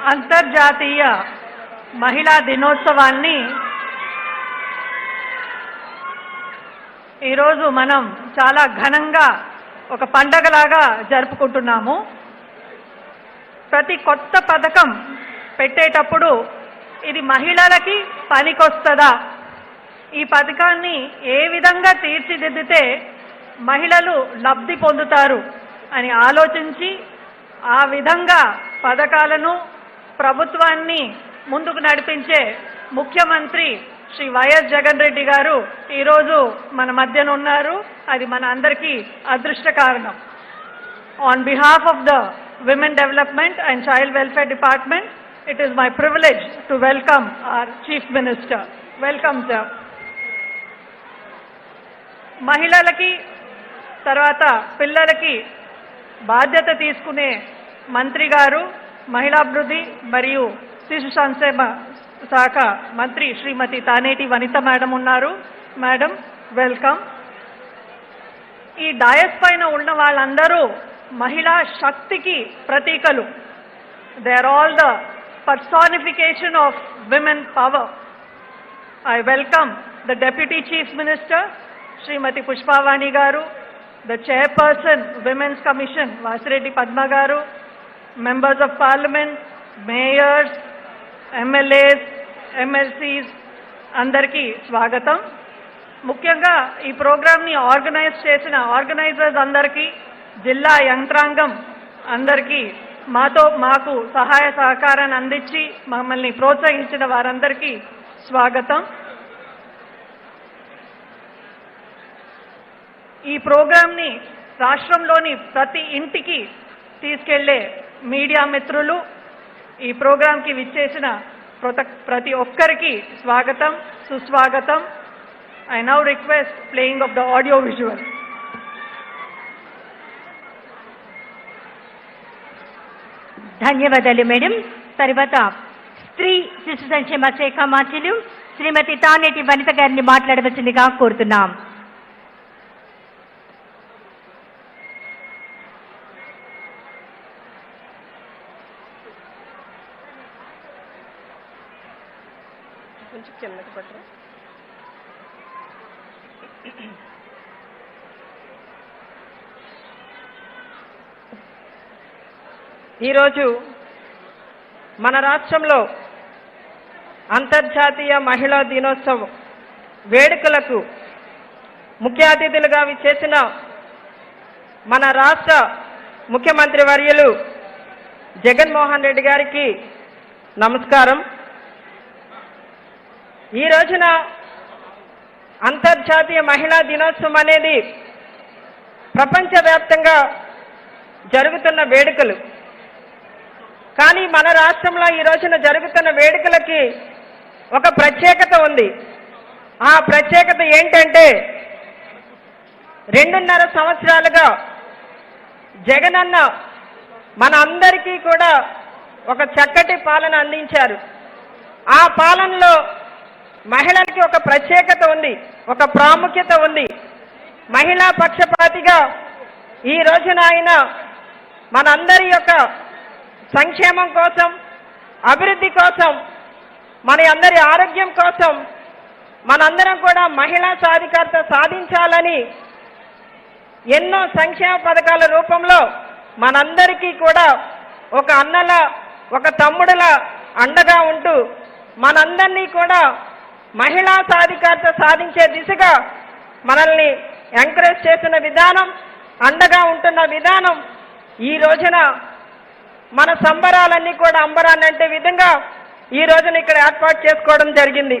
అంతర్జాతీయ మహిళా దినోత్సవాన్ని ఈరోజు మనం చాలా ఘనంగా ఒక పండగలాగా జరుపుకుంటున్నాము. ప్రతి కొత్త పథకం పెట్టేటప్పుడు ఇది మహిళలకి పనికొస్తదా, ఈ పథకాన్ని ఏ విధంగా తీర్చిదిద్దితే మహిళలు లబ్ధి పొందుతారు అని ఆలోచించి ఆ విధంగా పథకాలను ప్రభుత్వాన్ని ముందుకు నడిపించే ముఖ్యమంత్రి శ్రీ వైఎస్ జగన్ రెడ్డి గారు ఈరోజు మన మధ్యన ఉన్నారు. అది మన అందరికీ అదృష్ట కారణం. On behalf of the women development and child welfare department, it is my privilege to welcome our chief minister. Welcome sir. మహిళలకి తర్వాత పిల్లలకి బాధ్యత తీసుకునే మంత్రి గారు, మహిళాభివృద్ధి మరియు శిశు సంక్షేమ శాఖ మంత్రి శ్రీమతి తానేటి వనిత మేడం ఉన్నారు. Madam welcome. ఈ డయస్ పైన ఉన్న వాళ్ళందరూ మహిళా శక్తికి ప్రతీకలు. They are all the personification of women power. I welcome the deputy chief minister Srimathi Pushpavani garu, the chairperson women's commission Vasireddy Padma garu, members of parliament, mayors, MLAs, MLCs అందరికీ స్వాగతం. ముఖ్యంగా ఈ ప్రోగ్రామ్ని ఆర్గనైజ్ చేసిన ఆర్గనైజర్స్ అందరికీ, జిల్లా యంత్రాంగం అందరికీ, మాకు సహాయ సహకారాన్ని అందించి మమ్మల్ని ప్రోత్సహించిన వారందరికీ స్వాగతం. ఈ ప్రోగ్రామ్ని రాష్ట్రంలోని ప్రతి ఇంటికి తీసుకెళ్లే మీడియా మిత్రులు, ఈ ప్రోగ్రాంకి విచ్చేసిన ప్రతి ఒక్కరికి స్వాగతం, సుస్వాగతం. I now request playing of the audio visual. ధన్యవాదాలు మేడం. తర్వాత స్త్రీ శిశు సంక్షేమ శాఖ మంత్రులు శ్రీమతి తానేటి వనిత గారిని మాట్లాడవలసిందిగా కోరుతున్నాం. ఈరోజు మన రాష్ట్రంలో అంతర్జాతీయ మహిళా దినోత్సవం వేడుకలకు ముఖ్య అతిథులుగా విచ్చేసిన మన రాష్ట్ర ముఖ్యమంత్రి వర్యులు జగన్మోహన్ రెడ్డి గారికి నమస్కారం. ఈ రోజున అంతర్జాతీయ మహిళా దినోత్సవం అనేది ప్రపంచవ్యాప్తంగా జరుగుతున్న వేడుకలు. కానీ మన రాష్ట్రంలో ఈ రోజున జరుగుతున్న వేడుకలకి ఒక ప్రత్యేకత ఉంది. ఆ ప్రత్యేకత ఏంటంటే 2.5 సంవత్సరాలుగా జగనన్న మన అందరికీ కూడా ఒక చక్కటి పాలన అందించారు. ఆ పాలనలో మహిళలకి ఒక ప్రత్యేకత ఉంది, ఒక ప్రాముఖ్యత ఉంది. మహిళా పక్షపాతిగా ఈ రోజున ఆయన మనందరి యొక్క సంక్షేమం కోసం, అభివృద్ధి కోసం, మన అందరి ఆరోగ్యం కోసం మనందరం కూడా మహిళా సాధికారత సాధించాలని ఎన్నో సంక్షేమ పథకాల రూపంలో మనందరికీ కూడా ఒక అన్నలా, ఒక తమ్ముడులా అండగా ఉంటూ మనందరినీ కూడా మహిళా సాధికారత సాధించే దిశగా మనల్ని ఎంకరేజ్ చేసిన విధానం, అండగా ఉంటున్న విధానం ఈ రోజున మన సంబరాలన్నీ కూడా అంబరాన్ని అంటే విధంగా ఈ రోజున ఇక్కడ ఏర్పాటు చేసుకోవడం జరిగింది.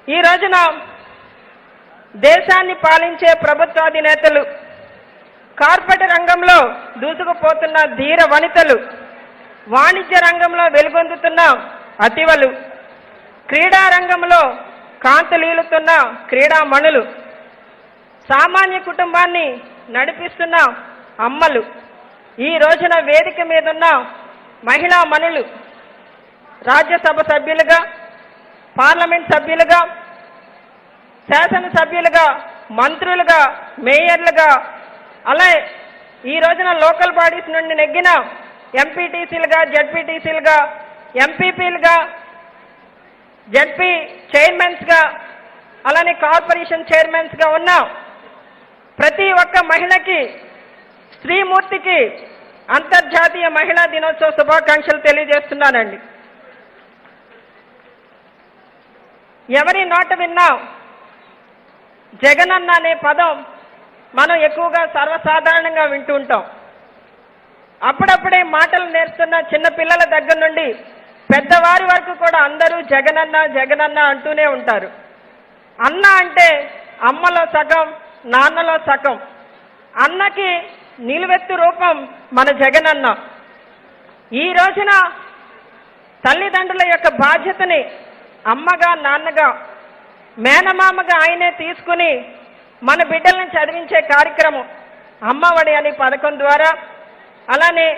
ఈ రోజున దేశాన్ని పాలించే ప్రభుత్వాధినేతలు, కార్పొరేట్ రంగంలో దూసుకుపోతున్న ధీర వనితలు, వాణిజ్య రంగంలో వెలుగొందుతున్న అతివలు, క్రీడా రంగంలో కాంతులీలుతున్న క్రీడామణులు, సామాన్య కుటుంబాన్ని నడిపిస్తున్న అమ్మలు, ఈ రోజున వేదిక మీదున్న మహిళా మనులు, రాజ్యసభ సభ్యులుగా, పార్లమెంట్ సభ్యులుగా, శాసనసభ్యులుగా, మంత్రులుగా, మేయర్లుగా, అలాగే ఈ రోజున లోకల్ బాడీస్ నుండి నెగ్గిన ఎంపీటీసీలుగా, జడ్పీటీసీలుగా, ఎంపీపీలుగా, జడ్పీ చైర్మన్స్గా, అలానే కార్పొరేషన్ చైర్మన్స్గా ఉన్న ప్రతి ఒక్క మహిళకి, స్త్రీమూర్తికి అంతర్జాతీయ మహిళా దినోత్సవ శుభాకాంక్షలు తెలియజేస్తున్నానండి. ఎవరి నోట విన్నా జగనన్న అనే పదం మనం ఎక్కువగా సర్వసాధారణంగా వింటూ ఉంటాం. అప్పుడప్పుడే మాటలు నేర్చుతున్న చిన్న పిల్లల దగ్గర నుండి పెద్దవారి వరకు కూడా అందరూ జగనన్న జగనన్న అంటూనే ఉంటారు. అన్న అంటే అమ్మలో సగం, నాన్నలో సగం. అన్నకి నిలువెత్తు రూపం మన జగనన్న. ఈ రోజున తల్లిదండ్రుల యొక్క బాధ్యతని అమ్మగా, నాన్నగా, మేనమామగా ఆయనే తీసుకుని మన బిడ్డలను చదివించే కార్యక్రమం అమ్మఒడి అనే పథకం ద్వారా, అలానే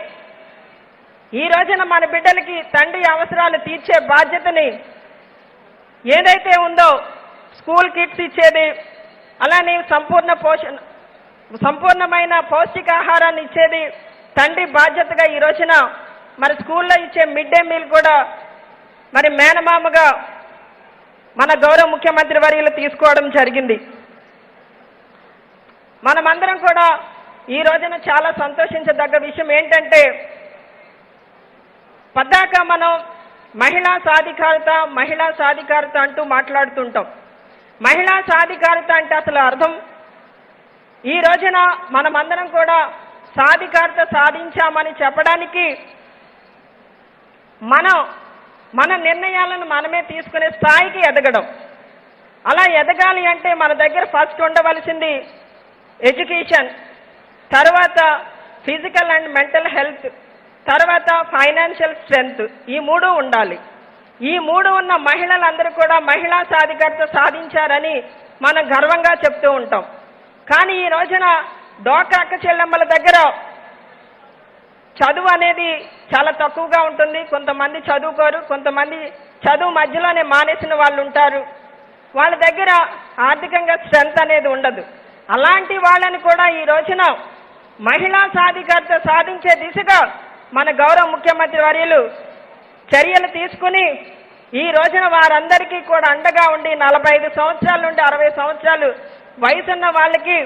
ఈ రోజున మన బిడ్డలకి తండ్రి అవసరాలు తీర్చే బాధ్యతని ఏదైతే ఉందో స్కూల్ కిట్స్ ఇచ్చేది, అలానే సంపూర్ణమైన పౌష్టికాహారాన్ని ఇచ్చేది తండ్రి బాధ్యతగా ఈ రోజున మరి స్కూల్లో ఇచ్చే మిడ్ డే మీల్ కూడా మరి మేనమామగా మన గౌరవ ముఖ్యమంత్రి వర్యులు తీసుకోవడం జరిగింది. మనమందరం కూడా ఈ రోజున చాలా సంతోషించదగ్గ విషయం ఏంటంటే, పద్దాక మనం మహిళా సాధికారత అంటూ మాట్లాడుతుంటాం. మహిళా సాధికారత అంటే అసలు అర్థం, ఈ రోజున మనమందరం కూడా సాధికారత సాధించామని చెప్పడానికి మన నిర్ణయాలను మనమే తీసుకునే స్థాయికి ఎదగడం. అలా ఎదగాలి అంటే మన దగ్గర ఫస్ట్ ఉండవలసింది ఎడ్యుకేషన్, తర్వాత ఫిజికల్ అండ్ మెంటల్ హెల్త్, తర్వాత ఫైనాన్షియల్ స్ట్రెంగ్త్. ఈ మూడు ఉండాలి. ఈ మూడు ఉన్న మహిళలందరూ కూడా మహిళా సాధికారత సాధించారని మనం గర్వంగా చెప్తూ ఉంటాం. కానీ ఈ రోజున డోక్రా అక్క చెల్లెమ్మల దగ్గర చదువు అనేది చాలా తక్కువగా ఉంటుంది. కొంతమంది చదువుకోరు, కొంతమంది చదువు మధ్యలోనే మానేసిన వాళ్ళు ఉంటారు. వాళ్ళ దగ్గర ఆర్థికంగా స్ట్రెంగ్త్ అనేది ఉండదు. అలాంటి వాళ్ళని కూడా ఈ రోజున మహిళా సాధికారత సాధించే దిశగా మన గౌరవ ముఖ్యమంత్రి వర్యులు చర్యలు తీసుకుని ఈ రోజున వారందరికీ కూడా అండగా ఉండి 45 సంవత్సరాల నుండి 60 సంవత్సరాలు వయసున్న వాళ్ళకి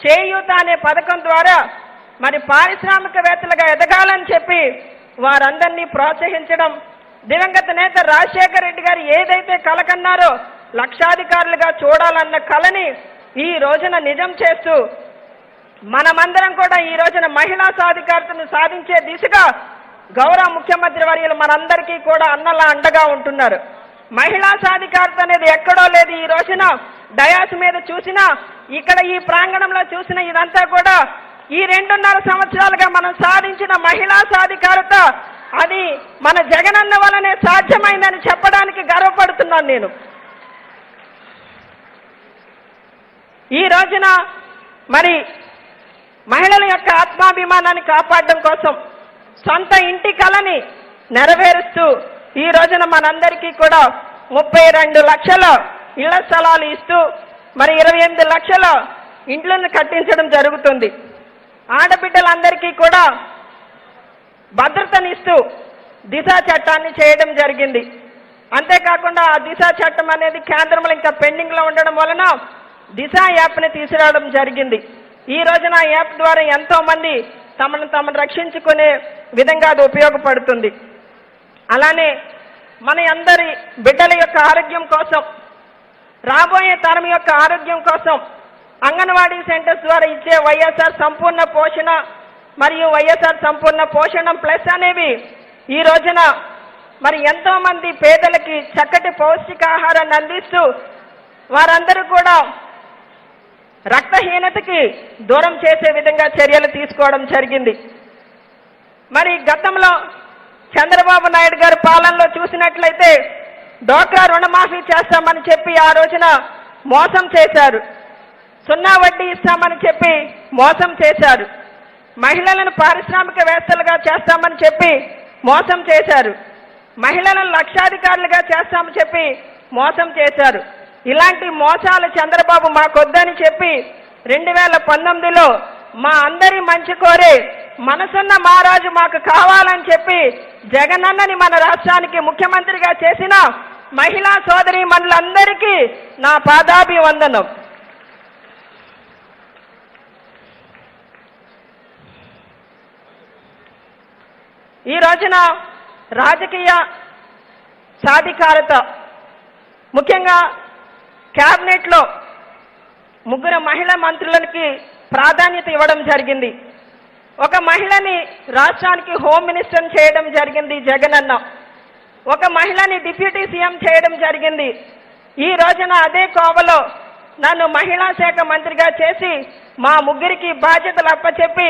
చేయూత అనే పథకం ద్వారా మరి పారిశ్రామికవేత్తలుగా ఎదగాలని చెప్పి వారందరినీ ప్రోత్సహించడం, దివంగత నేత రాజశేఖర రెడ్డి గారు ఏదైతే కల కన్నారో లక్షాధికారులుగా చూడాలన్న కలని ఈ రోజున నిజం చేస్తూ మనమందరం కూడా ఈ రోజున మహిళా సాధికారతను సాధించే దిశగా గౌరవ ముఖ్యమంత్రి వర్యులు మనందరికీ కూడా అన్నలా అండగా ఉంటున్నారు. మహిళా సాధికారత అనేది ఎక్కడో లేదు. ఈ రోజున డయాస్ మీద చూసినా, ఇక్కడ ఈ ప్రాంగణంలో చూసిన ఇదంతా కూడా ఈ 2.5 సంవత్సరాలుగా మనం సాధించిన మహిళా సాధికారత అది మన జగనన్న వల్లనే సాధ్యమైందని చెప్పడానికి గర్వపడుతున్నాను నేను. ఈ రోజున మరి మహిళల యొక్క ఆత్మాభిమానాన్ని కాపాడడం కోసం సొంత ఇంటి కలని నెరవేరుస్తూ ఈ రోజున మనందరికీ కూడా 32 లక్షల ఇళ్ల స్థలాలు ఇస్తూ మరి 28 లక్షల ఇండ్లను కట్టించడం జరుగుతుంది. ఆడబిడ్డలందరికీ కూడా భద్రతనిస్తూ దిశ చట్టాన్ని చేయడం జరిగింది. అంతేకాకుండా ఆ దిశ చట్టం అనేది కేంద్రంలో ఇంకా పెండింగ్లో ఉండడం వలన దిశ యాప్ని తీసుకురావడం జరిగింది. ఈ రోజున ఆ యాప్ ద్వారా ఎంతో మంది తమను రక్షించుకునే విధంగా అది ఉపయోగపడుతుంది. అలానే మన అందరి బిడ్డల యొక్క ఆరోగ్యం కోసం, రాబోయే తరం యొక్క ఆరోగ్యం కోసం అంగన్వాడీ సెంటర్స్ ద్వారా ఇచ్చే వైఎస్ఆర్ సంపూర్ణ పోషణ మరియు వైఎస్ఆర్ సంపూర్ణ పోషణం ప్లస్ అనేవి ఈ రోజున మరి ఎంతో మంది పేదలకి చక్కటి పౌష్టికాహారాన్ని అందిస్తూ వారందరూ కూడా రక్తహీనతకి దూరం చేసే విధంగా చర్యలు తీసుకోవడం జరిగింది. మరి గతంలో చంద్రబాబు నాయుడు గారి పాలనలో చూసినట్లయితే డోక్రా రుణమాఫీ చేస్తామని చెప్పి ఆ రోజున మోసం చేశారు. 0 వడ్డీ ఇస్తామని చెప్పి మోసం చేశారు. మహిళలను పారిశ్రామికవేత్తలుగా చేస్తామని చెప్పి మోసం చేశారు. మహిళలను లక్షాధికారులుగా చేస్తామని చెప్పి మోసం చేశారు. ఇలాంటి మోసాలు చంద్రబాబు మాకొద్దని చెప్పి 2019లో మా అందరి మంచి కోరే మనసున్న మహారాజు మాకు కావాలని చెప్పి జగనన్నని మన రాష్ట్రానికి ముఖ్యమంత్రిగా చేసిన మహిళా సోదరి మనులందరికీ నా పాదాభివందనం. ఈ రోజున రాజకీయ సాధికారత, ముఖ్యంగా క్యాబినెట్లో 3 మహిళా మంత్రులకి ప్రాధాన్యత ఇవ్వడం జరిగింది. ఒక మహిళని రాష్ట్రానికి హోమ్ మినిస్టర్ చేయడం జరిగింది జగనన్న. ఒక మహిళని డిప్యూటీ సీఎం చేయడం జరిగింది. ఈ రోజున అదే కోవలో నన్ను మహిళా శాఖ మంత్రిగా చేసి మా 3కి బాధ్యతలు అప్పచెప్పి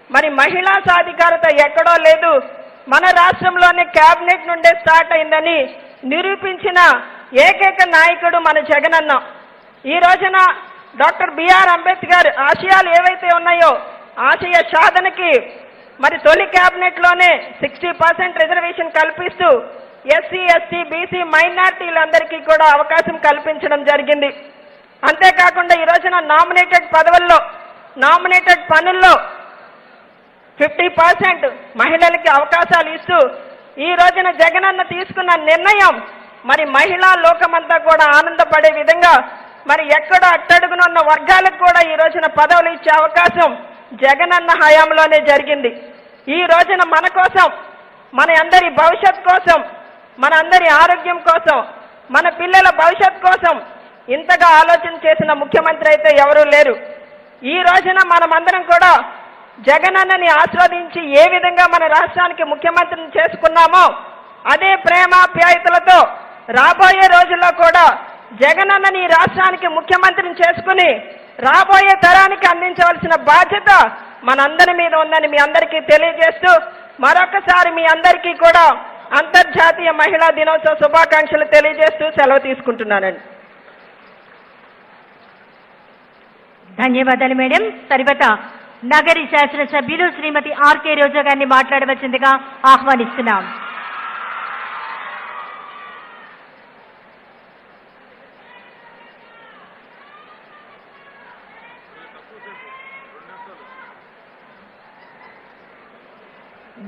మరి మహిళా సాధికారత ఎక్కడో లేదు, మన రాష్ట్రంలోనే క్యాబినెట్ నుండే స్టార్ట్ అయిందని నిరూపించిన ఏకైక నాయకుడు మన జగనన్న. ఈ రోజున డాక్టర్ బిఆర్ అంబేద్కర్ ఆశయాలు ఏవైతే ఉన్నాయో ఆశయ సాధనకి మరి తొలి క్యాబినెట్లోనే 60% రిజర్వేషన్ కల్పిస్తూ ఎస్సీ, ఎస్టీ, బీసీ మైనార్టీలందరికీ కూడా అవకాశం కల్పించడం జరిగింది. అంతేకాకుండా ఈ రోజున నామినేటెడ్ పదవుల్లో, నామినేటెడ్ పనుల్లో 50% మహిళలకి అవకాశాలు ఇస్తూ ఈ రోజున జగనన్న తీసుకున్న నిర్ణయం మరి మహిళా లోకమంతా కూడా ఆనందపడే విధంగా మరి ఎక్కడో అట్టడుగునున్న వర్గాలకు కూడా ఈ రోజున పదవులు ఇచ్చే అవకాశం జగనన్న హయాంలోనే జరిగింది. ఈ రోజున మన కోసం, మన అందరి భవిష్యత్ కోసం, మన అందరి ఆరోగ్యం కోసం, మన పిల్లల భవిష్యత్ కోసం ఇంతగా ఆలోచన చేసిన ముఖ్యమంత్రి అయితే ఎవరూ లేరు. ఈ రోజున మనమందరం కూడా జగనన్నని ఆస్వాదించి ఏ విధంగా మన రాష్ట్రానికి ముఖ్యమంత్రిని చేసుకున్నామో అదే ప్రేమాప్యాయతలతో రాబోయే రోజుల్లో కూడా జగనన్నని రాష్ట్రానికి ముఖ్యమంత్రిని చేసుకుని రాబోయే తరానికి అందించవలసిన బాధ్యత మనందరి మీద ఉందని మీ అందరికీ తెలియజేస్తూ మరొకసారి మీ అందరికీ కూడా అంతర్జాతీయ మహిళా దినోత్సవ శుభాకాంక్షలు తెలియజేస్తూ సెలవు తీసుకుంటున్నానండి. ధన్యవాదాలు మేడం. తర్వాత నగరి శాసనసభ్యులు శ్రీమతి ఆర్కే రోజా గారిని మాట్లాడవలసిందిగా ఆహ్వానిస్తున్నాం.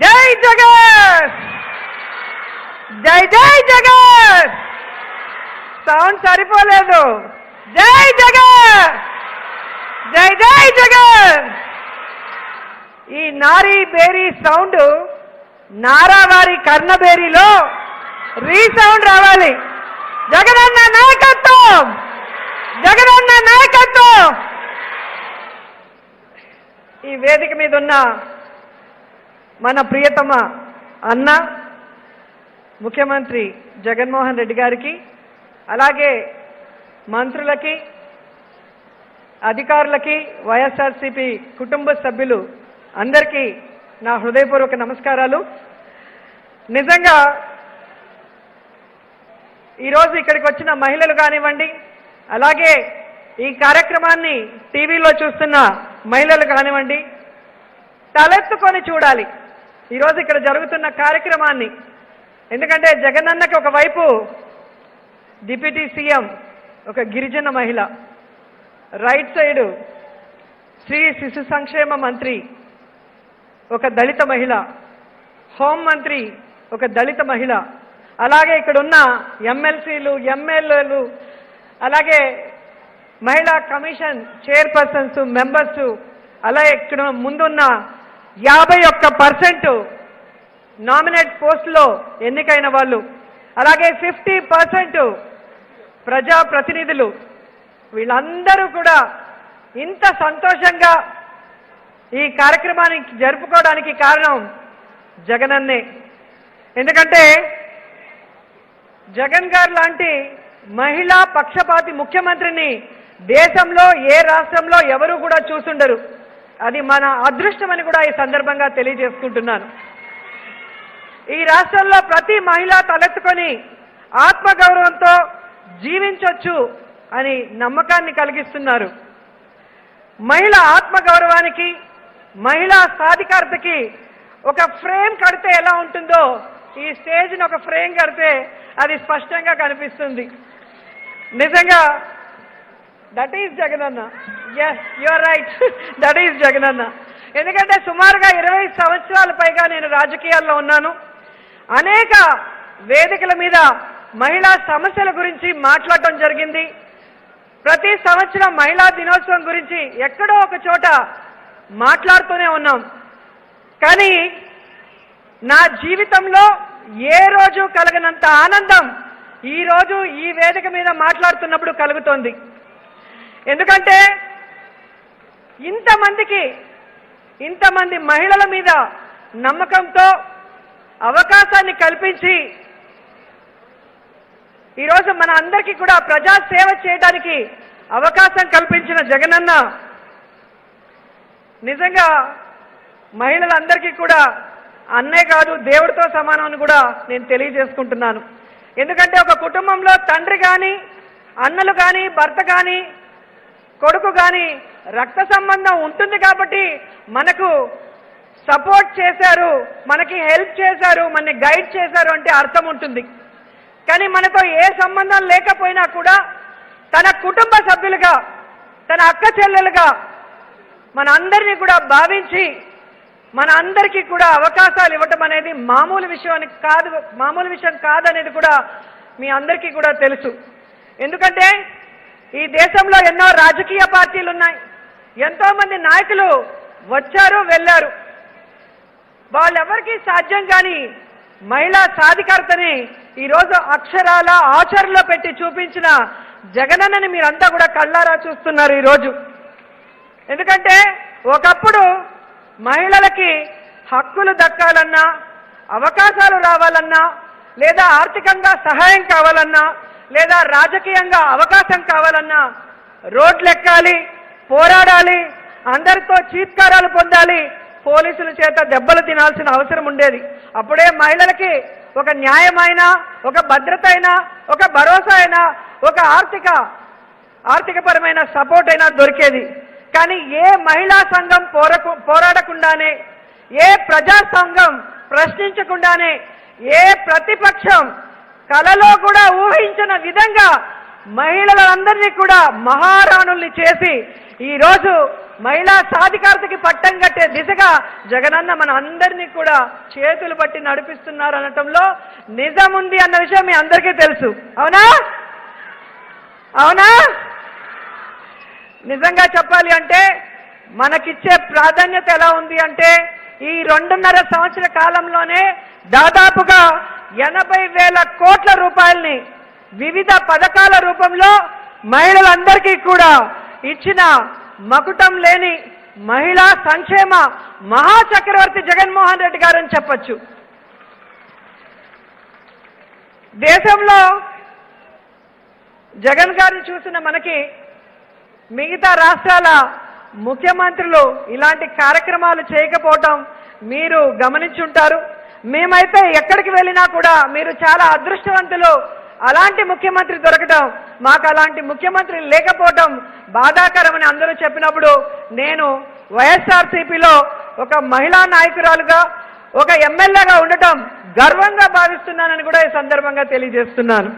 జై జగన్, జై జై జగన్. సౌండ్ సరిపోలేదు. జై జగన్, జై జై జగన్. ఈ నారీ బేరీ సౌండ్ నారావారి కర్ణబేరీలో రీసౌండ్ రావాలి. జగనన్న నాయకత్వం, జగనన్న నాయకత్వం. ఈ వేదిక మీద ఉన్న మన ప్రియతమ అన్న ముఖ్యమంత్రి జగన్మోహన్ రెడ్డి గారికి, అలాగే మంత్రులకి, అధికారులకి, వైఎస్ఆర్సీపీ కుటుంబ సభ్యులు అందరికీ నా హృదయపూర్వక నమస్కారాలు. నిజంగా ఈరోజు ఇక్కడికి వచ్చిన మహిళలు కానివ్వండి, అలాగే ఈ కార్యక్రమాన్ని టీవీలో చూస్తున్న మహిళలు కానివ్వండి, తలెత్తుకొని చూడాలి ఈరోజు ఇక్కడ జరుగుతున్న కార్యక్రమాన్ని. ఎందుకంటే జగనన్నకి ఒకవైపు డిప్యూటీ సీఎం ఒక గిరిజన మహిళ, రైట్ సైడు స్త్రీ శిశు సంక్షేమ మంత్రి ఒక దళిత మహిళ, హోంమంత్రి ఒక దళిత మహిళ, అలాగే ఇక్కడున్న ఎమ్మెల్సీలు, ఎమ్మెల్యేలు, అలాగే మహిళా కమిషన్ చైర్పర్సన్స్, మెంబర్స్, అలాగే ఇక్కడ ముందున్న 51% నామినేట్ పోస్టులో ఎన్నికైన వాళ్ళు, అలాగే 50% ప్రజాప్రతినిధులు, వీళ్ళందరూ కూడా ఇంత సంతోషంగా ఈ కార్యక్రమాన్ని జరుపుకోవడానికి కారణం జగనన్నే. ఎందుకంటే జగన్ గారు లాంటి మహిళా పక్షపాతి ముఖ్యమంత్రిని దేశంలో ఏ రాష్ట్రంలో ఎవరు కూడా చూసుండరు. అది మన అదృష్టమని కూడా ఈ సందర్భంగా తెలియజేసుకుంటున్నాను. ఈ రాష్ట్రంలో ప్రతి మహిళ తలెత్తుకొని ఆత్మగౌరవంతో జీవించొచ్చు అని నమ్మకాన్ని కలిగిస్తున్నారు. మహిళ ఆత్మగౌరవానికి, మహిళా సాధికారతకి ఒక ఫ్రేమ్ కడితే ఎలా ఉంటుందో ఈ స్టేజ్ని ఒక ఫ్రేమ్ కడితే అది స్పష్టంగా కనిపిస్తుంది. నిజంగా that is Jagananna. Yes, you are right, that is Jagananna. ఎందుకంటే సుమారుగా 20 సంవత్సరాల పైగా నేను రాజకీయాల్లో ఉన్నాను. అనేక వేదికల మీద మహిళా సమస్యల గురించి మాట్లాడటం జరిగింది. ప్రతి సంవత్సరం మహిళా దినోత్సవం గురించి ఎక్కడో ఒక చోట మాట్లాడుతూనే ఉన్నాం. కానీ నా జీవితంలో ఏ రోజు కలగనంత ఆనందం ఈ రోజు ఈ వేదిక మీద మాట్లాడుతున్నప్పుడు కలుగుతోంది. ఎందుకంటే ఇంతమంది మహిళల మీద నమ్మకంతో అవకాశాన్ని కల్పించి ఈరోజు మన అందరికీ కూడా ప్రజా సేవ చేయడానికి అవకాశం కల్పించిన జగనన్న నిజంగా మహిళలందరికీ కూడా అన్నే కాదు దేవుడితో సమానం అని కూడా నేను తెలియజేసుకుంటున్నాను. ఎందుకంటే ఒక కుటుంబంలో తండ్రి కానీ, అన్నలు కానీ, భర్త కానీ, కొడుకు కానీ రక్త సంబంధం ఉంటుంది కాబట్టి మనకు సపోర్ట్ చేశారు, మనకి హెల్ప్ చేశారు, మనని గైడ్ చేశారు అంటే అర్థం ఉంటుంది. కానీ మనతో ఏ సంబంధం లేకపోయినా కూడా తన కుటుంబ సభ్యులుగా, తన అక్క చెల్లెలుగా మన అందరినీ కూడా భావించి మన అందరికీ కూడా అవకాశాలు ఇవ్వటం అనేది మామూలు విషయం కాదనేది కూడా మీ అందరికీ కూడా తెలుసు. ఎందుకంటే ఈ దేశంలో ఎన్నో రాజకీయ పార్టీలు ఉన్నాయి, ఎంతో మంది నాయకులు వచ్చారు వెళ్ళారు. వాళ్ళెవరికీ సాధ్యం కాని మహిళా సాధికారతని ఈరోజు అక్షరాల ఆచరణలో పెట్టి చూపించిన జగనన్నని మీరంతా కూడా కళ్ళారా చూస్తున్నారు ఈరోజు. ఎందుకంటే ఒకప్పుడు మహిళలకి హక్కులు దక్కాలన్నా, అవకాశాలు రావాలన్నా, లేదా ఆర్థికంగా సహాయం కావాలన్నా, లేదా రాజకీయంగా అవకాశం కావాలన్నా రోడ్లెక్కాలి, పోరాడాలి, అందరితో చీత్కారాలు పొందాలి, పోలీసుల చేత దెబ్బలు తినాల్సిన అవసరం ఉండేది. అప్పుడే మహిళలకి ఒక న్యాయమైన, ఒక భద్రత అయినా, ఒక భరోసా అయినా, ఒక ఆర్థికపరమైన సపోర్ట్ అయినా దొరికేది. కానీ ఏ మహిళా సంఘం పోరాడకుండానే, ఏ ప్రజా సంఘం ప్రశ్నించకుండానే, ఏ ప్రతిపక్షం కలలో కూడా ఊహించిన విధంగా మహిళలందరినీ కూడా మహారాణుల్ని చేసి ఈరోజు మహిళా సాధికారతకి పట్టం కట్టే దిశగా జగనన్న మన అందరినీ కూడా చేతులు పట్టి నడిపిస్తున్నారు అనటంలో నిజం ఉంది అన్న విషయం మీ అందరికీ తెలుసు. అవునా? నిజంగా చెప్పాలి అంటే మనకిచ్చే ప్రాధాన్యత ఎలా ఉంది అంటే ఈ 2.5 సంవత్సర కాలంలోనే దాదాపుగా 80,000 కోట్ల రూపాయల్ని వివిధ పథకాల రూపంలో మహిళలందరికీ కూడా ఇచ్చిన మకుటం లేని మహిళా సంక్షేమ మహాచక్రవర్తి జగన్మోహన్ రెడ్డి గారు అని చెప్పొచ్చు. దేశంలో జగన్ గారిని చూసిన మనకి మిగతా రాష్ట్రాల ముఖ్యమంత్రులు ఇలాంటి కార్యక్రమాలు చేయకపోవటం మీరు గమనించుంటారు. మేమైతే ఎక్కడికి వెళ్ళినా కూడా మీరు చాలా అదృష్టవంతులు, అలాంటి ముఖ్యమంత్రి దొరకటం, మాకు అలాంటి ముఖ్యమంత్రి లేకపోవటం బాధాకరమని అందరూ చెప్పినప్పుడు నేను వైఎస్ఆర్సీపీలో ఒక మహిళా నాయకురాలుగా, ఒక ఎమ్మెల్యేగా ఉండటం గర్వంగా భావిస్తున్నానని కూడా ఈ సందర్భంగా తెలియజేస్తున్నాను.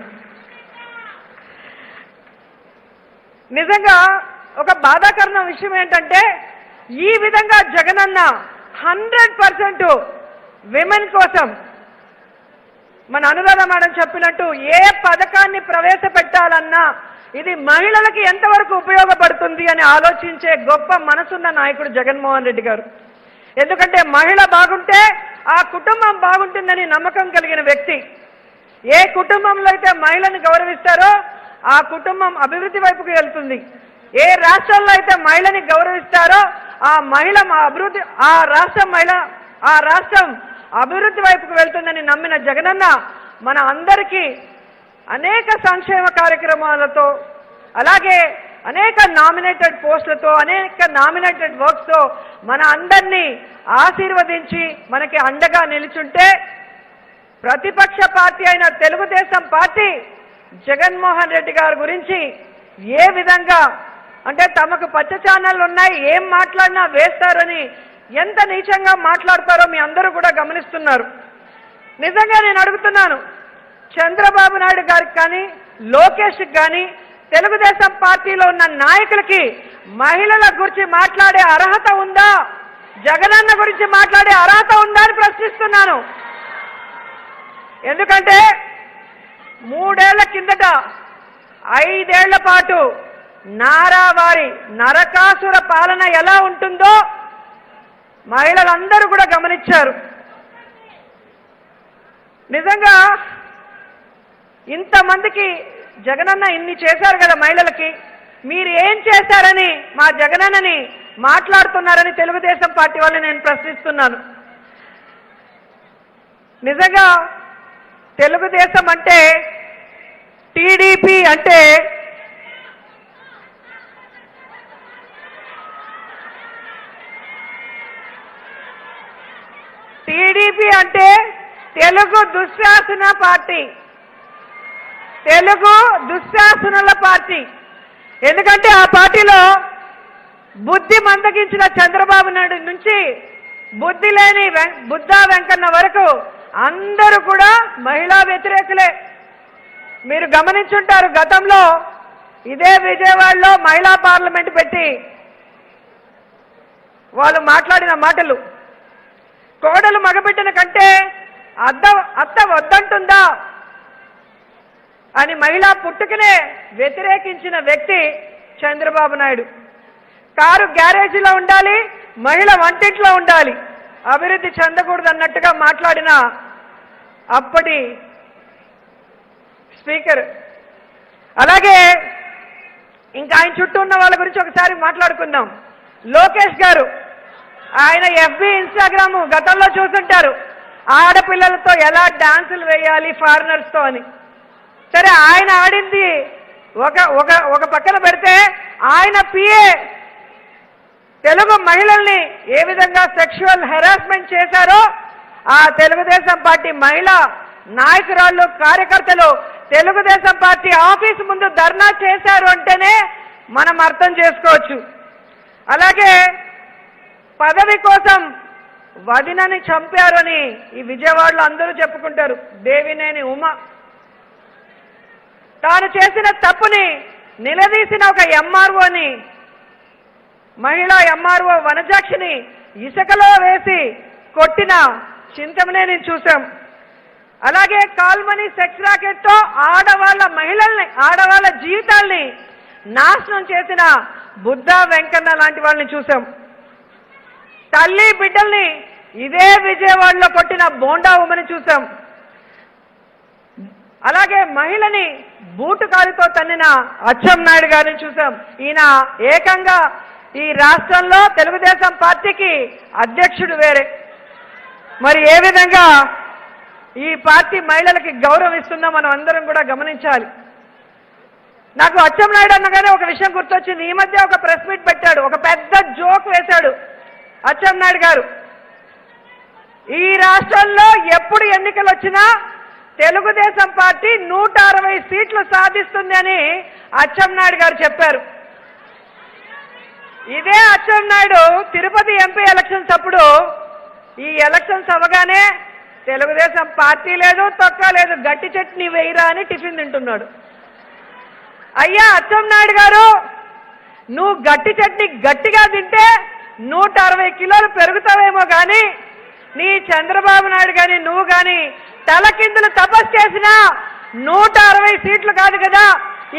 నిజంగా ఒక బాధాకరమైన విషయం ఏంటంటే ఈ విధంగా జగనన్న 100% విమెన్ కోసం మన అనురాధ మేడం చెప్పినట్టు ఏ పథకాన్ని ప్రవేశపెట్టాలన్నా ఇది మహిళలకి ఎంతవరకు ఉపయోగపడుతుంది అని ఆలోచించే గొప్ప మనసున్న నాయకుడు జగన్మోహన్ రెడ్డి గారు. ఎందుకంటే మహిళ బాగుంటే ఆ కుటుంబం బాగుంటుందని నమ్మకం కలిగిన వ్యక్తి. ఏ కుటుంబంలో అయితే మహిళను గౌరవిస్తారో ఆ కుటుంబం అభివృద్ధి వైపుకు వెళ్తుంది. ఏ రాష్ట్రంలో అయితే మహిళని గౌరవిస్తారో ఆ రాష్ట్రం అభివృద్ధి వైపుకు వెళ్తుందని నమ్మిన జగనన్న మన అందరికీ అనేక సంక్షేమ కార్యక్రమాలతో, అలాగే అనేక నామినేటెడ్ పోస్టులతో, అనేక నామినేటెడ్ వర్క్స్తో మన అందరినీ ఆశీర్వదించి మనకి అండగా నిలుచుంటే ప్రతిపక్ష పార్టీ అయిన తెలుగుదేశం పార్టీ జగన్మోహన్ రెడ్డి గారి గురించి ఏ విధంగా అంటే తమకు పచ్చ ఛానళ్ళు ఉన్నాయి, ఏం మాట్లాడినా వేస్తారని ఎంత నీచంగా మాట్లాడతారో మీ అందరూ కూడా గమనిస్తున్నారు. నిజంగా నేను అడుగుతున్నాను, చంద్రబాబు నాయుడు గారికి కానీ, లోకేష్కి కానీ, తెలుగుదేశం పార్టీలో ఉన్న నాయకులకి మహిళల గురించి మాట్లాడే అర్హత ఉందా? జగనన్న గురించి మాట్లాడే అర్హత ఉందా అని ప్రశ్నిస్తున్నాను. ఎందుకంటే 3 ఏళ్ల కిందట 5 ఏళ్ల పాటు నారావారి నరకాసుర పాలన ఎలా ఉంటుందో మహిళలందరూ కూడా గమనించారు. నిజంగా ఇంతమందికి జగనన్న ఇన్ని చేశారు కదా మహిళలకి, మీరు ఏం చేశారని మా జగనన్నని మాట్లాడుతున్నారని తెలుగుదేశం పార్టీ వాళ్ళని నేను ప్రశ్నిస్తున్నాను. నిజంగా తెలుగుదేశం అంటే, టీడీపీ అంటే తెలుగు దుశ్శాసన పార్టీ, తెలుగు దుశ్శాసనుల పార్టీ. ఎందుకంటే ఆ పార్టీలో బుద్ధి మందగించిన చంద్రబాబు నాయుడు నుంచి బుద్ధి లేని బుద్ధా వెంకన్న వరకు అందరూ కూడా మహిళా వ్యతిరేకులే. మీరు గమనించుంటారు, గతంలో ఇదే విజయవాడలో మహిళా పార్లమెంట్ పెట్టి వాళ్ళు మాట్లాడిన మాటలు, కోడలు మగబిడ్డన కంటే అత్త వద్దంటుందా అని మహిళా పుట్టుకనే వ్యతిరేకించిన వ్యక్తి చంద్రబాబు నాయుడు. కారు గ్యారేజీలో ఉండాలి, మహిళ వంటింట్లో ఉండాలి, అభివృద్ధి చెందకూడదు అన్నట్టుగా మాట్లాడిన అప్పటి స్పీకర్. అలాగే ఇంకా ఆయన చుట్టూ ఉన్న వాళ్ళ గురించి ఒకసారి మాట్లాడుకుందాం. లోకేష్ గారు, ఆయన ఎఫ్బి ఇన్స్టాగ్రామ్ గతంలో చూస్తుంటారు, ఆడపిల్లలతో ఎలా డాన్సులు వేయాలి ఫారినర్స్తో అని. సరే, ఆయన ఆడింది ఒక పక్కన పెడితే, ఆయన పిఏ తెలుగు మహిళల్ని ఏ విధంగా సెక్షువల్ హెరాస్మెంట్ చేశారో ఆ తెలుగుదేశం పార్టీ మహిళా నాయకురాళ్ళు, కార్యకర్తలు తెలుగుదేశం పార్టీ ఆఫీసు ముందు ధర్నా చేశారు అంటేనే మనం అర్థం చేసుకోవచ్చు. అలాగే పదవి కోసం వదినని చంపారని ఈ విజయవాడలో అందరూ చెప్పుకుంటారు. దేవినేని ఉమ తాను చేసిన తప్పుని నిలదీసిన ఒక ఎంఆర్ఓని, మహిళా ఎంఆర్ఓ వనజాక్షిని ఇసుకలో వేసి కొట్టిన చింతమనేని చూశాం. అలాగే కాల్మనీ సెక్స్ రాకెట్తో ఆడవాళ్ళ జీవితాల్ని నాశనం చేసిన బుద్ధా వెంకన్న లాంటి వాళ్ళని చూశాం. తల్లి బిడ్డల్ని ఇదే విజయవాడలో కొట్టిన బోండా ఉమని చూశాం. అలాగే మహిళని బూటు కాలుతో తన్నిన అచ్చెన్నాయుడు గారిని చూశాం. ఈయన ఏకంగా ఈ రాష్ట్రంలో తెలుగుదేశం పార్టీకి అధ్యక్షుడు వేరే. మరి ఏ విధంగా ఈ పార్టీ మహిళలకి గౌరవం ఇస్తుందో మనం అందరం కూడా గమనించాలి. నాకు అచ్చెన్నాయుడు అన్నగానే ఒక విషయం గుర్తొచ్చింది. ఈ మధ్య ఒక ప్రెస్ మీట్ పెట్టాడు, ఒక పెద్ద జోక్ వేశాడు అచ్చెన్నాయుడు గారు. ఈ రాష్ట్రంలో ఎప్పుడు ఎన్నికలు వచ్చినా తెలుగుదేశం పార్టీ 160 సీట్లు సాధిస్తుంది అని అచ్చెన్నాయుడు గారు చెప్పారు. ఇదే అచ్చెన్నాయుడు తిరుపతి ఎంపీ ఎలక్షన్స్ అప్పుడు ఈ ఎలక్షన్స్ అవగానే తెలుగుదేశం పార్టీ లేదు, తొక్క లేదు, గట్టి చట్నీ వేయరా అని టిఫిన్ తింటున్నాడు. అయ్యా అచ్చెన్నాయుడు గారు, నువ్వు గట్టి చట్నీ గట్టిగా తింటే 160 కిలోలు పెరుగుతావేమో కానీ నీ చంద్రబాబు నాయుడు కానీ నువ్వు కానీ తలకిందులు తపస్సు చేసినా 160 సీట్లు కాదు కదా,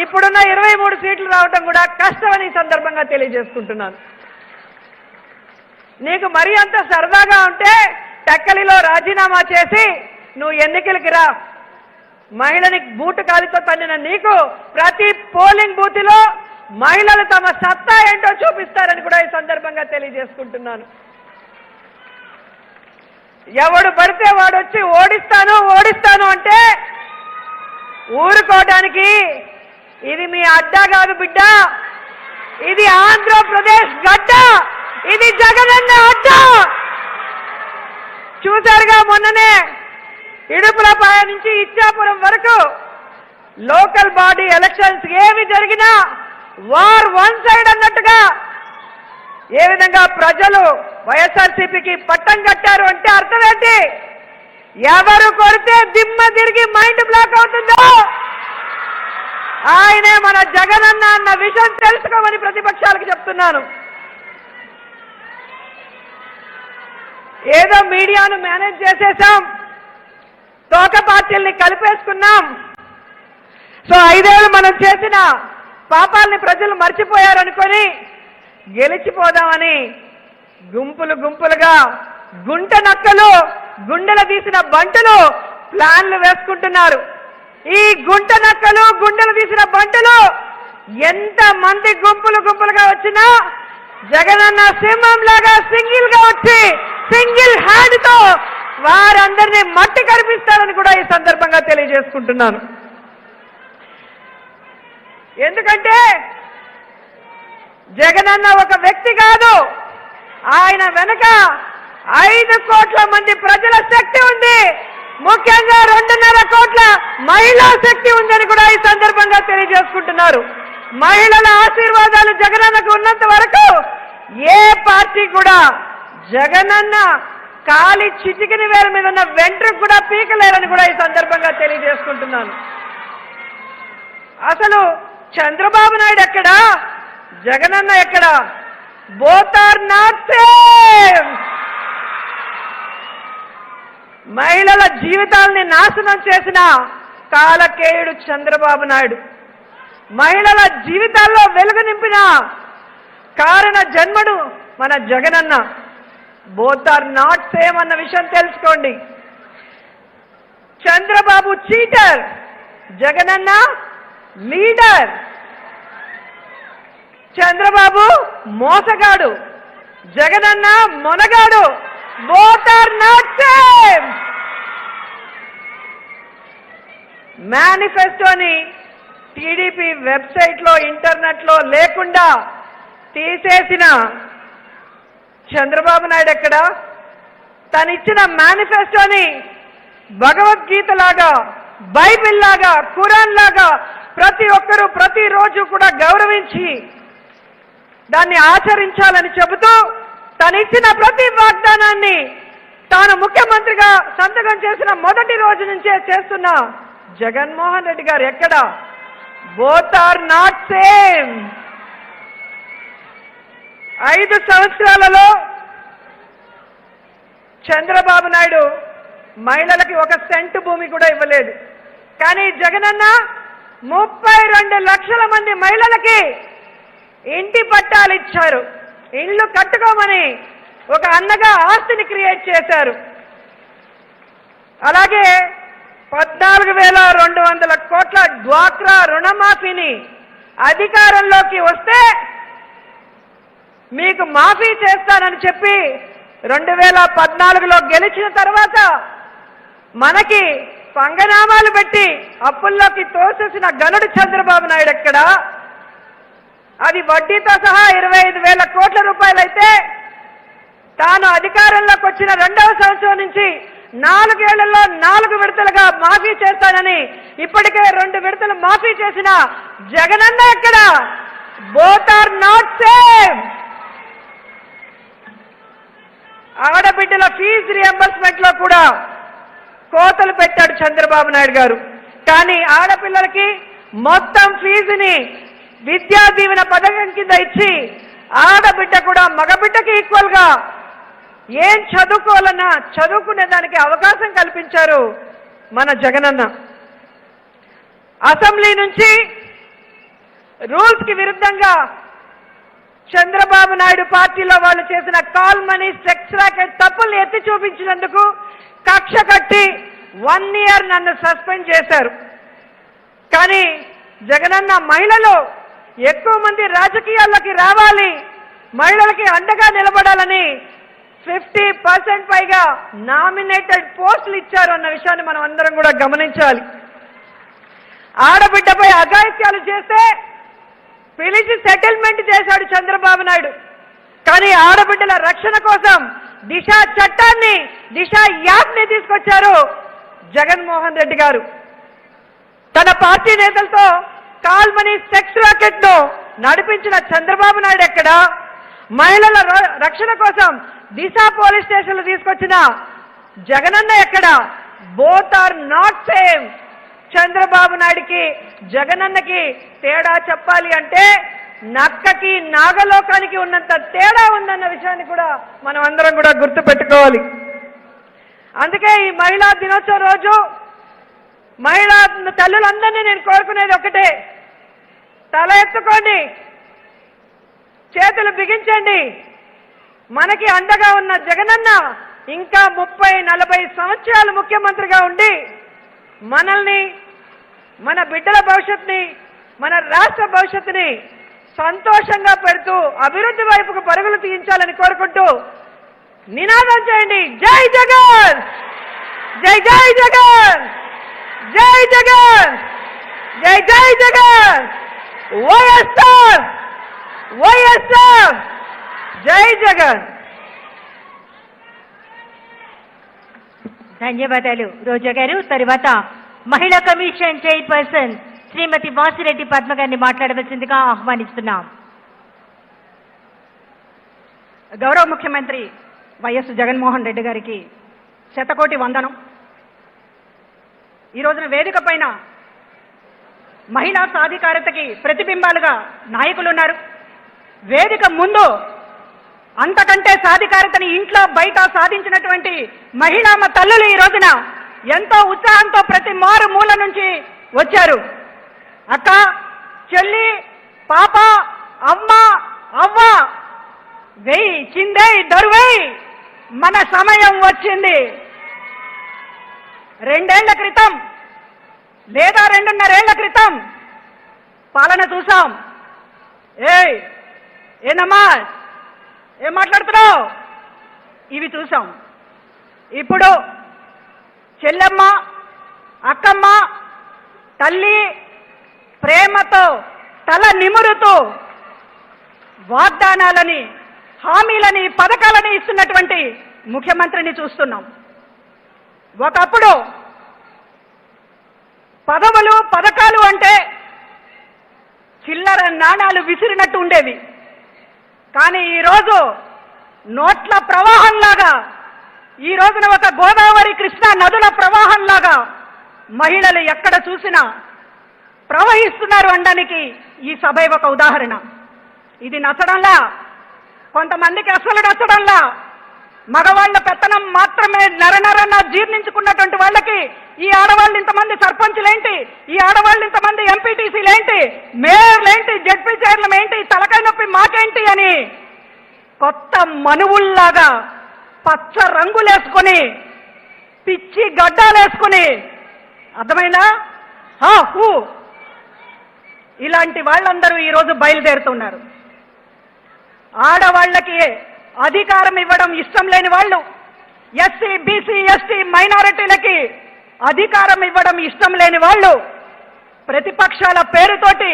ఇప్పుడున్న 23 సీట్లు రావటం కూడా కష్టమని ఈ సందర్భంగా తెలియజేసుకుంటున్నాను. నీకు మరీ అంత సరదాగా ఉంటే టెక్కలిలో రాజీనామా చేసి నువ్వు ఎన్నికలకి రా. మహిళని బూటు కాలితో తన్నిన నీకు ప్రతి పోలింగ్ బూత్లో మహిళలు తమ సత్తా ఏంటో చూపిస్తారని కూడా ఈ సందర్భంగా తెలియజేసుకుంటున్నాను. ఎవడు పడితే వాడు వచ్చి ఓడిస్తాను అంటే ఊరుకోవడానికి ఇది మీ అడ్డా కాదు బిడ్డ, ఇది ఆంధ్రప్రదేశ్ గడ్డ, ఇది జగనన్న అడ్డ. చూశారుగా మొన్ననే ఇడుపులపాయ నుంచి ఇచ్చాపురం వరకు లోకల్ బాడీ ఎలక్షన్స్ ఏమి జరిగినా వార్ వన్ సైడ్ అన్నట్టుగా ఏ విధంగా ప్రజలు వైఎస్ఆర్సీపీకి పట్టం కట్టారు అంటే అర్థం ఏంటి? ఎవరు కొడితే దిమ్మ తిరిగి మైండ్ బ్లాక్ అవుతుందో ఆయనే మన జగనన్న అన్న విషయం తెలుసుకోమని ప్రతిపక్షాలకు చెప్తున్నాను. ఏదో మీడియాను మేనేజ్ చేసేసాం, తోక పార్టీల్ని కలిపేసుకున్నాం, సో 5 ఏళ్ళు మనం చేసిన పాపాలని ప్రజలు మర్చిపోయారనుకొని గెలిచిపోదామని గుంపులు గుంపులుగా గుంట నక్కలు గుండెలు తీసిన బంటులు ప్లాన్లు వేసుకుంటున్నారు. ఈ గుంట నక్కలు గుండెలు తీసిన బంటులు ఎంత మంది గుంపులు గుంపులుగా వచ్చినా జగనన్న సింహం లాగా సింగిల్ గా వచ్చి సింగిల్ హ్యాండ్ తో వారందరినీ మట్టి కనిపిస్తారని కూడా ఈ సందర్భంగా తెలియజేసుకుంటున్నాను. ఎందుకంటే జగనన్న ఒక వ్యక్తి కాదు, ఆయన వెనుక 5 కోట్ల మంది ప్రజల శక్తి ఉంది, ముఖ్యంగా 2.5 కోట్ల మహిళా శక్తి ఉందని కూడా ఈ సందర్భంగా తెలియజేసుకుంటున్నారు. మహిళల ఆశీర్వాదాలు జగనన్నకు ఉన్నంత వరకు ఏ పార్టీ కూడా జగనన్న కాలి చిటికిన వేల మీద ఉన్న వెంట్రుకు కూడా పీకలేరని కూడా ఈ సందర్భంగా తెలియజేసుకుంటున్నాను. అసలు చంద్రబాబు నాయుడు ఎక్కడా, జగనన్న ఎక్కడా? Both are not same. మహిళల జీవితాల్ని నాశనం చేసిన కాలకేయుడు చంద్రబాబు నాయుడు, మహిళల జీవితాల్లో వెలుగు నింపిన కారణ జన్మడు మన Jagananna. Both are not same అన్న విషయం తెలుసుకోండి. Chandrababu cheater, Jagananna leader. చంద్రబాబు మోసగాడు, జగనన్న మొనగాడు. Both are not same. మేనిఫెస్టోని టీడీపీ వెబ్సైట్ లో ఇంటర్నెట్ లో లేకుండా తీసేసిన చంద్రబాబు నాయుడు ఎక్కడ? తనిచ్చిన మేనిఫెస్టోని భగవద్గీత లాగా, బైబిల్ లాగా, ఖురాన్ లాగా ప్రతి ఒక్కరూ ప్రతిరోజు కూడా గౌరవించి దాన్ని ఆచరించాలని చెబుతూ తనిచ్చిన ప్రతి వాగ్దానాన్ని తాను ముఖ్యమంత్రిగా సంతకం చేసిన మొదటి రోజు నుంచే చేస్తున్న జగన్మోహన్ రెడ్డి గారు ఎక్కడ? Both are not same. 5 సంవత్సరాలలో చంద్రబాబు నాయుడు మహిళలకి 1 సెంటు భూమి కూడా ఇవ్వలేదు. కానీ జగనన్న 32 లక్షల మంది మహిళలకి ఇంటి పట్టాలు ఇచ్చారు. ఇల్లు కట్టుకోమని ఒక అన్నగా ఆస్తిని క్రియేట్ చేశారు. అలాగే 14,200 కోట్ల డ్వాక్రా రుణమాఫీని అధికారంలోకి వస్తే మీకు మాఫీ చేస్తానని చెప్పి 2014లో గెలిచిన తర్వాత మనకి పంగనామాలు పెట్టి అప్పుల్లోకి తోసేసిన గనుడు చంద్రబాబు నాయుడు ఎక్కడ? అది వడ్డీతో సహా 25,000 కోట్ల రూపాయలైతే తాను అధికారంలోకి వచ్చిన 2వ సంవత్సరం నుంచి 4 ఏళ్లలో 4 విడతలుగా మాఫీ చేస్తానని ఇప్పటికే 2 విడతలు మాఫీ చేసిన జగనన్న ఎక్కడ? Both are not same. ఆడబిడ్డల ఫీజు రియంబర్స్మెంట్ లో కూడా కోతలు పెట్టాడు చంద్రబాబు నాయుడు గారు. కానీ ఆడపిల్లలకి మొత్తం ఫీజుని విద్యా దీవెన పథకం కింద ఇచ్చి ఆడబిడ్డ కూడా మగబిడ్డకి ఈక్వల్ గా ఏం చదువుకోవాలన్నా చదువుకునే దానికి అవకాశం కల్పించారు మన జగనన్న. అసెంబ్లీ నుంచి రూల్స్ కి విరుద్ధంగా చంద్రబాబు నాయుడు పార్టీలో వాళ్ళు చేసిన కాల్ మనీ సెక్స్ రాకెట్ తప్పులు ఎత్తి చూపించినందుకు కక్ష కట్టి 1 ఇయర్ నన్ను సస్పెండ్ చేశారు. కానీ జగనన్న మహిళలు ఎక్కువ మంది రాజకీయాల్లోకి రావాలి, మహిళలకి అండగా నిలబడాలని 50% పైగా నామినేటెడ్ పోస్టులు ఇచ్చారు అన్న విషయాన్ని మనం అందరం కూడా గమనించాలి. ఆడబిడ్డపై అఘాయిత్యాలు చేస్తే పిలిచి సెటిల్మెంట్ చేశాడు చంద్రబాబు నాయుడు. కానీ ఆడబిడ్డల రక్షణ కోసం దిశ చట్టాన్ని, దిశ యాప్ని తీసుకొచ్చారు జగన్మోహన్ రెడ్డి గారు. తన పార్టీ నేతలతో కాల్మనీ సెక్స్ రాకెట్ ను నడిపించిన చంద్రబాబు నాయుడు ఎక్కడ? మహిళల రక్షణ కోసం దిశ పోలీస్ స్టేషన్లు తీసుకొచ్చిన జగనన్న ఎక్కడ? Both are not same. Chandrababu నాయుడికి జగనన్నకి తేడా చెప్పాలి అంటే నక్కకి నాగలోకానికి ఉన్నంత తేడా ఉందన్న విషయాన్ని కూడా మనం అందరం కూడా గుర్తుపెట్టుకోవాలి. అందుకే ఈ మహిళా దినోత్సవం రోజు మహిళా తల్లులందరినీ నేను కోరుకునేది ఒకటే, తల ఎత్తుకోండి, చేతులు బిగించండి. మనకి అండగా ఉన్న జగనన్న ఇంకా 30-40 సంవత్సరాలు ముఖ్యమంత్రిగా ఉండి మనల్ని, మన బిడ్డల భవిష్యత్తుని, మన రాష్ట్ర భవిష్యత్తుని సంతోషంగా పెడుతూ అభివృద్ధి వైపుకు పరుగులు తీయించాలని కోరుకుంటూ నినాదం చేయండి, జై జగన్, జై జై జగన్, జై జగన్, జై జై జగన్, వైఎస్ఆర్, వైఎస్ఆర్, జై జగన్. ధన్యవాదాలు రోజా గారు. తరువాత మహిళా కమిషన్ చైర్పర్సన్ శ్రీమతి వాసిరెడ్డి పద్మ గారిని మాట్లాడవలసిందిగా ఆహ్వానిస్తున్నాం. గౌరవ ముఖ్యమంత్రి వైఎస్ జగన్మోహన్ రెడ్డి గారికి శతకోటి వందనం. ఈ రోజున వేదిక పైన మహిళా సాధికారతకి ప్రతిబింబాలుగా నాయకులు ఉన్నారు. వేదిక ముందు అంతకంటే సాధికారతని ఇంట్లో బయట సాధించినటువంటి మహిళా తల్లులు ఈ రోజున ఎంతో ఉత్సాహంతో ప్రతి మారు మూల నుంచి వచ్చారు. అక్క, చెల్లి, పాప, అమ్మ, అవ్వ, వెయ్యి చిందే దరువేయి, మన సమయం వచ్చింది. 2 ఏళ్ల క్రితం లేదా 2.5 ఏళ్ల క్రితం పాలన చూసాం. ఏనమ్మా ఏం మాట్లాడుతున్నావు, ఇవి చూసాం. ఇప్పుడు చెల్లెమ్మ, అక్కమ్మ, తల్లి ప్రేమతో తల నిమురుతూ వాగ్దానాలని, హామీలని, పథకాలని ఇస్తున్నటువంటి ముఖ్యమంత్రిని చూస్తున్నాం. ఒకప్పుడు పదవులు, పథకాలు అంటే చిల్లర నాణాలు విసిరినట్టు ఉండేవి. కానీ ఈరోజు నోట్ల ప్రవాహంలాగా, ఈ రోజున ఒక గోదావరి, కృష్ణా నదుల ప్రవాహంలాగా మహిళలు ఎక్కడ చూసినా ప్రవహిస్తున్నారు అనడానికి ఈ సభ ఒక ఉదాహరణ. ఇది నచ్చడంలా, కొంతమందికి అసలు నచ్చడంలా, మగవాళ్ల పెత్తనం మాత్రమే నరనరన జీర్ణించుకున్నటువంటి వాళ్ళకి ఈ ఆడవాళ్ళు ఇంతమంది సర్పంచులేంటి, ఈ ఆడవాళ్ళు ఇంతమంది ఎంపీటీసీలేంటి, మేయర్లేంటి, జడ్పీ చైర్మన్ ఏంటి, తలకాయ నొప్పి మాకేంటి అని కొత్త మనువుల్లాగా పచ్చ రంగులేసుకుని, పిచ్చి గడ్డాలేసుకుని, అర్థమైనా ఇలాంటి వాళ్ళందరూ ఈరోజు బయలుదేరుతున్నారు. ఆడవాళ్లకి అధికారం ఇవ్వడం ఇష్టం లేని వాళ్ళు, ఎస్సీ, బీసీ, ఎస్టీ మైనారిటీలకి అధికారం ఇవ్వడం ఇష్టం లేని వాళ్ళు ప్రతిపక్షాల పేరుతోటి,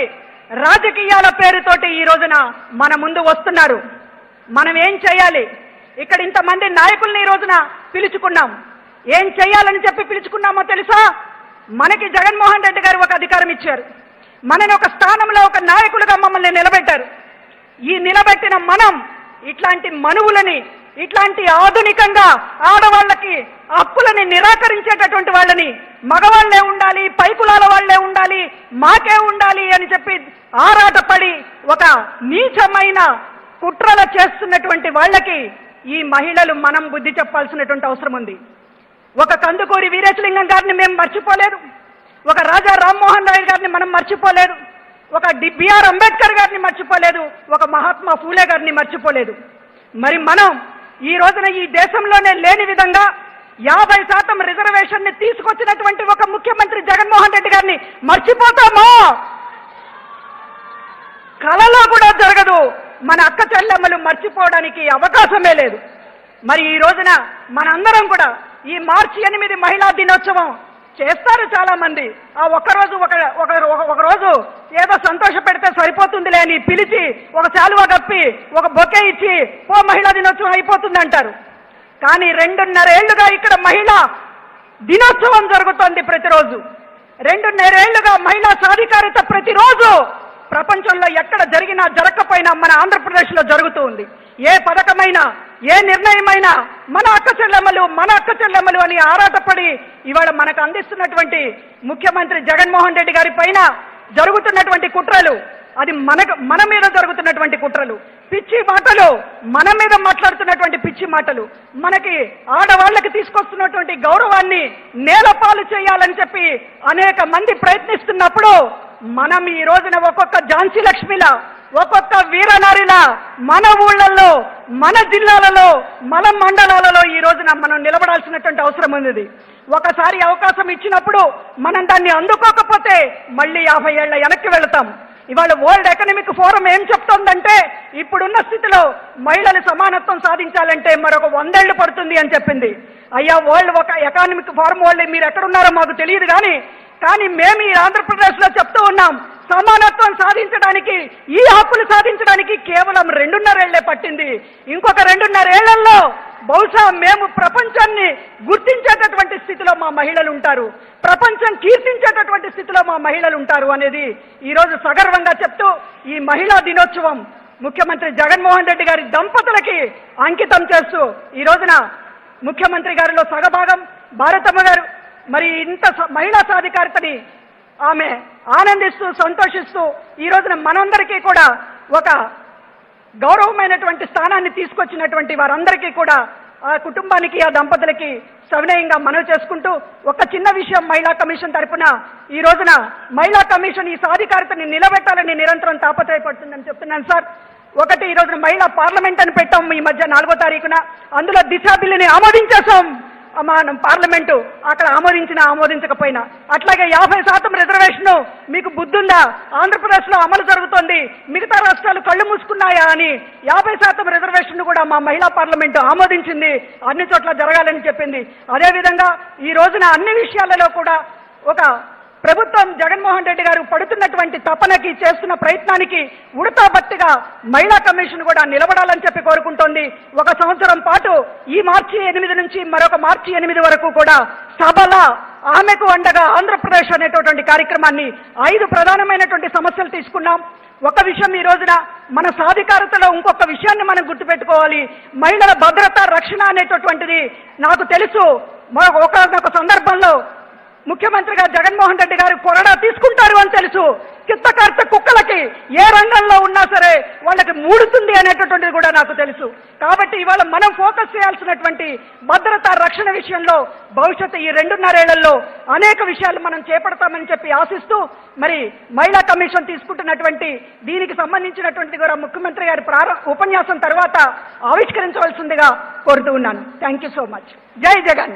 రాజకీయాల పేరుతోటి ఈ రోజున మన ముందు వస్తున్నారు. మనం ఏం చేయాలి? ఇక్కడ ఇంతమంది నాయకుల్ని ఈ రోజున పిలుచుకున్నాం. ఏం చేయాలని చెప్పి పిలుచుకున్నామో తెలుసా? మనకి జగన్మోహన్ రెడ్డి గారు ఒక అధికారం ఇచ్చారు. మనని ఒక స్థానంలో ఒక నాయకులుగా మమ్మల్ని నిలబెట్టారు. ఈ నిలబెట్టిన మనం ఇట్లాంటి మనువులని, ఇట్లాంటి ఆధునికంగా ఆడవాళ్ళకి హక్కులని నిరాకరించేటటువంటి వాళ్ళని, మగవాళ్లే ఉండాలి, పైకులాల వాళ్లే ఉండాలి, మాకే ఉండాలి అని చెప్పి ఆరాటపడి ఒక నీచమైన కుట్రలు చేస్తున్నటువంటి వాళ్ళకి ఈ మహిళలు మనం బుద్ధి చెప్పాల్సినటువంటి అవసరం ఉంది. ఒక కందుకూరి వీరేశలింగం గారిని మేము మర్చిపోలేదు, ఒక రాజా రామ్మోహన్ రాయ్ గారిని మనం మర్చిపోలేదు, ఒక బిఆర్ అంబేద్కర్ గారిని మర్చిపోలేదు, ఒక మహాత్మా ఫూలే గారిని మర్చిపోలేదు. మరి మనం ఈ రోజున ఈ దేశంలోనే లేని విధంగా 50% రిజర్వేషన్ ని తీసుకొచ్చినటువంటి ఒక ముఖ్యమంత్రి జగన్మోహన్ రెడ్డి గారిని మర్చిపోతామో? కలలో కూడా జరగదు. మన అక్క చెల్లెమ్మలు మర్చిపోవడానికి అవకాశమే లేదు. మరి ఈ రోజున మనందరం కూడా ఈ మార్చి 8 మహిళా దినోత్సవం చేస్తారు చాలా మంది. ఆ ఒక రోజు ఏదో సంతోష పెడితే సరిపోతుందిలే అని పిలిచి ఒక శాలువా కప్పి ఒక బొకే ఇచ్చి ఓ మహిళా దినోత్సవం అయిపోతుంది అంటారు. కానీ 2.5 ఏళ్లుగా ఇక్కడ మహిళా దినోత్సవం జరుగుతోంది. ప్రతిరోజు 2.5 ఏళ్లుగా మహిళా సాధికారత ప్రతిరోజు ప్రపంచంలో ఎక్కడ జరిగినా జరగకపోయినా మన ఆంధ్రప్రదేశ్లో జరుగుతూ ఉంది. ఏ పథకమైనా, ఏ నిర్ణయమైనా మన అక్క చెల్లెమ్మలు అని ఆరాటపడి ఇవాళ మనకు అందిస్తున్నటువంటి ముఖ్యమంత్రి జగన్మోహన్ రెడ్డి గారి పైన జరుగుతున్నటువంటి కుట్రలు, అది మన మీద జరుగుతున్నటువంటి కుట్రలు, పిచ్చి మాటలు, మన మీద మాట్లాడుతున్నటువంటి పిచ్చి మాటలు, మనకి ఆడవాళ్ళకి తీసుకొస్తున్నటువంటి గౌరవాన్ని నేలపాలు చేయాలని చెప్పి అనేక మంది ప్రయత్నిస్తున్నప్పుడు మనం ఈ రోజున ఒక్కొక్క ఝాన్సీ లక్ష్మిలా, ఒక్కొక్క వీరనారిలా మన ఊళ్ళల్లో, మన జిల్లాలలో, మన మండలాలలో ఈ రోజున మనం నిలబడాల్సినటువంటి అవసరం ఉంది. ఒకసారి అవకాశం ఇచ్చినప్పుడు మనం దాన్ని అందుకోకపోతే మళ్ళీ 50 ఏళ్ల వెనక్కి వెళతాం. ఇవాళ వరల్డ్ ఎకనామిక్ ఫోరం ఏం చెప్తోందంటే ఇప్పుడున్న స్థితిలో మహిళలు సమానత్వం సాధించాలంటే మరొక 100 ఏళ్లు పడుతుంది అని చెప్పింది. అయ్యా, వరల్డ్ ఎకనామిక్ ఫోరం వాళ్ళు మీరు ఎక్కడున్నారో మాకు తెలియదు, కానీ మేము ఈ ఆంధ్రప్రదేశ్లో చెప్తూ ఉన్నాం, సమానత్వం సాధించడానికి, ఈ హక్కులు సాధించడానికి కేవలం 2.5 ఏళ్లే పట్టింది. ఇంకొక 2.5 ఏళ్లలో బహుశా మేము ప్రపంచాన్ని గుర్తించేటటువంటి స్థితిలో మా మహిళలు ఉంటారు, ప్రపంచం కీర్తించేటటువంటి స్థితిలో మా మహిళలు ఉంటారు అనేది ఈరోజు సగర్వంగా చెప్తూ ఈ మహిళా దినోత్సవం ముఖ్యమంత్రి జగన్మోహన్ రెడ్డి గారి దంపతులకి అంకితం చేస్తూ ఈ రోజున ముఖ్యమంత్రి గారిలో సగభాగం భారతమ్మ గారు మరి ఇంత మహిళా సాధికారతని ఆమె ఆనందిస్తూ సంతోషిస్తూ ఈ రోజున మనందరికీ కూడా ఒక గౌరవమైనటువంటి స్థానాన్ని తీసుకొచ్చినటువంటి వారందరికీ కూడా ఆ కుటుంబానికి, ఆ దంపతులకి సవినయంగా మనవి చేసుకుంటూ ఒక చిన్న విషయం, మహిళా కమిషన్ తరఫున ఈ రోజున మహిళా కమిషన్ ఈ సాధికారతని నిలబెట్టాలని నిరంతరం తాపత్రయపడుతుందని చెప్తున్నాను సార్. ఒకటి, ఈ రోజున మహిళా పార్లమెంట్ అని పెట్టాం ఈ మధ్య 4వ తారీఖున, అందులో దిశా బిల్లుని ఆమోదించేశాం. మనం పార్లమెంటు అక్కడ ఆమోదించకపోయినా అట్లాగే 50% రిజర్వేషన్ మీకు బుద్ధుందా, ఆంధ్రప్రదేశ్లో అమలు జరుగుతోంది, మిగతా రాష్ట్రాలు కళ్ళు మూసుకున్నాయా అని 50% రిజర్వేషన్ కూడా మా మహిళా పార్లమెంటు ఆమోదించింది, అన్ని చోట్ల జరగాలని చెప్పింది. అదేవిధంగా ఈ రోజున అన్ని విషయాలలో కూడా ఒక ప్రభుత్వం జగన్మోహన్ రెడ్డి గారు పడుతున్నటువంటి తపనకి, చేస్తున్న ప్రయత్నానికి ఉడతాబట్టిగా మహిళా కమిషన్ కూడా నిలబడాలని చెప్పి కోరుకుంటోంది. 1 సంవత్సరం పాటు ఈ మార్చి 8 నుంచి మరొక మార్చి 8 వరకు కూడా సభల ఆమెకు అండగా ఆంధ్రప్రదేశ్ అనేటటువంటి కార్యక్రమాన్ని 5 ప్రధానమైనటువంటి సమస్యలు తీసుకున్నాం. ఒక విషయం, ఈ రోజున మన సాధికారతలో ఇంకొక విషయాన్ని మనం గుర్తుపెట్టుకోవాలి. మహిళల భద్రత, రక్షణ అనేటటువంటిది నాకు తెలుసు. ఒక సందర్భంలో ముఖ్యమంత్రిగా జగన్మోహన్ రెడ్డి గారు కొరడా తీసుకుంటారు అని తెలుసు. కిత్తకార్త కుక్కలకి ఏ రంగంలో ఉన్నా సరే వాళ్ళకి మూడుతుంది అనేటటువంటిది కూడా నాకు తెలుసు. కాబట్టి ఇవాళ మనం ఫోకస్ చేయాల్సినటువంటి భద్రత, రక్షణ విషయంలో భవిష్యత్తు ఈ 2.5 ఏళ్లలో అనేక విషయాలు మనం చేపడతామని చెప్పి ఆశిస్తూ మరి మహిళా కమిషన్ తీసుకుంటున్నటువంటి దీనికి సంబంధించినటువంటి కూడా ముఖ్యమంత్రి గారి ఉపన్యాసం తర్వాత ఆవిష్కరించవలసిందిగా కోరుతూ ఉన్నాను. Thank you so much. జై జగన్.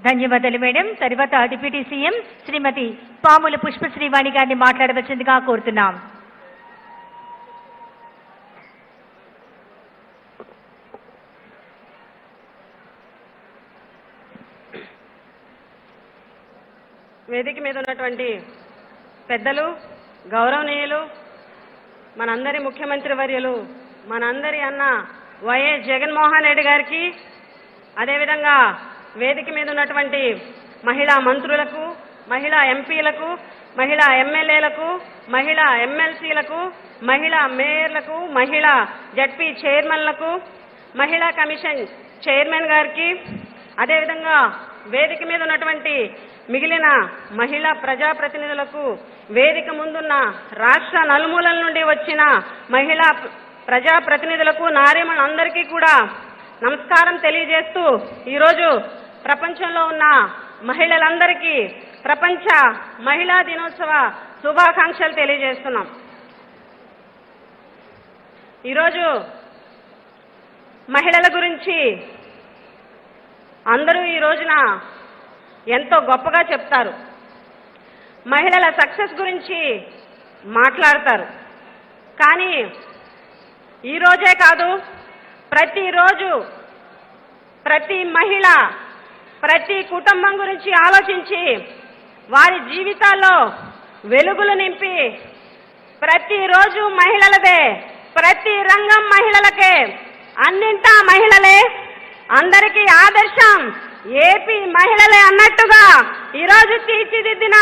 ధన్యవాదాలు మేడం. తర్వాత డిప్యూటీ సీఎం శ్రీమతి పాముల పుష్పశ్రీవాణి గారిని మాట్లాడవలసిందిగా కోరుతున్నాం. వేదిక మీద ఉన్నటువంటి పెద్దలు, గౌరవనీయులు, మనందరి ముఖ్యమంత్రి వర్యులు, మనందరి అన్న వైఎస్ జగన్మోహన్ రెడ్డి గారికి, అదేవిధంగా వేదిక మీద ఉన్నటువంటి మహిళా మంత్రులకు, మహిళా ఎంపీలకు, మహిళా ఎమ్మెల్యేలకు, మహిళా ఎమ్మెల్సీలకు, మహిళా మేయర్లకు, మహిళా జడ్పీ చైర్మన్లకు, మహిళా కమిషన్ చైర్మన్ గారికి, అదేవిధంగా వేదిక మీద ఉన్నటువంటి మిగిలిన మహిళా ప్రజాప్రతినిధులకు, వేదిక ముందున్న రాష్ట్ర నలుమూలల నుండి వచ్చిన మహిళా ప్రజాప్రతినిధులకు, నారీమణులందరికీ కూడా నమస్కారం తెలియజేస్తూ ఈరోజు ప్రపంచంలో ఉన్న మహిళలందరికీ ప్రపంచ మహిళా దినోత్సవ శుభాకాంక్షలు తెలియజేస్తున్నాం. ఈరోజు మహిళల గురించి అందరూ ఈ రోజున ఎంతో గొప్పగా చెప్తారు, మహిళల సక్సెస్ గురించి మాట్లాడతారు. కానీ ఈరోజే కాదు, ప్రతిరోజు ప్రతి మహిళ, ప్రతి కుటుంబం గురించి ఆలోచించి వారి జీవితాల్లో వెలుగులు నింపి ప్రతిరోజు మహిళలదే, ప్రతి రంగం మహిళలకే, అన్నింటా మహిళలే, అందరికీ ఆదర్శం ఏపీ మహిళలే అన్నట్టుగా ఈరోజు తీర్చిదిద్దిన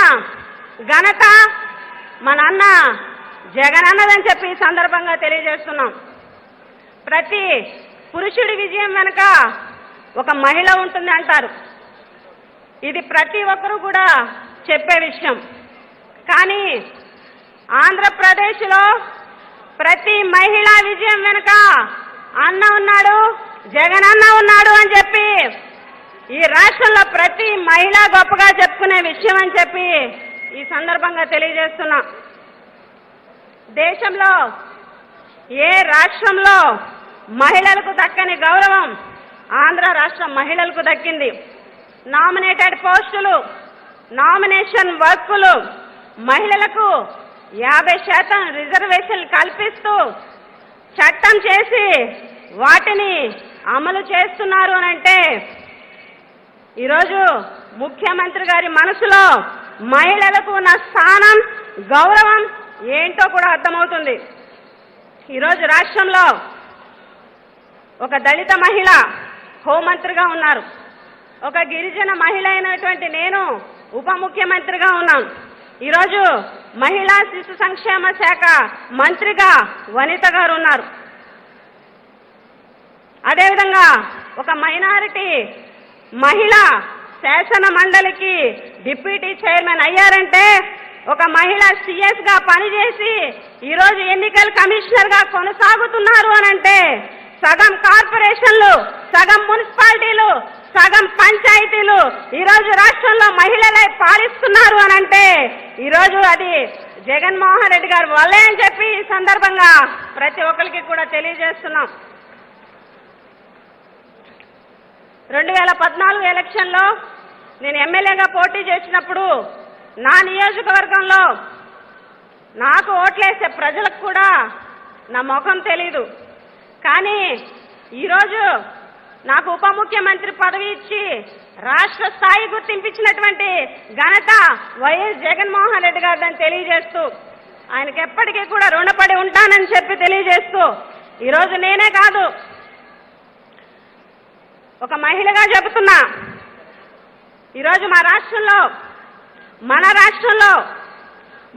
ఘనత మన అన్న జగన్ అన్నదని చెప్పి ఈ సందర్భంగా తెలియజేస్తున్నాం. ప్రతి పురుషుడి విజయం వెనుక ఒక మహిళ ఉంటుంది అంటారు. ఇది ప్రతి ఒక్కరూ కూడా చెప్పే విషయం. కానీ ఆంధ్రప్రదేశ్లో ప్రతి మహిళా విజయం వెనుక అన్న ఉన్నాడు, జగన్ అన్న ఉన్నాడు అని చెప్పి ఈ రాష్ట్రంలో ప్రతి మహిళ గొప్పగా చెప్పుకునే విషయం అని చెప్పి ఈ సందర్భంగా తెలియజేస్తున్నా. దేశంలో ఏ రాష్ట్రంలో మహిళలకు దక్కని గౌరవం ఆంధ్ర రాష్ట్రం మహిళలకు దక్కింది. నామినేటెడ్ పోస్టులు, నామినేషన్ వర్కులు మహిళలకు 50% రిజర్వేషన్లు కల్పిస్తూ చట్టం చేసి వాటిని అమలు చేస్తున్నారు అనంటే ఈరోజు ముఖ్యమంత్రి గారి మనసులో మహిళలకు ఉన్న స్థానం, గౌరవం ఏంటో కూడా అర్థమవుతుంది. ఈరోజు రాష్ట్రంలో ఒక దళిత మహిళ హోంమంత్రిగా ఉన్నారు, ఒక గిరిజన మహిళ అయినటువంటి నేను ఉప ముఖ్యమంత్రిగా ఉన్నాను. ఈరోజు మహిళా శిశు సంక్షేమ శాఖ మంత్రిగా వనిత గారు ఉన్నారు. అదేవిధంగా ఒక మైనారిటీ మహిళ శాసన మండలికి డిప్యూటీ చైర్మన్ అయ్యారంటే, ఒక మహిళ సిఎస్ గా పనిచేసి ఈరోజు ఎన్నికల కమిషనర్ గా కొనసాగుతున్నారు అనంటే, సగం కార్పొరేషన్లు, సగం మున్సిపాలిటీలు, సగం పంచాయతీలు ఈరోజు రాష్ట్రంలో మహిళలై పాలిస్తున్నారు అనంటే ఈరోజు అది జగన్మోహన్ రెడ్డి గారు వల్లే అని చెప్పి ఈ సందర్భంగా ప్రతి ఒక్కరికి కూడా తెలియజేస్తున్నాం. 2014 ఎలక్షన్లో నేను ఎమ్మెల్యేగా పోటీ చేసినప్పుడు నా నియోజకవర్గంలో నాకు ఓట్లేసే ప్రజలకు కూడా నా ముఖం తెలీదు. కానీ ఈరోజు నాకు ఉప ముఖ్యమంత్రి పదవి ఇచ్చి రాష్ట్ర స్థాయి గుర్తింపించినటువంటి ఘనత వైఎస్ జగన్మోహన్ రెడ్డి గారిని తెలియజేస్తూ ఆయనకి ఎప్పటికీ కూడా రుణపడి ఉంటానని చెప్పి తెలియజేస్తూ ఈరోజు నేనే కాదు, ఒక మహిళగా చెబుతున్నా, ఈరోజు మన రాష్ట్రంలో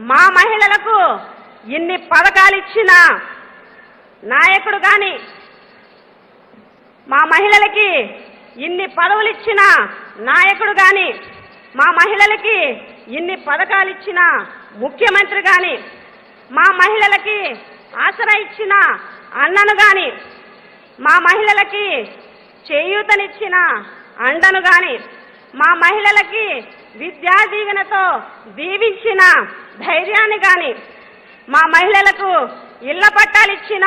మా మహిళలకు ఇన్ని పథకాలు ఇచ్చిన నాయకుడు కానీ, మా మహిళలకి ఇన్ని పదవులు ఇచ్చిన నాయకుడు కానీ, మా మహిళలకి ఇన్ని పథకాలు ఇచ్చిన ముఖ్యమంత్రి కానీ, మా మహిళలకి ఆసరా ఇచ్చిన అన్నను కానీ, మా మహిళలకి చేయూతనిచ్చిన అండను కానీ, మా మహిళలకి విద్యా దీవెనతో దీవించిన ధైర్యాన్ని కానీ, మా మహిళలకు ఇళ్ల పట్టాలు ఇచ్చిన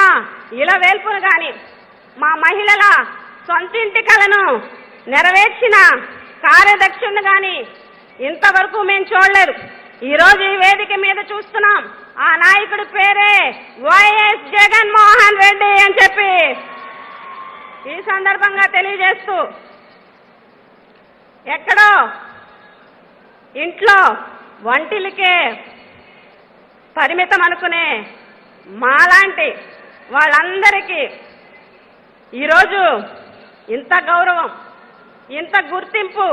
ఇలవేల్పును కానీ, మా మహిళల సొంతింటి కలను నెరవేర్చిన కార్యదక్షుని కానీ ఇంతవరకు మేము చూడలేదు. ఈరోజు ఈ వేదిక మీద చూస్తున్నాం, ఆ నాయకుడి పేరే వైఎస్ జగన్మోహన్ రెడ్డి అని చెప్పి ఈ సందర్భంగా తెలియజేస్తూ, ఎక్కడో ఇంట్లో వంటిలకే పరిమితం అనుకునే మాలాంటి వాళ్ళందరికీ ఈరోజు ఇంత గౌరవం, ఇంత గుర్తింపు,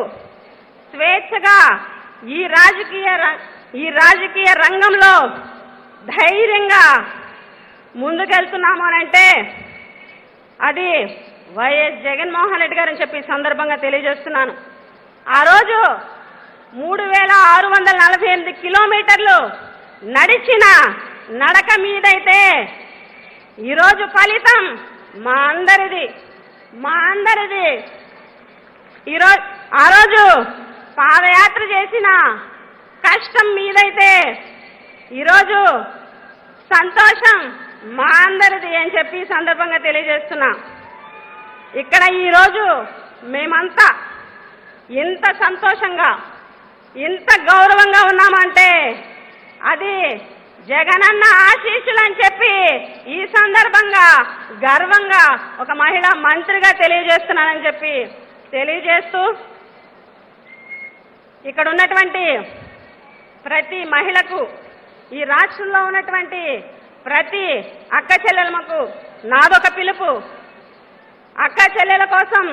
స్వేచ్ఛగా ఈ రాజకీయ రంగంలో ధైర్యంగా ముందుకెళ్తున్నాము అనంటే అది వైఎస్ జగన్మోహన్ రెడ్డి గారు అని చెప్పి సందర్భంగా తెలియజేస్తున్నాను. ఆ రోజు 3648 కిలోమీటర్లు నడిచిన నడక మీదైతే ఈరోజు ఫలితం మా అందరిది. ఈరోజు ఆ రోజు పాదయాత్ర చేసిన కష్టం మీదైతే ఈరోజు సంతోషం మా అందరిది అని చెప్పి సందర్భంగా తెలియజేస్తున్నా. ఇక్కడ ఈరోజు మేమంతా ఇంత సంతోషంగా, ఇంత గౌరవంగా ఉన్నామంటే అది జగనన్న ఆశీస్సులు అని చెప్పి ఈ సందర్భంగా గర్వంగా ఒక మహిళా మంత్రిగా తెలియజేస్తున్నానని చెప్పి తెలియజేస్తూ, ఇక్కడ ఉన్నటువంటి ప్రతి మహిళకు, ఈ రాష్ట్రంలో ఉన్నటువంటి ప్రతి అక్క చెల్లెలకు నాదొక పిలుపు. అక్క చెల్లెల కోసం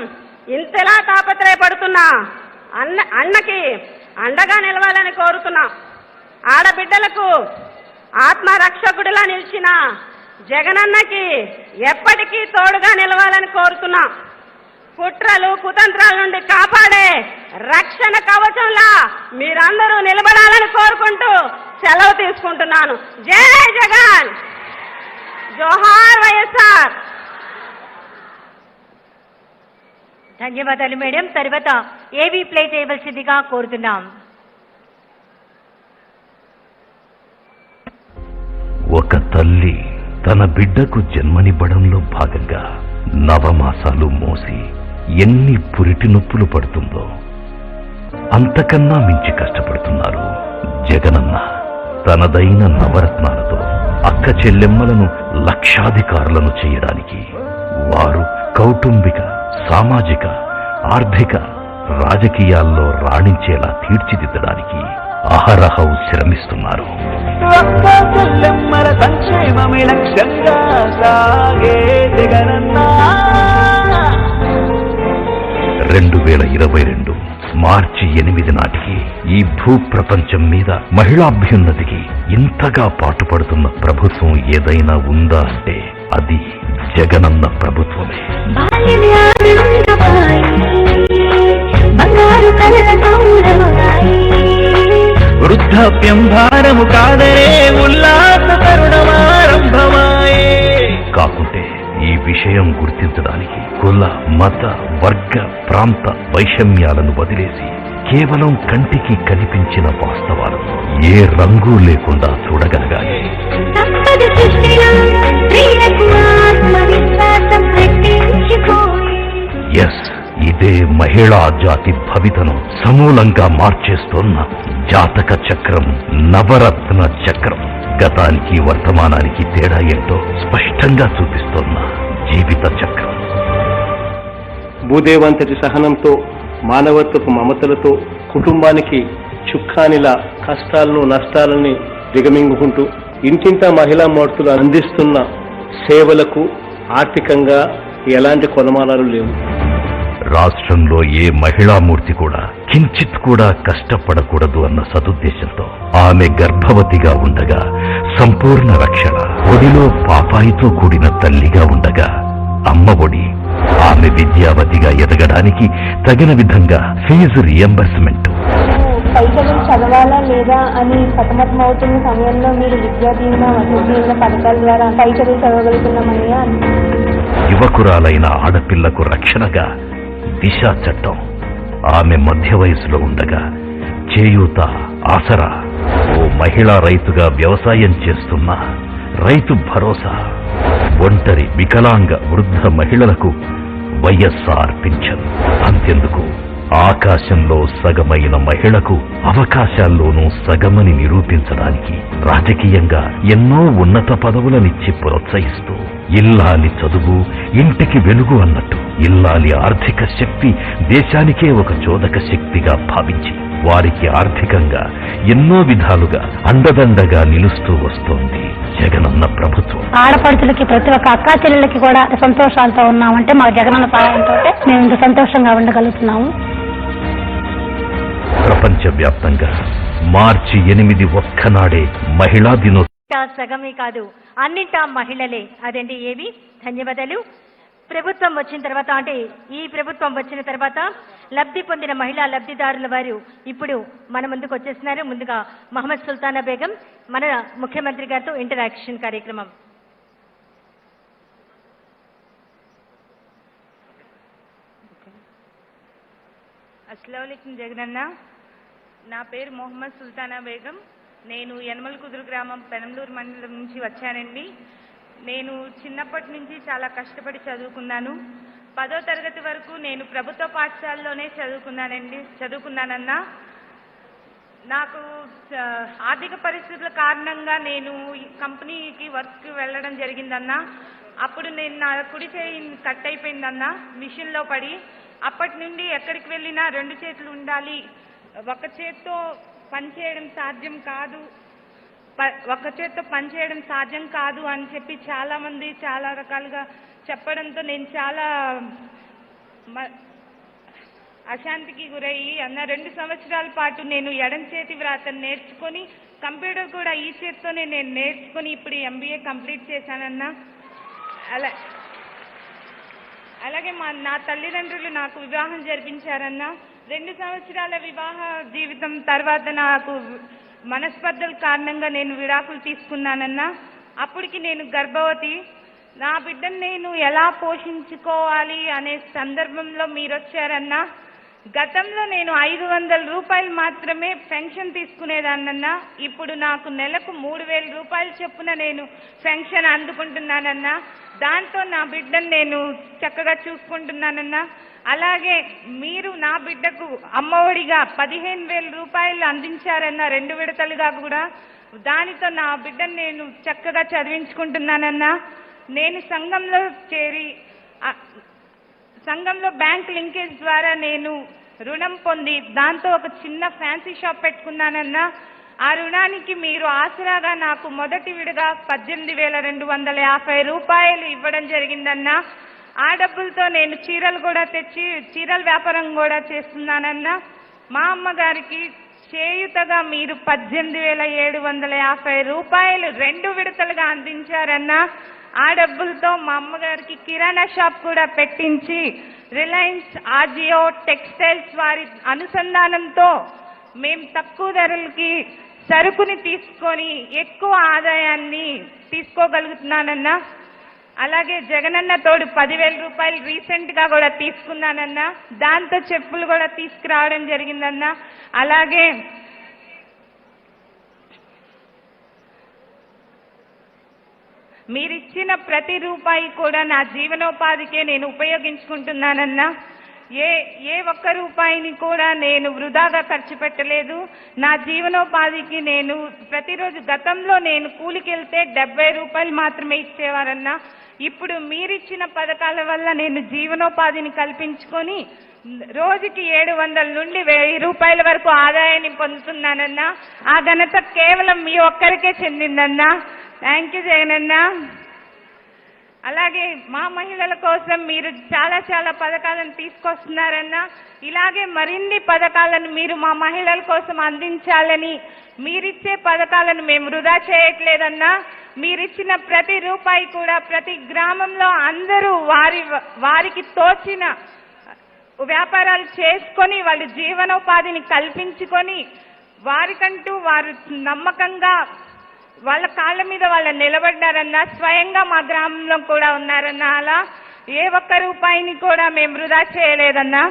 ఇంతలా తాపత్రయపడుతున్న అన్నకి అండగా నిలవాలని కోరుతున్నా. ఆడబిడ్డలకు ఆత్మరక్షకుడిలా నిలిచిన జగనన్నకి ఎప్పటికీ తోడుగా నిలవాలని కోరుతున్నా. కుట్రలు కుతంత్రాల నుండి కాపాడే రక్షణ కవచంలా మీరందరూ నిలబడాలని కోరుకుంటూ సెలవు తీసుకుంటున్నాను. జై జగన్, జోహార్ వైఎస్ఆర్. ధన్యవాదాలు మేడం. తర్వాత ఏవి ప్లే చేయవలసిందిగా కోరుతున్నాం. ఒక తల్లి తన బిడ్డకు జన్మనివ్వడంలో భాగంగా నవమాసాలు మోసి ఎన్ని పురిటి నొప్పులు పడుతుందో అంతకన్నా మించి కష్టపడుతున్నారు జగనన్న. తనదైన నవరత్నాలతో అక్క చెల్లెమ్మలను లక్షాధికారులను చేయడానికి, వారు కౌటుంబిక, సామాజిక, ఆర్థిక, రాజకీయాల్లో రాణించేలా తీర్చిదిద్దడానికి అహరహం శ్రమిస్తున్నారు. సంక్షేమమే లక్ష్యంగా సాగే జగనన్న. 2022 మార్చి 8 నాటికి ఈ భూప్రపంచం మీద మహిళాభ్యున్నతికి ఇంతగా పాటుపడుతున్న ప్రభుత్వం ఏదైనా ఉందా అంటే అది జగనన్న ప్రభుత్వమే. వృద్ధాప్యం భారము కాదరే ఉల్లాస తరుణమారంభమాయే. కాకుంటే ఈ విషయం గుర్తించడానికి కుల, మత, వర్గ, ప్రాంత వైషమ్యాలను వదిలేసి కేవలం కంటికి కనిపించిన వాస్తవాలను ఏ రంగు లేకుండా చూడగలగాలి. ఎస్, ఇదే మహిళా జాతి భవితను సమూలంగా మార్చేస్తోన్న జాతక చక్రం, నవరత్న చక్రం. గతానికి వర్తమానానికి తేడా ఏంటో స్పష్టంగా చూపిస్తోన్న జీవిత చక్రం. భూదేవంతటి సహనంతో, మానవత్వపు మమతలతో కుటుంబానికి చుక్కానిలా కష్టాలను, నష్టాలని దిగమింగుకుంటూ ఇంటింటా మహిళా మూర్తులు అందిస్తున్న సేవలకు ఆర్థికంగా ఎలాంటి కొలమానాలు లేవు. రాష్ట్రంలో ఏ మహిళామూర్తి కూడా కించిత్ కూడా కష్టపడకూడదు అన్న సదుద్దేశంతో ఆమె గర్భవతిగా ఉండగా సంపూర్ణ రక్షణ, ఒడిలో పాపాయితో కూడిన తల్లిగా ఉండగా అమ్మ ఒడి, ఆమె విద్యావతిగా ఎదగడానికి తగిన విధంగా ఫీజు రియంబర్స్మెంట్. పైసలు చదవాలా లేదా అని సతమతమవుతున్న సమయంలో మీరు విద్యా దీవెన, వసతి దీవెన పథకాల ద్వారా పైసలు చదవగలుగుతున్నామని. యువకురాలైన ఆడపిల్లకు రక్షణగా దిశ చట్టం. ఆమె మధ్య వయసులో ఉండగా చేయూత, ఆసరా. ఓ మహిళా రైతుగా వ్యవసాయం చేస్తున్న రైతు భరోసా. ఒంటరి, వికలాంగ, వృద్ధ మహిళలకు వైఎస్ఆర్ పింఛన్. అంతెందుకు, ఆకాశంలో సగమైన మహిళకు అవకాశాల్లోనూ సగమని నిరూపించడానికి రాజకీయంగా ఎన్నో ఉన్నత పదవులనిచ్చి ప్రోత్సహిస్తూ ఇల్లాలి చదువు, ఇంటికి వెలుగు అన్నట్టు ఇల్లాలి ఆర్థిక శక్తి దేశానికే ఒక చోదక శక్తిగా భావించి వారికి ఆర్థికంగా ఎన్నో విధాలుగా అండదండగా నిలుస్తూ వస్తోంది జగనన్న ప్రభుత్వం. ఆడపడుచులకి, ప్రతి ఒక్క అక్కా చెల్లెలకి కూడా సంతోషాలతో ఉన్నామంటే మా జగనన్న సహాయంతో మేము ఇంత సంతోషంగా ఉండగలుగుతున్నాము. ప్రపంచవ్యాప్తంగా మార్చి 8 ఒక్కనాడే మహిళా దినోత్సవం. సగమే కాదు, అన్నింటా మహిళలే. అదండి ఏవి. ధన్యవాదాలు. ప్రభుత్వం వచ్చిన తర్వాత, అంటే ఈ ప్రభుత్వం వచ్చిన తర్వాత లబ్ధి పొందిన మహిళా లబ్ధిదారుల వారు ఇప్పుడు మన ముందుకు వచ్చేస్తున్నారు. ముందుగా మహమ్మద్ సుల్తానా బేగం మన ముఖ్యమంత్రి గారితో ఇంటరాక్షన్ కార్యక్రమం. అస్సలాముఅలైకుం జగనన్న. నా పేరు మొహమ్మద్ సుల్తానా బేగం. నేను యనమల కుదురు గ్రామం, పెనంలూరు మండలం నుంచి వచ్చానండి. నేను చిన్నప్పటి నుంచి చాలా కష్టపడి చదువుకున్నాను. 10వ తరగతి వరకు నేను ప్రభుత్వ పాఠశాలలోనే చదువుకున్నానన్నా. నాకు ఆర్థిక పరిస్థితుల కారణంగా నేను ఈ కంపెనీకి వర్క్కి వెళ్ళడం జరిగిందన్నా. అప్పుడు నా కుడి చేయి కట్ అయిపోయిందన్నా మిషన్లో పడి. అప్పటి నుండి ఎక్కడికి వెళ్ళినా 2 చేతులు ఉండాలి, ఒక చేత్తో పనిచేయడం సాధ్యం కాదు అని చెప్పి చాలామంది చాలా రకాలుగా చెప్పడంతో నేను చాలా అశాంతికి గురయ్యి 2 సంవత్సరాల పాటు నేను ఎడం చేతి వ్రాతను నేర్చుకొని, కంప్యూటర్ కూడా ఈ చేత్తోనే నేను నేర్చుకొని ఇప్పుడు MBA కంప్లీట్ చేశానన్నా. అలాగే నా తల్లిదండ్రులు నాకు వివాహం జరిపించారన్నా. 2 సంవత్సరాల వివాహ జీవితం తర్వాత నాకు మనస్పర్ధల కారణంగా నేను విడాకులు తీసుకున్నానన్నా. అప్పటికి నేను గర్భవతి. నా బిడ్డను నేను ఎలా పోషించుకోవాలి అనే సందర్భంలో మీరు వచ్చారన్నా. గతంలో నేను 500 రూపాయలు మాత్రమే పెన్షన్ తీసుకునేదాన్నన్నా. ఇప్పుడు నాకు నెలకు 3000 రూపాయలు చొప్పున నేను పెన్షన్ అందుకుంటున్నానన్నా. దాంతో నా బిడ్డను నేను చక్కగా చూసుకుంటున్నానన్నా. అలాగే మీరు నా బిడ్డకు అమ్మఒడిగా 15,000 రూపాయలు అందించారన్నా, 2 విడతలుగా కూడా. దానితో నా బిడ్డను నేను చక్కగా చదివించుకుంటున్నానన్నా. నేను సంఘంలో చేరి సంఘంలో బ్యాంక్ లింకేజ్ ద్వారా నేను రుణం పొంది దాంతో ఒక చిన్న ఫ్యాన్సీ షాప్ పెట్టుకున్నానన్నా. ఆ రుణానికి మీరు ఆసరాగా నాకు మొదటి విడగా 18,250 రూపాయలు ఇవ్వడం జరిగిందన్నా. ఆ డబ్బులతో నేను చీరలు కూడా తెచ్చి చీరల వ్యాపారం కూడా చేస్తున్నానన్నా. మా అమ్మగారికి చేయుతగా మీరు 18,750 రూపాయలు 2 విడతలుగా అందించారన్నా. ఆ డబ్బులతో మా అమ్మగారికి కిరాణా షాప్ కూడా పెట్టించి రిలయన్స్, ఆజియో, టెక్స్టైల్స్ వారి అనుసంధానంతో మేము తక్కువ ధరలకి సరుకుని తీసుకొని ఎక్కువ ఆదాయాన్ని తీసుకోగలుగుతున్నానన్నా. అలాగే జగనన్న తోడు 10,000 రూపాయలు రీసెంట్గా కూడా తీసుకున్నానన్నా. దాంతో చెప్పులు కూడా తీసుకురావడం జరిగిందన్నా. అలాగే మీరిచ్చిన ప్రతి రూపాయి కూడా నా జీవనోపాధికే నేను ఉపయోగించుకుంటున్నానన్నా. ఏ ఒక్క రూపాయిని కూడా నేను వృధాగా ఖర్చు పెట్టలేదు. నా జీవనోపాధికి నేను ప్రతిరోజు, గతంలో నేను కూలికెళ్తే 70 రూపాయలు మాత్రమే ఇచ్చేవారన్నా. ఇప్పుడు మీరిచ్చిన పథకాల వల్ల నేను జీవనోపాధిని కల్పించుకొని రోజుకి 700 నుండి 1000 రూపాయల వరకు ఆదాయాన్ని పొందుతున్నానన్నా. ఆ ఘనత కేవలం మీ ఒక్కరికే చెందిందన్నా. Thank you జగనన్నా. అలాగే మా మహిళల కోసం మీరు చాలా పథకాలను తీసుకొస్తున్నారన్నా. ఇలాగే మరిన్ని పథకాలను మీరు మా మహిళల కోసం అందించాలని, మీరిచ్చే పథకాలను మేము వృధా చేయట్లేదన్నా. మీరిచ్చిన ప్రతి రూపాయి కూడా ప్రతి గ్రామంలో అందరూ వారికి తోచిన వ్యాపారాలు చేసుకొని వాళ్ళ జీవనోపాధిని కల్పించుకొని వారికంటూ వారు నమ్మకంగా వాళ్ళ కాళ్ళ మీద వాళ్ళు నిలబడ్డారన్నా. స్వయంగా మా గ్రామంలో కూడా ఉన్నారన్నా. అలా ఏ ఒక్క రూపాయిని కూడా మేము వృధా చేయలేదన్నా.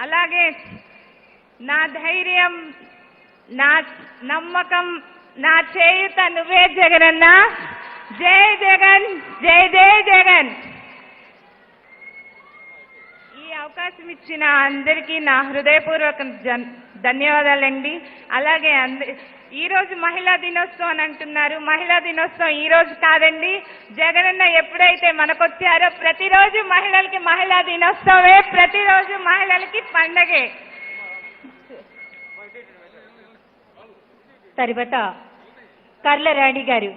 అలాగే నా ధైర్యం, నా నమ్మకం, నా చేయుత నువ్వే జగనన్నా. జై జగన్, జై జై జగన్. ఈ అవకాశం ఇచ్చిన అందరికీ నా హృదయపూర్వక ధన్యవాదాలండి. అలాగే ఈరోజు మహిళా దినోత్సవం అని అంటున్నారు. మహిళా దినోత్సవం ఈ రోజు కాదండి. జగనన్న ఎప్పుడైతే మనకొచ్చారో ప్రతిరోజు మహిళలకి మహిళా దినోత్సవమే, ప్రతిరోజు మహిళలకి పండగే. తర్వాత కర్లరాణి గారు.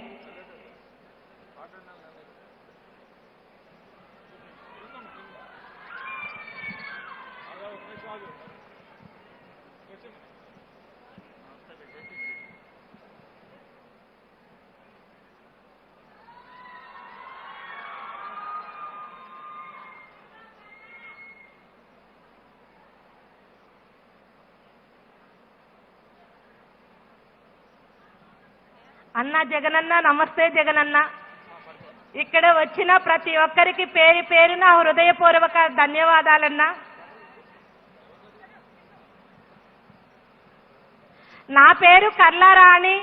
అన్న జగనన్న, నమస్తే జగనన్న. ఇక్కడ వచ్చిన ప్రతి ఒక్కరికి పేరు పేరున హృదయపూర్వక ధన్యవాదాలన్నా. నా పేరు కర్లారాణి.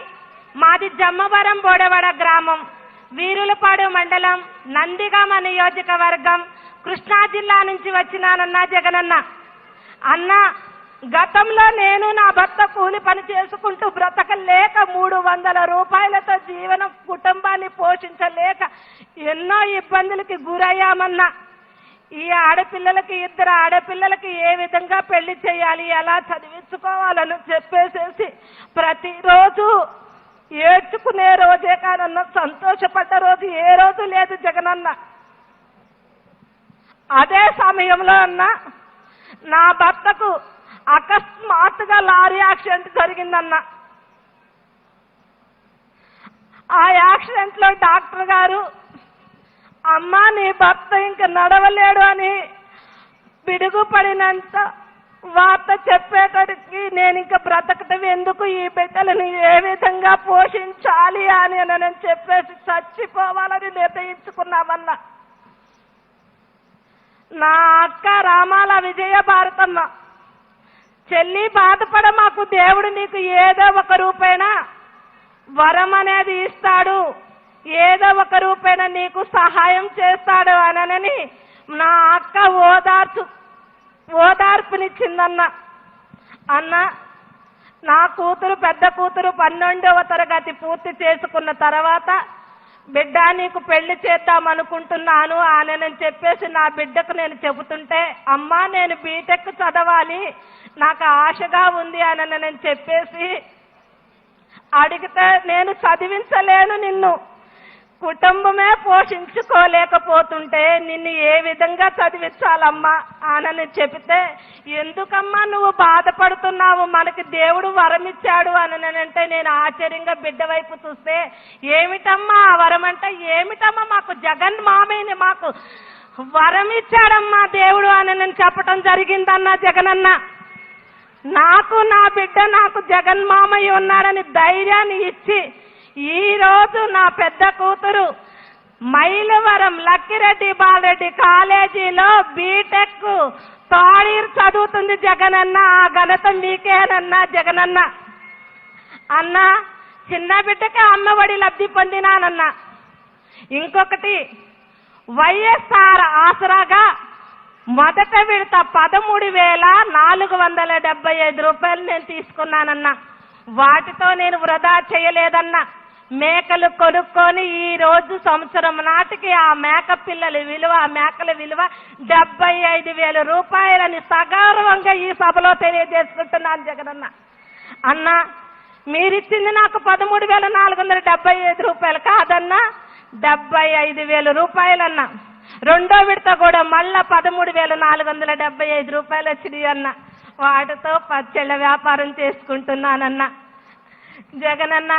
మాది జమ్మవరం బోడవడ గ్రామం, వీరులపాడు మండలం, నందిగామ నియోజకవర్గం, కృష్ణా జిల్లా నుంచి వచ్చినానన్నా జగనన్న. అన్న, గతంలో నేను నా భర్త కూలి పని చేసుకుంటూ బ్రతకలేక 300 రూపాయలతో కుటుంబాన్ని పోషించలేక ఎన్నో ఇబ్బందులకి గురయ్యామన్నా. ఈ ఆడపిల్లలకి, 2 ఆడపిల్లలకి ఏ విధంగా పెళ్లి చేయాలి, ఎలా చదివించుకోవాలని చెప్పేసేసి ప్రతిరోజు ఏడ్చుకునే రోజే కానన్నా సంతోషపడ్డ రోజు ఏ రోజు లేదు జగనన్న. అదే సమయంలో అన్నా నా భర్తకు అకస్మాత్తుగా లారీ యాక్సిడెంట్ జరిగిందన్నా. ఆ యాక్సిడెంట్ లో డాక్టర్ గారు, అమ్మా నీ భర్త ఇంక నడవలేడు అని పిడుగుపడినంత వార్త చెప్పేటరికి నేను ఇంకా బ్రతకటం ఎందుకు, ఈ బిడ్డలను ఏ విధంగా పోషించాలి అని నేను చెప్పేసి చచ్చిపోవాలని నిర్ణయించుకున్నామన్నా. నా అక్క రామాల విజయ భారతమ్మ, చెల్లి బాధపడ, మాకు దేవుడు నీకు ఏదో ఒక రూపేణా వరం అనేది ఇస్తాడు, ఏదో ఒక రూపేణ నీకు సహాయం చేస్తాడు అనని నా అక్క ఓదార్పునిచ్చిందన్న. అన్న, నా కూతురు పెద్ద కూతురు 12వ తరగతి పూర్తి చేసుకున్న తర్వాత బిడ్డ నీకు పెళ్లి చేద్దామనుకుంటున్నాను అని చెప్పేసి నా బిడ్డకు నేను చెబుతుంటే, అమ్మా నేను బీటెక్ చదవాలి, నాకు ఆశగా ఉంది అని నేను చెప్పేసి అడిగితే, నేను చదివించలేను నిన్ను, కుటుంబమే పోషించుకోలేకపోతుంటే నిన్ను ఏ విధంగా చదివించాలమ్మా అని చెబితే, ఎందుకమ్మా నువ్వు బాధపడుతున్నావు, మనకి దేవుడు వరం ఇచ్చాడు అని అంటే నేను ఆశ్చర్యంగా బిడ్డ వైపు చూస్తే, ఏమిటమ్మా ఆ వరం అంటే, ఏమిటమ్మా మాకు జగన్ మామయ్యని మాకు వరం ఇచ్చాడమ్మా దేవుడు అని నేను చెప్పటం జరిగిందన్నా. జగనన్న, నాకు నా బిడ్డ నాకు జగన్ మామయ్య ఉన్నాడని ధైర్యాన్ని ఇచ్చి ఈ రోజు నా పెద్ద కూతురు మైలవరం లక్కిరెడ్డి బాలరెడ్డి కాలేజీలో బీటెక్ థర్డ్ ఇయర్ చదువుతుంది జగనన్న. ఆ ఘనత మీకేనన్నా జగనన్న. అన్న, చిన్న బిడ్డకే అమ్మఒడి లబ్ధి పొందినానన్నా. ఇంకొకటి, వైఎస్ఆర్ ఆసరాగా మొదట విడత 13,475 రూపాయలు నేను తీసుకున్నానన్నా. వాటితో నేను వృధా చేయలేదన్నా. మేకలు కొనుక్కొని ఈ రోజు సంవత్సరం నాటికి ఆ మేక పిల్లల విలువ, ఆ మేకల విలువ 75,000 రూపాయలని సగౌరవంగా ఈ సభలో తెలియజేసుకుంటున్నాను జగనన్న. అన్న, మీరిచ్చింది నాకు 13,475 రూపాయలు కాదన్నా, 75,000 రూపాయలన్నా. రెండో విడత కూడా మళ్ళా 13,475 రూపాయలు వచ్చినాయి అన్న. వాటితో పచ్చళ్ళ వ్యాపారం చేసుకుంటున్నానన్న. జగనన్న,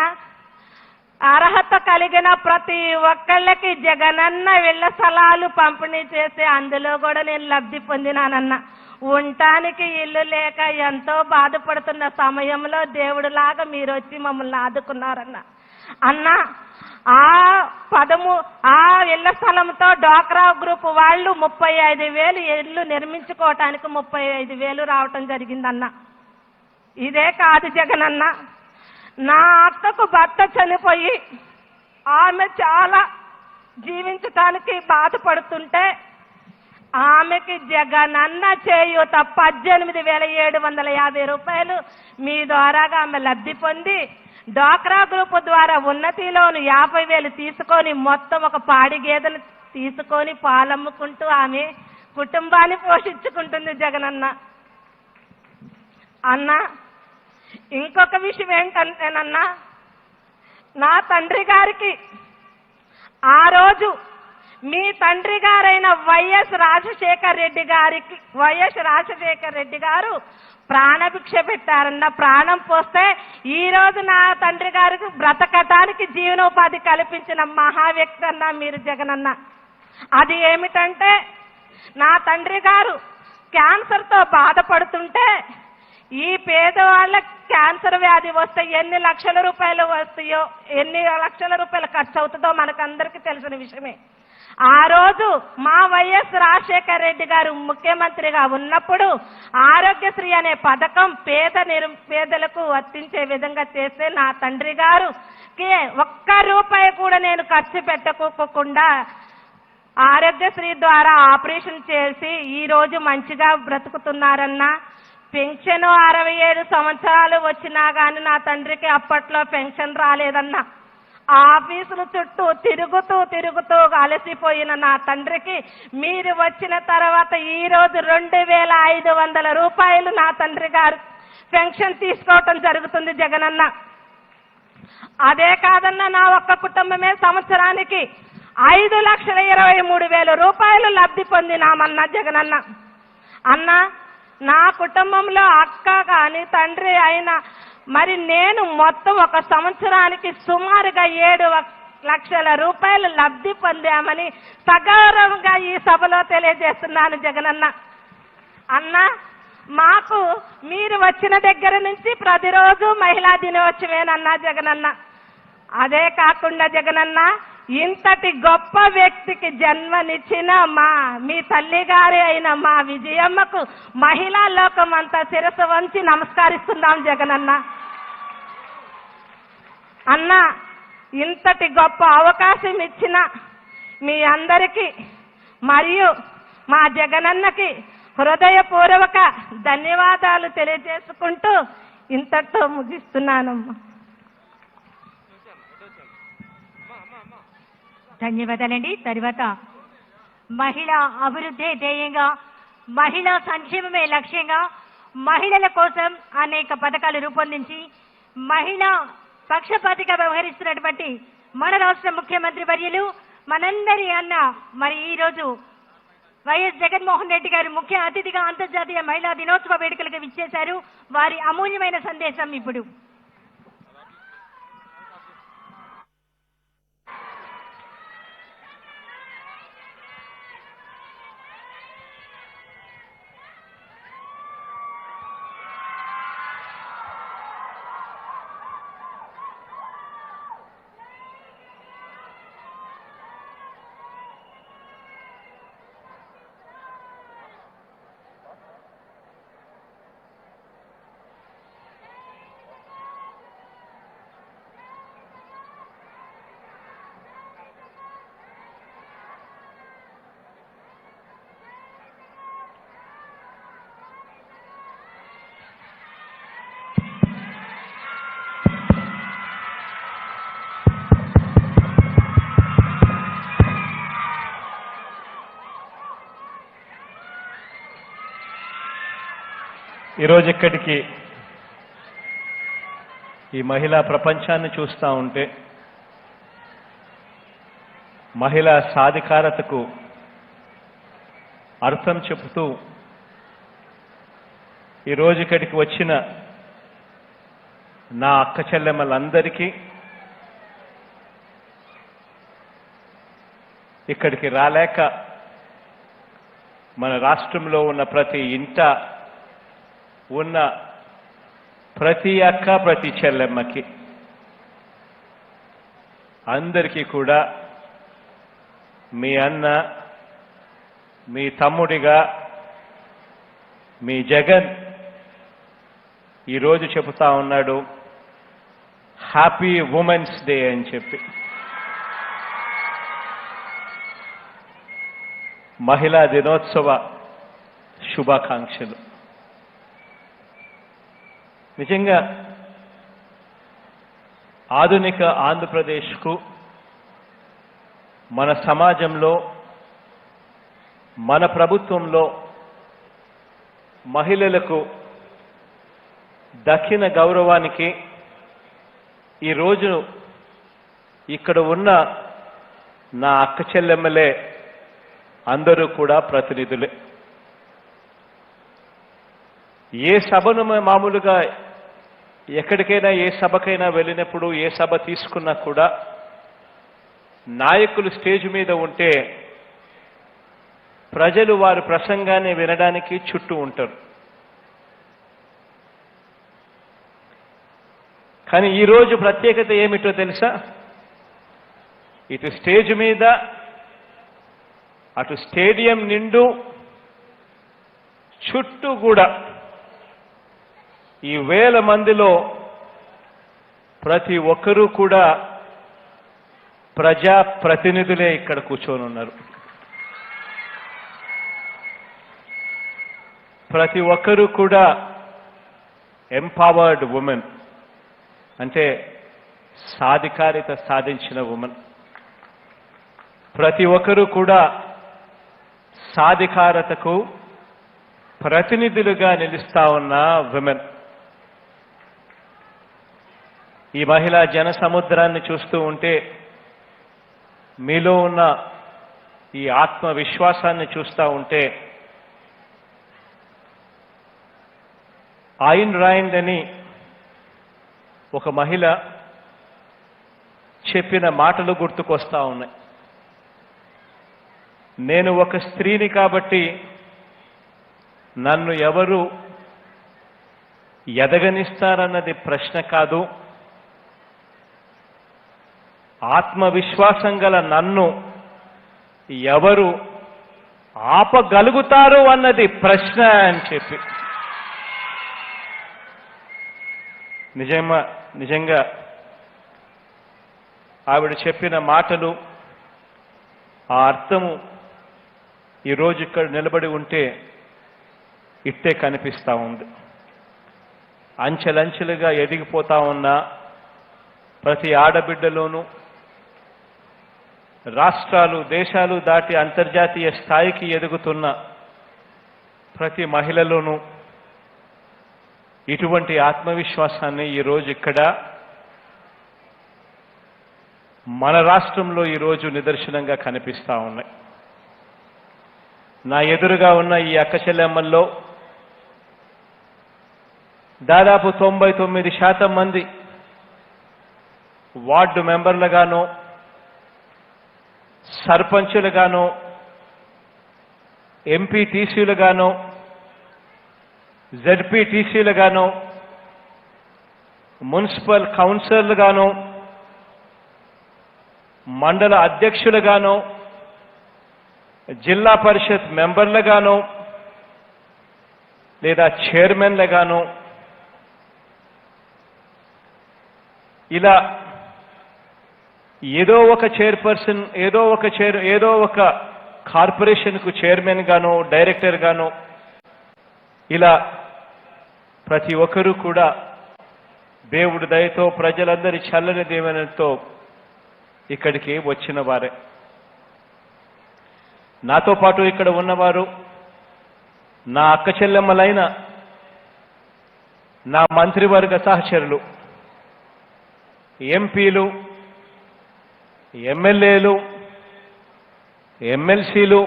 అర్హత కలిగిన ప్రతి ఒక్కళ్ళకి జగనన్న ఇళ్ల స్థలాలు పంపిణీ చేసి అందులో కూడా నేను లబ్ధి పొందినానన్న. ఉండటానికి ఇల్లు లేక ఎంతో బాధపడుతున్న సమయంలో దేవుడులాగా మీరు వచ్చి మమ్మల్ని ఆదుకున్నారన్న. అన్న, ఆ ఇళ్ల స్థలంతో డ్వాక్రా గ్రూప్ వాళ్ళు 35,000 ఇళ్లు నిర్మించుకోవటానికి 35,000 రావటం జరిగిందన్న. ఇదే కాదు జగనన్న, నా అక్కకు భర్త చనిపోయి ఆమె చాలా జీవించటానికి బాధపడుతుంటే ఆమెకి జగనన్న చేయూత 18,750 రూపాయలు మీ ద్వారాగా ఆమె లబ్ధి పొంది డ్వాక్రా గ్రూప్ ద్వారా ఉన్నతిలోను 50,000 తీసుకొని మొత్తం ఒక పాడి గేదెలు తీసుకొని పాలమ్ముకుంటూ ఆమె కుటుంబాన్ని పోషించుకుంటుంది జగనన్న. అన్న, ఇంకొక విషయం ఏంటంటేనన్నా, నా తండ్రి గారికి ఆ రోజు మీ తండ్రి గారైన వైఎస్ రాజశేఖర్ రెడ్డి గారు ప్రాణభిక్ష పెట్టారన్న. ప్రాణం పోస్తే ఈ రోజు నా తండ్రి గారికి బ్రతకటానికి జీవనోపాధి కల్పించిన మహా వ్యక్తి అన్న మీరు జగనన్న. అది ఏమిటంటే, నా తండ్రి గారు క్యాన్సర్తో బాధపడుతుంటే ఈ పేదవాళ్ళకి క్యాన్సర్ వ్యాధి వస్తే ఎన్ని లక్షల రూపాయలు వస్తాయో, ఎన్ని లక్షల రూపాయలు ఖర్చు అవుతుందో మనకందరికీ తెలిసిన విషయమే. ఆ రోజు మా వైఎస్ రాజశేఖర్ రెడ్డి గారు ముఖ్యమంత్రిగా ఉన్నప్పుడు ఆరోగ్యశ్రీ అనే పథకం పేదలకు వర్తించే విధంగా చేస్తే నా తండ్రి గారుకి ఒక్క రూపాయి కూడా నేను ఖర్చు పెట్టకోకుండా ఆరోగ్యశ్రీ ద్వారా ఆపరేషన్ చేసి ఈ రోజు మంచిగా బ్రతుకుతున్నారన్నా. పెన్షన్ 67 సంవత్సరాలు వచ్చినా గాని నా తండ్రికి అప్పట్లో పెన్షన్ రాలేదన్నా. ఆఫీసుల చుట్టూ తిరుగుతూ అలసిపోయిన నా తండ్రికి మీరు వచ్చిన తర్వాత ఈ రోజు 2,500 రూపాయలు నా తండ్రి గారు పెన్షన్ తీసుకోవటం జరుగుతుంది జగనన్న. అదే కాదన్నా, నా ఒక్క కుటుంబమే సంవత్సరానికి 5,23,000 రూపాయలు లబ్ధి పొందినామన్నా జగనన్న. అన్న, నా కుటుంబంలో అక్క కానీ తండ్రి అయినా మరి నేను మొత్తం ఒక సంవత్సరానికి సుమారుగా 7 లక్షల రూపాయలు లబ్ధి పొందామని సగౌరవంగా ఈ సభలో తెలియజేస్తున్నాను జగనన్న. అన్న, మాకు మీరు వచ్చిన దగ్గర నుంచి ప్రతిరోజు మహిళా దినోత్సవేనన్నా జగనన్న. అదే కాకుండా జగనన్న, ఇంతటి గొప్ప వ్యక్తికి జన్మనిచ్చిన మీ తల్లిగారి అయిన మా విజయమ్మకు మహిళా లోకం అంతా శిరస్సు వంచి నమస్కరిస్తున్నాం జగనన్న. అన్న, ఇంతటి గొప్ప అవకాశం ఇచ్చిన మీ అందరికీ మరియు మా జగనన్నకి హృదయపూర్వక ధన్యవాదాలు తెలియజేసుకుంటూ ఇంతటితో ముగిస్తున్నానమ్మా. ధన్యవాదాలండి. తర్వాత మహిళా అభివృద్ధి ధ్యేయంగా, మహిళా సంక్షేమమే లక్ష్యంగా మహిళల కోసం అనేక పథకాలు రూపొందించి మహిళా పక్షపాతిగా వ్యవహరిస్తున్నటువంటి మన రాష్ట్ర ముఖ్యమంత్రి వర్యులు మనందరి అన్న మరి ఈరోజు వైఎస్ జగన్మోహన్ రెడ్డి గారు ముఖ్య అతిథిగా అంతర్జాతీయ మహిళా దినోత్సవ వేడుకలకు విచ్చేశారు. వారి అమూల్యమైన సందేశం ఇప్పుడు. ఈరోజు ఇక్కడికి ఈ మహిళా ప్రపంచాన్ని చూస్తూ ఉంటే మహిళా సాధికారతకు అర్థం చెబుతూ ఈరోజు ఇక్కడికి వచ్చిన నా అక్క చెల్లెమ్మలందరికీ ఇక్కడికి రాలేక మన రాష్ట్రంలో ఉన్న ప్రతి ఇంట ఉన్న ప్రతి అక్క ప్రతి చెల్లెమ్మకి అందరికీ కూడా మీ అన్న మీ తమ్ముడిగా మీ జగన్ ఈరోజు చెబుతా ఉన్నాడు హ్యాపీ ఉమెన్స్ డే అని చెప్పి. మహిళా దినోత్సవ శుభాకాంక్షలు. నిజంగా ఆధునిక ఆంధ్రప్రదేశ్కు మన సమాజంలో మన ప్రభుత్వంలో మహిళలకు దక్కిన గౌరవానికి ఈరోజు ఇక్కడ ఉన్న నా అక్క చెల్లెమ్మలే అందరూ కూడా ప్రతినిధులే. ఏ సభను మామూలుగా ఎక్కడికైనా ఏ సభకైనా వెళ్ళినప్పుడు ఏ సభ తీసుకున్నా కూడా నాయకులు స్టేజ్ మీద ఉంటే ప్రజలు వారి ప్రసంగాన్ని వినడానికి చుట్టూ ఉంటారు. కానీ ఈరోజు ప్రత్యేకత ఏమిటో తెలుసా? ఇటు స్టేజ్ మీద అటు స్టేడియం నిండు చుట్టూ కూడా ఈ వేల మందిలో ప్రతి ఒక్కరూ కూడా ప్రజా ప్రతినిధులే ఇక్కడ కూర్చొని ఉన్నారు. ప్రతి ఒక్కరూ కూడా ఎంపవర్డ్ ఉమెన్, అంటే సాధికారిత సాధించిన ఉమెన్. ప్రతి ఒక్కరూ కూడా సాధికారతకు ప్రతినిధులుగా నిలుస్తా ఉన్న విమెన్. ఈ మహిళా జన సముద్రాన్ని చూస్తూ ఉంటే, మీలో ఉన్న ఈ ఆత్మవిశ్వాసాన్ని చూస్తూ ఉంటే, ఐన్ రాండ్ అని ఒక మహిళ చెప్పిన మాటలు గుర్తుకొస్తా ఉన్నాయి. నేను ఒక స్త్రీని కాబట్టి నన్ను ఎవరు ఎదగనిస్తారన్నది ప్రశ్న కాదు. ఆత్మవిశ్వాసం గల నన్ను ఎవరు ఆపగలుగుతారు అన్నది ప్రశ్న అని చెప్పి నిజంగా ఆవిడ చెప్పిన మాటలు, ఆ అర్థము ఈరోజు ఇక్కడ నిలబడి ఉంటే ఇట్టే కనిపిస్తూ ఉంది. అంచెలంచెలుగా ఎదిగిపోతా ఉన్న ప్రతి ఆడబిడ్డలోనూ, రాష్ట్రాలు దేశాలు దాటి అంతర్జాతీయ స్థాయికి ఎదుగుతున్న ప్రతి మహిళలోనూ ఇటువంటి ఆత్మవిశ్వాసాన్ని ఈరోజు ఇక్కడ మన రాష్ట్రంలో ఈరోజు నిదర్శనంగా కనిపిస్తూ ఉన్నాయి. నా ఎదురుగా ఉన్న ఈ అక్క చెల్లెమ్మల్లో దాదాపు 99% మంది వార్డు మెంబర్లుగానో, సర్పంచులుగానో, ఎంపీటీసీలుగానో, జెడ్పీటీసీలుగానో, మున్సిపల్ కౌన్సిలర్లుగానో, మండల అధ్యక్షులుగానో, జిల్లా పరిషత్ మెంబర్లుగానో లేదా చైర్మన్లుగానో ఇలా ఏదో ఒక చైర్పర్సన్, ఏదో ఒక కార్పొరేషన్కు చైర్మన్ గానో, డైరెక్టర్ గానో, ఇలా ప్రతి ఒక్కరూ కూడా దేవుడి దయతో, ప్రజలందరి చల్లని దీవెనతో ఇక్కడికి వచ్చిన వారే. నాతో పాటు ఇక్కడ ఉన్నవారు నా అక్క చెల్లెమ్మలైన నా మంత్రివర్గ సహచరులు, ఎంపీలు, ఎమ్మెల్యేలు, ఎమ్మెల్సీలు,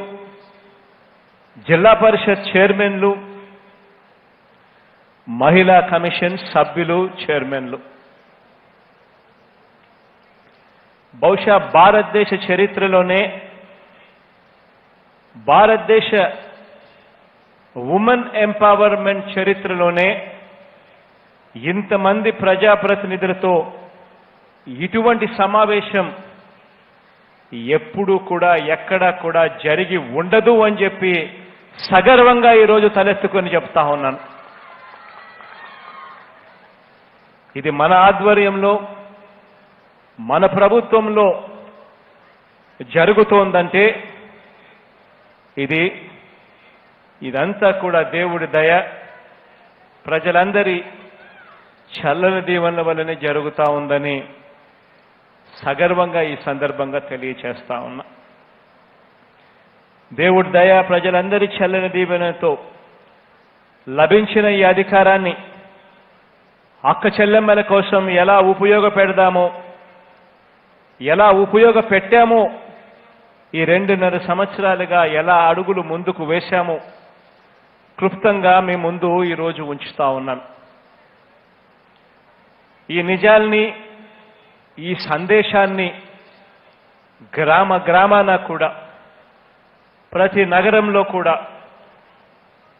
జిల్లా పరిషత్ చైర్మన్లు, మహిళా కమిషన్ సభ్యులు, చైర్మన్లు. బహుశా భారతదేశ చరిత్రలోనే, భారతదేశ ఉమెన్ ఎంపవర్మెంట్ చరిత్రలోనే ఇంతమంది ప్రజాప్రతినిధులతో ఇటువంటి సమావేశం ఎప్పుడూ కూడా ఎక్కడా కూడా జరిగి ఉండదు అని చెప్పి సగర్వంగా ఈరోజు తలెత్తుకొని చెప్తా ఉన్నాను. ఇది మన ఆధ్వర్యంలో, మన ప్రభుత్వంలో జరుగుతోందంటే ఇదంతా కూడా దేవుడి దయ, ప్రజలందరి చల్లని దీవెనల వల్లనే జరుగుతూ ఉందని సగర్వంగా ఈ సందర్భంగా తెలియచేస్తా ఉన్నా. దేవుడి దయ, ప్రజలందరి చల్లని దీవెనతో లభించిన ఈ అధికారాన్ని అక్క చెల్లెమ్మల కోసం ఎలా ఉపయోగపెడదామో, ఎలా ఉపయోగపెట్టామో, ఈ 2.5 సంవత్సరాలుగా ఎలా అడుగులు ముందుకు వేశామో క్లుప్తంగా మీ ముందు ఈరోజు ఉంచుతా ఉన్నాను. ఈ నిజాల్ని, ఈ సందేశాన్ని గ్రామాన కూడా, ప్రతి నగరంలో కూడా,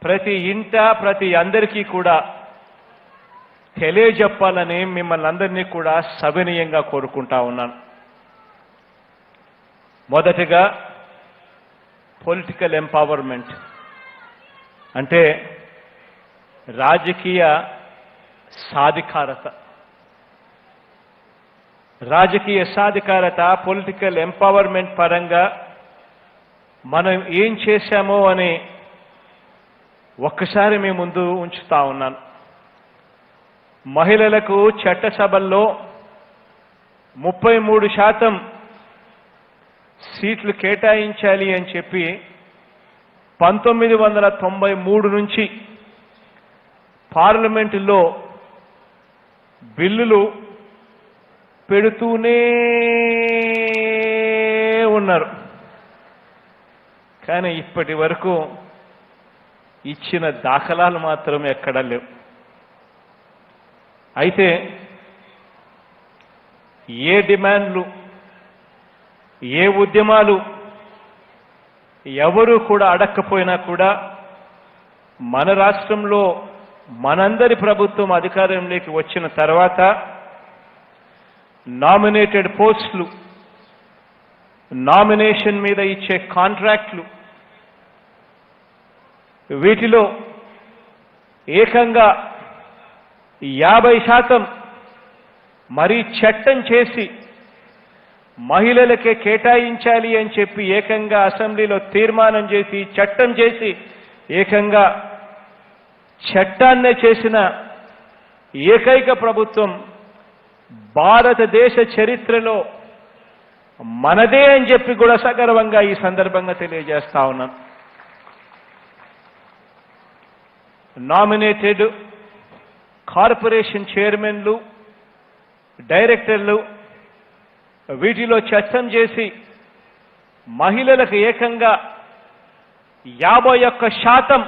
ప్రతి ఇంట, ప్రతి అందరికీ కూడా తెలియజెప్పాలని మిమ్మల్ని అందరినీ కూడా సవినయంగా కోరుకుంటా ఉన్నాను. మొదటిగా పొలిటికల్ ఎంపవర్మెంట్ అంటే రాజకీయ సాధికారత. రాజకీయ సాధికారత, పొలిటికల్ ఎంపవర్మెంట్ పరంగా మనం ఏం చేశామో అని ఒక్కసారి మీ ముందు ఉంచుతా ఉన్నాను. మహిళలకు చట్టసభల్లో 33% సీట్లు కేటాయించాలి అని చెప్పి 1993 నుంచి పార్లమెంటులో బిల్లులు పెడుతూనే ఉన్నారు. కానీ ఇప్పటి వరకు ఇచ్చిన దాఖలాలు మాత్రం ఎక్కడా లేవు. అయితే ఏ డిమాండ్లు, ఏ ఉద్యమాలు ఎవరు కూడా అడక్కపోయినా కూడా మన రాష్ట్రంలో మనందరి ప్రభుత్వం అధికారంలోకి వచ్చిన తర్వాత నామినేటెడ్ పోస్టులు, నామినేషన్ మీద ఇచ్చే కాంట్రాక్ట్లు, వీటిలో ఏకంగా 50% మరీ చట్టం చేసి మహిళలకే కేటాయించాలి అని చెప్పి ఏకంగా అసెంబ్లీలో తీర్మానం చేసి చట్టం చేసి ఏకంగా చట్టాన్నే చేసిన ఏకైక ప్రభుత్వం భారతదేశ చరిత్రలో మనదే అని చెప్పి కూడా సగర్వంగా ఈ సందర్భంగా తెలియజేస్తా ఉన్నాను. నామినేటెడ్ కార్పొరేషన్ చైర్మన్లు, డైరెక్టర్లు, వీటిలో చట్టం చేసి మహిళలకు ఏకంగా 51%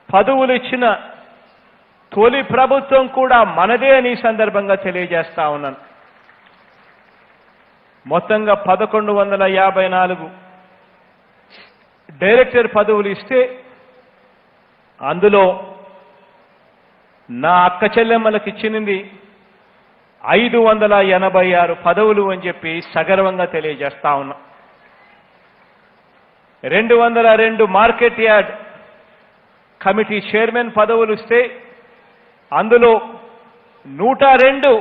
పదవులు ఇచ్చిన తొలి ప్రభుత్వం కూడా మనదే అని ఈ సందర్భంగా తెలియజేస్తా ఉన్నాను. మొత్తంగా 1154 డైరెక్టర్ పదవులు ఇస్తే అందులో నా అక్క చెల్లెమ్మలకు ఇచ్చినది 586 పదవులు అని చెప్పి సగర్వంగా తెలియజేస్తా ఉన్నా. 202 మార్కెట్ యార్డ్ కమిటీ చైర్మన్ పదవులు ఇస్తే అందులో 102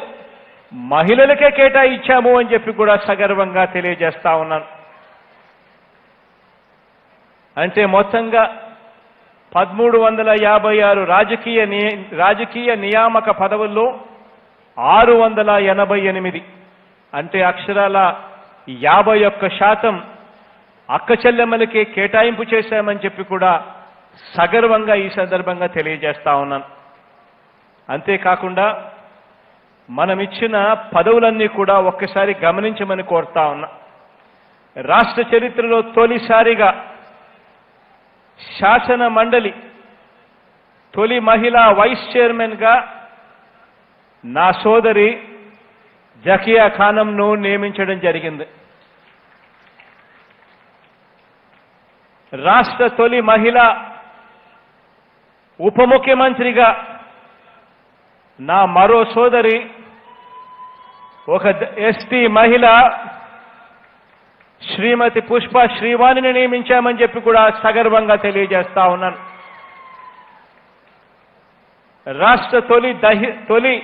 మహిళలకే కేటాయించాము అని చెప్పి కూడా సగర్వంగా తెలియజేస్తా ఉన్నాను. అంటే మొత్తంగా 1356 రాజకీయ నియామక పదవుల్లో 688, అంటే అక్షరాల 51% అక్క చెల్లెమ్మలకే కేటాయింపు చేశామని చెప్పి కూడా సగర్వంగా ఈ సందర్భంగా తెలియజేస్తా ఉన్నాను. అంతేకాకుండా మనం ఇచ్చిన పదవులన్నీ కూడా ఒక్కసారి గమనించమని కోరుతా ఉన్నా. రాష్ట్ర చరిత్రలో తొలిసారిగా శాసన మండలి తొలి మహిళా వైస్ చైర్మన్గా నా సోదరి జకియా ఖానంను నియమించడం జరిగింది. రాష్ట్ర తొలి మహిళా ఉప ముఖ్యమంత్రిగా నా మరో సోదరి ఒక ఎస్టీ మహిళ శ్రీమతి పుష్ప శ్రీవాణిని నియమించామని చెప్పి కూడా సగర్వంగా తెలియజేస్తా ఉన్నాను. రాష్ట్ర తొలి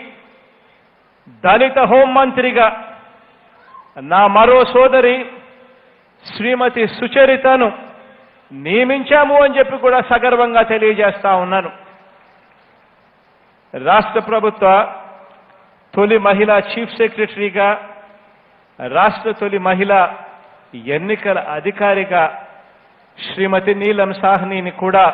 దళిత హోంమంత్రిగా నా మరో సోదరి శ్రీమతి సుచరితను నియమించాము అని చెప్పి కూడా సగర్వంగా తెలియజేస్తా ఉన్నాను. రాష్ట్ర ప్రభుత్వ తొలి మహిళా చీఫ్ సెక్రటరీగా, రాష్ట్ర తొలి మహిళా ఎన్నికల అధికారిగా శ్రీమతి నీలం సాహ్నిని కూడా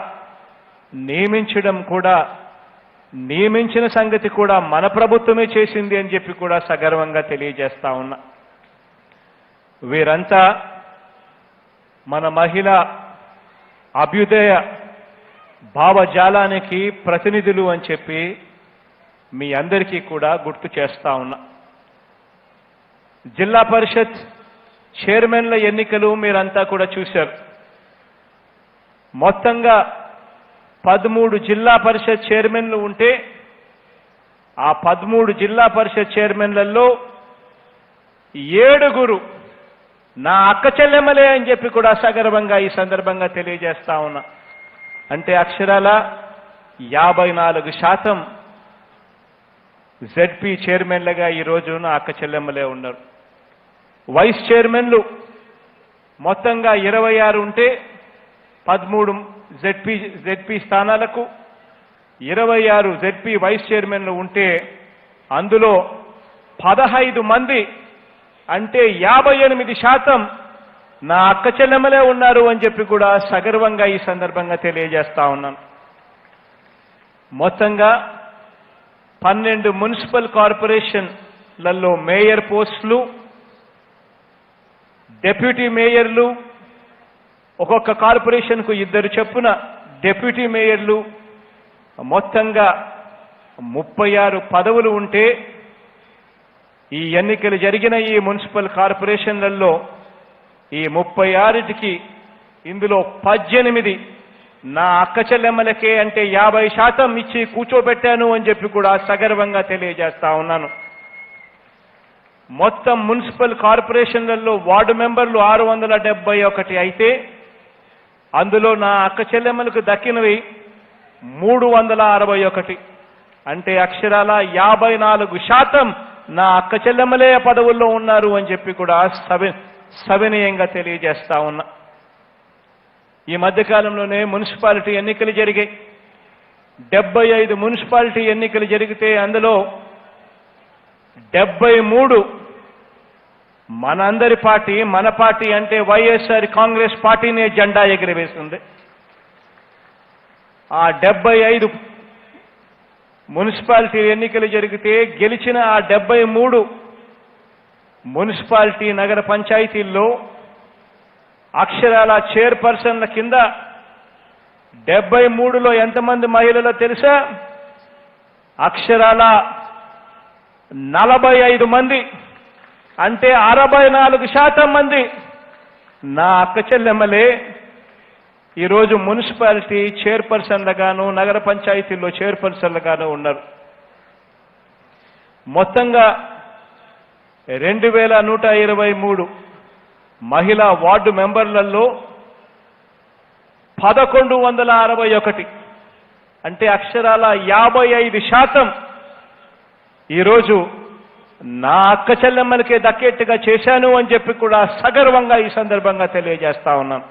నియమించిన సంగతి కూడా మన ప్రభుత్వమే చేసింది అని చెప్పి కూడా సగర్వంగా తెలియజేస్తా ఉన్నా. వీరంతా మన మహిళా అభ్యుదయ భావజాలానికి ప్రతినిధులు అని చెప్పి మీ అందరికీ కూడా గుర్తు చేస్తా ఉన్నా. జిల్లా పరిషత్ చైర్మన్ల ఎన్నికలు మీరంతా కూడా చూశారు. మొత్తంగా 13 జిల్లా పరిషత్ చైర్మన్లు ఉంటే ఆ 13 జిల్లా పరిషత్ చైర్మన్లలో 7 నా అక్క చెల్లెమ్మలే అని చెప్పి కూడా సగర్వంగా ఈ సందర్భంగా తెలియజేస్తా ఉన్నా. అంటే అక్షరాల 54% జెడ్పీ చైర్మన్లుగా ఈరోజు నా అక్క చెల్లెమ్మలే ఉన్నారు. వైస్ చైర్మన్లు మొత్తంగా 26 ఉంటే 13 జెడ్పీ స్థానాలకు 26 జెడ్పీ వైస్ చైర్మన్లు ఉంటే అందులో 15 మంది అంటే 58% నా అక్క చెల్లెమ్మలే ఉన్నారు అని చెప్పి కూడా సగర్వంగా ఈ సందర్భంగా తెలియజేస్తా ఉన్నాను. మొత్తంగా 12 మున్సిపల్ కార్పొరేషన్లలో మేయర్ పోస్టులు, డెప్యూటీ మేయర్లు, ఒక్కొక్క కార్పొరేషన్కు 2 చొప్పున డెప్యూటీ మేయర్లు, మొత్తంగా 36 పదవులు ఉంటే ఈ ఎన్నికలు జరిగిన ఈ మున్సిపల్ కార్పొరేషన్లలో ఈ 36కి ఇందులో 18 నా అక్క చెల్లెమ్మలకే అంటే 50% ఇచ్చి కూర్చోబెట్టాను అని చెప్పి కూడా సగర్వంగా తెలియజేస్తా ఉన్నాను. మొత్తం మున్సిపల్ కార్పొరేషన్లలో వార్డు మెంబర్లు 671 అయితే అందులో నా అక్క చెల్లెమ్మలకు దక్కినవి 361. అంటే అక్షరాల 54% నా అక్క చెల్లెమ్మలే పదవుల్లో ఉన్నారు అని చెప్పి కూడా సవినయంగా తెలియజేస్తా ఉన్నా. ఈ మధ్యకాలంలోనే మున్సిపాలిటీ ఎన్నికలు జరిగాయి. 75 మున్సిపాలిటీ ఎన్నికలు జరిగితే అందులో 73 మనందరి పార్టీ, మన పార్టీ అంటే వైఎస్ఆర్ కాంగ్రెస్ పార్టీనే జెండా ఎగిరవేసింది. ఆ 75 మున్సిపాలిటీ ఎన్నికలు జరిగితే గెలిచిన ఆ 73 మున్సిపాలిటీ నగర పంచాయతీల్లో అక్షరాల చైర్పర్సన్ల కింద 73లో ఎంతమంది మహిళలో తెలుసా? అక్షరాల 45 మంది. అంటే 64% మంది నా అక్క చెల్లెమ్మలే ఈరోజు మున్సిపాలిటీ చైర్పర్సన్లుగాను నగర పంచాయతీల్లో చైర్పర్సన్లుగాను ఉన్నారు. మొత్తంగా 2123 మహిళా వార్డు మెంబర్లలో 1161 అంటే అక్షరాల 55% ఈరోజు నా అక్క చెల్లెమ్మలకే దక్కేట్టుగా చేశాను అని చెప్పి కూడా సగర్వంగా ఈ సందర్భంగా తెలియజేస్తా ఉన్నాను.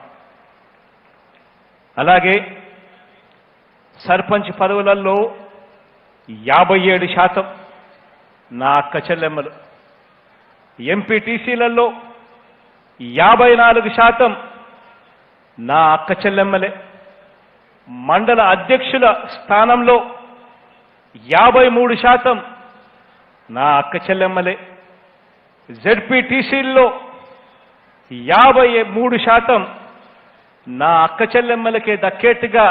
అలాగే సర్పంచ్ పదవులలో 57% నా అక్క చెల్లెమ్మలు, ఎంపీటీసీలలో 54% నా అక్క చెల్లెమ్మలే, మండల అధ్యక్షుల స్థానంలో 53% నా అక్క చెల్లెమ్మలే, జెడ్పీటీసీల్లో 53% నా అక్క చెల్లెమ్మలకే దక్కేట్టుగా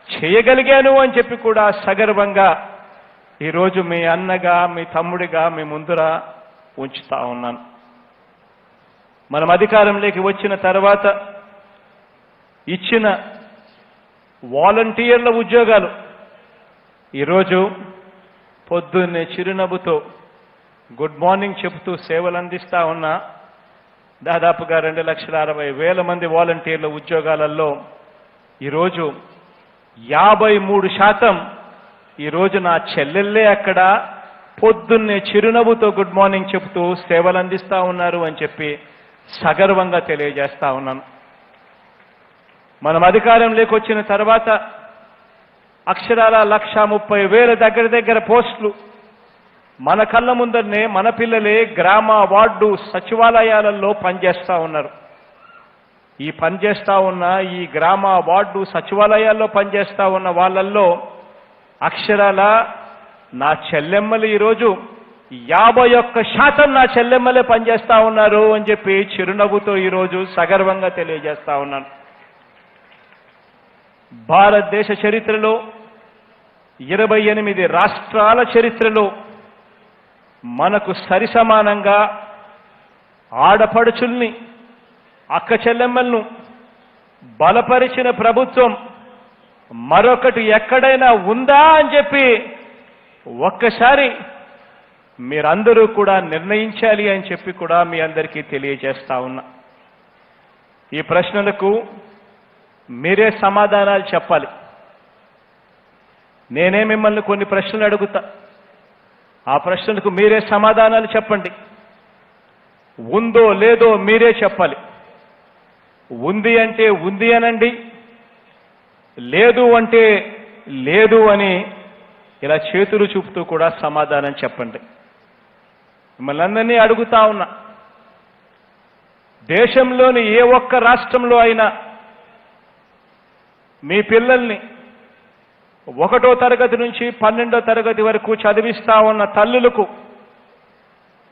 చేయగలిగాను అని చెప్పి కూడా సగర్వంగా ఈరోజు మీ అన్నగా, మీ తమ్ముడిగా మీ ముందర ఉంచుతా ఉన్నాను. మనం అధికారంలోకి వచ్చిన తర్వాత ఇచ్చిన వాలంటీర్ల ఉద్యోగాలు ఈరోజు పొద్దున్నే చిరునవ్వుతో గుడ్ మార్నింగ్ చెబుతూ సేవలు అందిస్తా ఉన్న దాదాపుగా 2,60,000 మంది వాలంటీర్ల ఉద్యోగాలలో ఈరోజు 53% ఈరోజు నా చెల్లెళ్ళే అక్కడ పొద్దున్నే చిరునవ్వుతో గుడ్ మార్నింగ్ చెబుతూ సేవలు అందిస్తా ఉన్నారు అని చెప్పి సగర్వంగా తెలియజేస్తా ఉన్నాను. మనం అధికారంలోకి వచ్చిన తర్వాత అక్షరాల 130,000 దగ్గర పోస్టులు మన కళ్ళ ముందరనే మన పిల్లలే గ్రామ వార్డు సచివాలయాలలో పనిచేస్తా ఉన్నారు. ఈ పనిచేస్తా ఉన్న ఈ గ్రామ వార్డు సచివాలయాల్లో పనిచేస్తా ఉన్న వాళ్ళల్లో అక్షరాల నా చెల్లెమ్మలు ఈరోజు 51% నా చెల్లెమ్మలే పనిచేస్తా ఉన్నారు అని చెప్పి చిరునవ్వుతో ఈరోజు సగర్వంగా తెలియజేస్తా ఉన్నాను. భారతదేశ చరిత్రలో 28 రాష్ట్రాల చరిత్రలో మనకు సరిసమానంగా ఆడపడుచుల్ని, అక్క చెల్లెమ్మలను బలపరిచిన ప్రభుత్వం మరొకటి ఎక్కడైనా ఉందా అని చెప్పి ఒక్కసారి మీరందరూ కూడా నిర్ణయించాలి అని చెప్పి కూడా మీ అందరికీ తెలియజేస్తా ఉన్నా. ఈ ప్రశ్నలకు మీరే సమాధానాలు చెప్పాలి. నేనే మిమ్మల్ని కొన్ని ప్రశ్నలు అడుగుతా, ఆ ప్రశ్నలకు మీరే సమాధానాలు చెప్పండి. ఉందో లేదో మీరే చెప్పాలి. ఉంది అంటే ఉంది అనండి, లేదు అంటే లేదు అని ఇలా చేతులు చూపుతూ కూడా సమాధానం చెప్పండి. మిమ్మల్ని అందరినీ అడుగుతా ఉన్నా, దేశంలోని ఏ ఒక్క రాష్ట్రంలో అయినా మీ పిల్లల్ని 1వ తరగతి నుంచి 12వ తరగతి వరకు చదివిస్తా ఉన్న తల్లులకు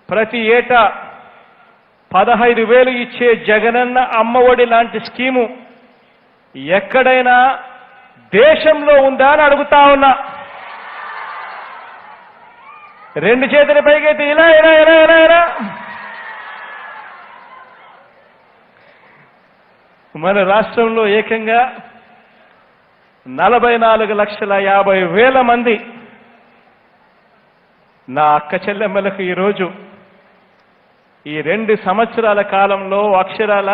ప్రతి ఏటా 15,000 ఇచ్చే జగనన్న అమ్మఒడి లాంటి స్కీము ఎక్కడైనా దేశంలో ఉందా అని అడుగుతా ఉన్నా. 2 చేతుల పైకైతే ఇలా ఇలా ఇలా ఇలా ఇలా. మన రాష్ట్రంలో ఏకంగా 44,50,000 మంది నా అక్క చెల్లెమ్మలకు ఈరోజు ఈ 2 సంవత్సరాల కాలంలో అక్షరాల